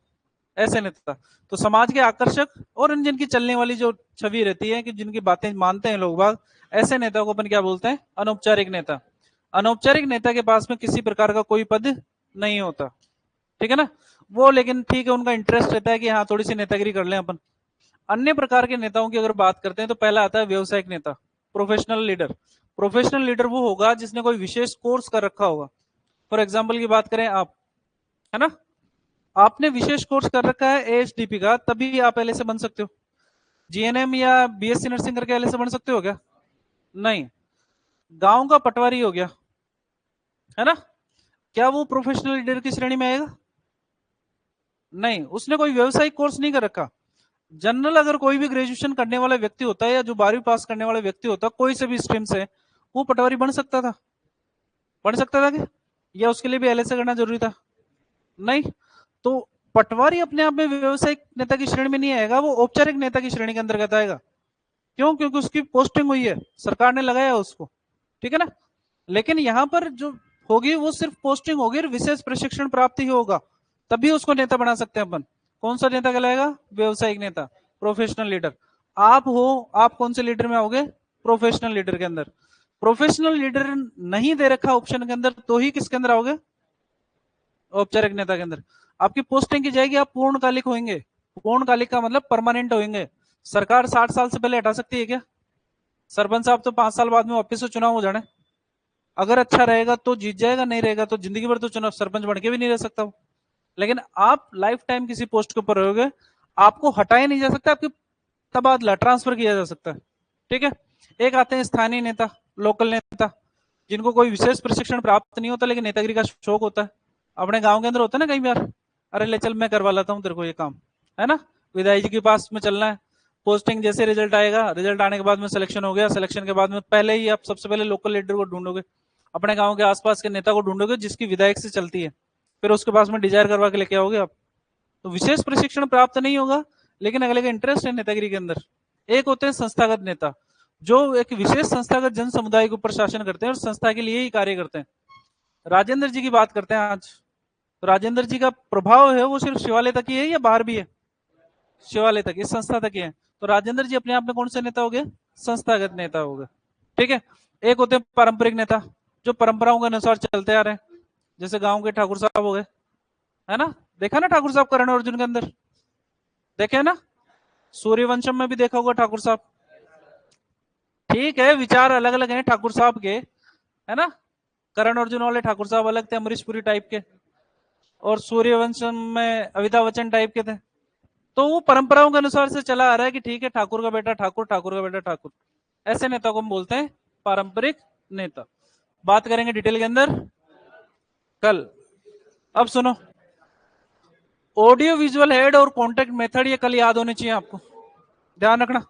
ऐसे नेता। तो समाज के आकर्षक और जिनकी चलने वाली जो छवि रहती है कि जिनकी बातें मानते हैं लोग बाग, ऐसे नेता को अपन क्या बोलते हैं, अनौपचारिक नेता। अनौपचारिक नेता के पास में किसी प्रकार का कोई पद नहीं होता, ठीक है ना। वो लेकिन ठीक है, उनका इंटरेस्ट रहता है कि हाँ थोड़ी सी नेतागिरी कर लें अपन। अन्य प्रकार के नेताओं की अगर बात करते हैं तो पहला आता है व्यवसायिक नेता, प्रोफेशनल लीडर। प्रोफेशनल लीडर वो होगा जिसने कोई विशेष कोर्स कर रखा होगा। फॉर एग्जाम्पल की बात करें आप, है ना, आपने विशेष कोर्स कर रखा है एएचडीपी का, तभी आप एलएसए बन सकते हो। जीएनएम या बीएससी नर्सिंग करके एलएसए बन सकते हो क्या, नहीं। गांव का पटवारी हो गया, है ना, क्या वो प्रोफेशनल लीडर की श्रेणी में आएगा, नहीं, उसने कोई व्यवसायिक कोर्स नहीं कर रखा। जनरल अगर कोई भी ग्रेजुएशन करने वाला व्यक्ति होता है या जो 12वीं पास करने वाला व्यक्ति होता है कोई से भी स्ट्रीम से, वो पटवारी बन सकता था, बन सकता था क्या, या उसके लिए भी एलएसए करना जरूरी था, नहीं। तो पटवारी अपने आप में व्यवसायिक नेता की श्रेणी में नहीं आएगा, वो औपचारिक नेता की श्रेणी के अंतर्गत आएगा। क्यों, क्योंकि उसकी पोस्टिंग हुई है, सरकार ने लगाया उसको, ठीक है ना। लेकिन यहां पर जो होगी वो सिर्फ पोस्टिंग होगी और विशेष प्रशिक्षण प्राप्त ही होगा, तभी उसको नेता बना सकते हैं अपन। कौन सा नेता कहलाएगा, व्यवसायिक नेता, प्रोफेशनल लीडर। आप हो, आप कौन से लीडर में आओगे, प्रोफेशनल लीडर के अंदर। प्रोफेशनल लीडर नहीं दे रखा ऑप्शन के अंदर तो ही किसके अंदर आओगे, औपचारिक नेता के अंदर। आपकी पोस्टिंग की जाएगी, आप पूर्णकालिक होंगे। पूर्णकालिक का मतलब परमानेंट होंगे। सरकार 60 साल से पहले हटा सकती है क्या, सरपंच साहब तो 5 साल बाद में वापिस से चुनाव हो जाने, अगर अच्छा रहेगा तो जीत जाएगा, नहीं रहेगा तो जिंदगी भर तो चुनाव सरपंच बन के भी नहीं रह सकता वो। लेकिन आप लाइफ टाइम किसी पोस्ट के ऊपर रहोगे, आपको हटाया नहीं जा सकता, आपकी तबादला ट्रांसफर किया जा सकता है, ठीक है। एक आते हैं स्थानीय नेता, लोकल नेता, जिनको कोई विशेष प्रशिक्षण प्राप्त नहीं होता लेकिन नेतागिरी का शौक होता है। अपने गांव के अंदर होता है ना कई बार, अरे ले चल मैं करवा लाता हूँ तेरे को ये काम, है ना, विधायक जी के पास में चलना है। पोस्टिंग जैसे रिजल्ट आएगा, रिजल्ट आने के बाद में सिलेक्शन हो गया, सिलेक्शन के बाद में पहले ही आप सबसे पहले लोकल लीडर को ढूंढोगे, अपने गांव के आसपास के नेता को ढूंढोगे जिसकी विधायक से चलती है, फिर उसके पास में डिजायर करवा के लेके आओगे आप। तो विशेष प्रशिक्षण प्राप्त नहीं होगा लेकिन अगले का इंटरेस्ट है नेतागिरी के अंदर। एक होते हैं संस्थागत नेता, जो एक विशेष संस्थागत जन समुदाय के ऊपर शासन करते हैं और संस्था के लिए ही कार्य करते हैं। राजेंद्र जी की बात करते हैं आज, तो राजेंद्र जी का प्रभाव है वो सिर्फ शिवालय तक ही है या बाहर भी है, शिवालय तक, इस संस्था तक ही है। तो राजेंद्र जी अपने आप में कौन से नेता हो गए, संस्थागत नेता हो गए, ठीक है। एक होते हैं पारंपरिक नेता, जो परंपराओं के अनुसार चलते आ रहे हैं, जैसे गांव के ठाकुर साहब हो गए, है ना, देखा ना ठाकुर साहब करण अर्जुन के अंदर, देखे ना, सूर्यवंशम में भी देखा होगा ठाकुर साहब। ठीक है, विचार अलग अलग हैं ठाकुर साहब के, है ना, करण अर्जुन वाले ठाकुर साहब अलग थे, अमरीश पुरी टाइप के, और सूर्यवंशम में अमिताभ बच्चन टाइप के थे। तो वो परंपराओं के अनुसार से चला आ रहा है कि ठीक है, ठाकुर का बेटा ठाकुर, ठाकुर का बेटा ठाकुर, ऐसे नेता को हम बोलते हैं पारंपरिक नेता। बात करेंगे डिटेल के अंदर कल। अब सुनो, ऑडियो विजुअल हेड और कॉन्टेक्ट मेथड ये कल याद होने चाहिए आपको, ध्यान रखना।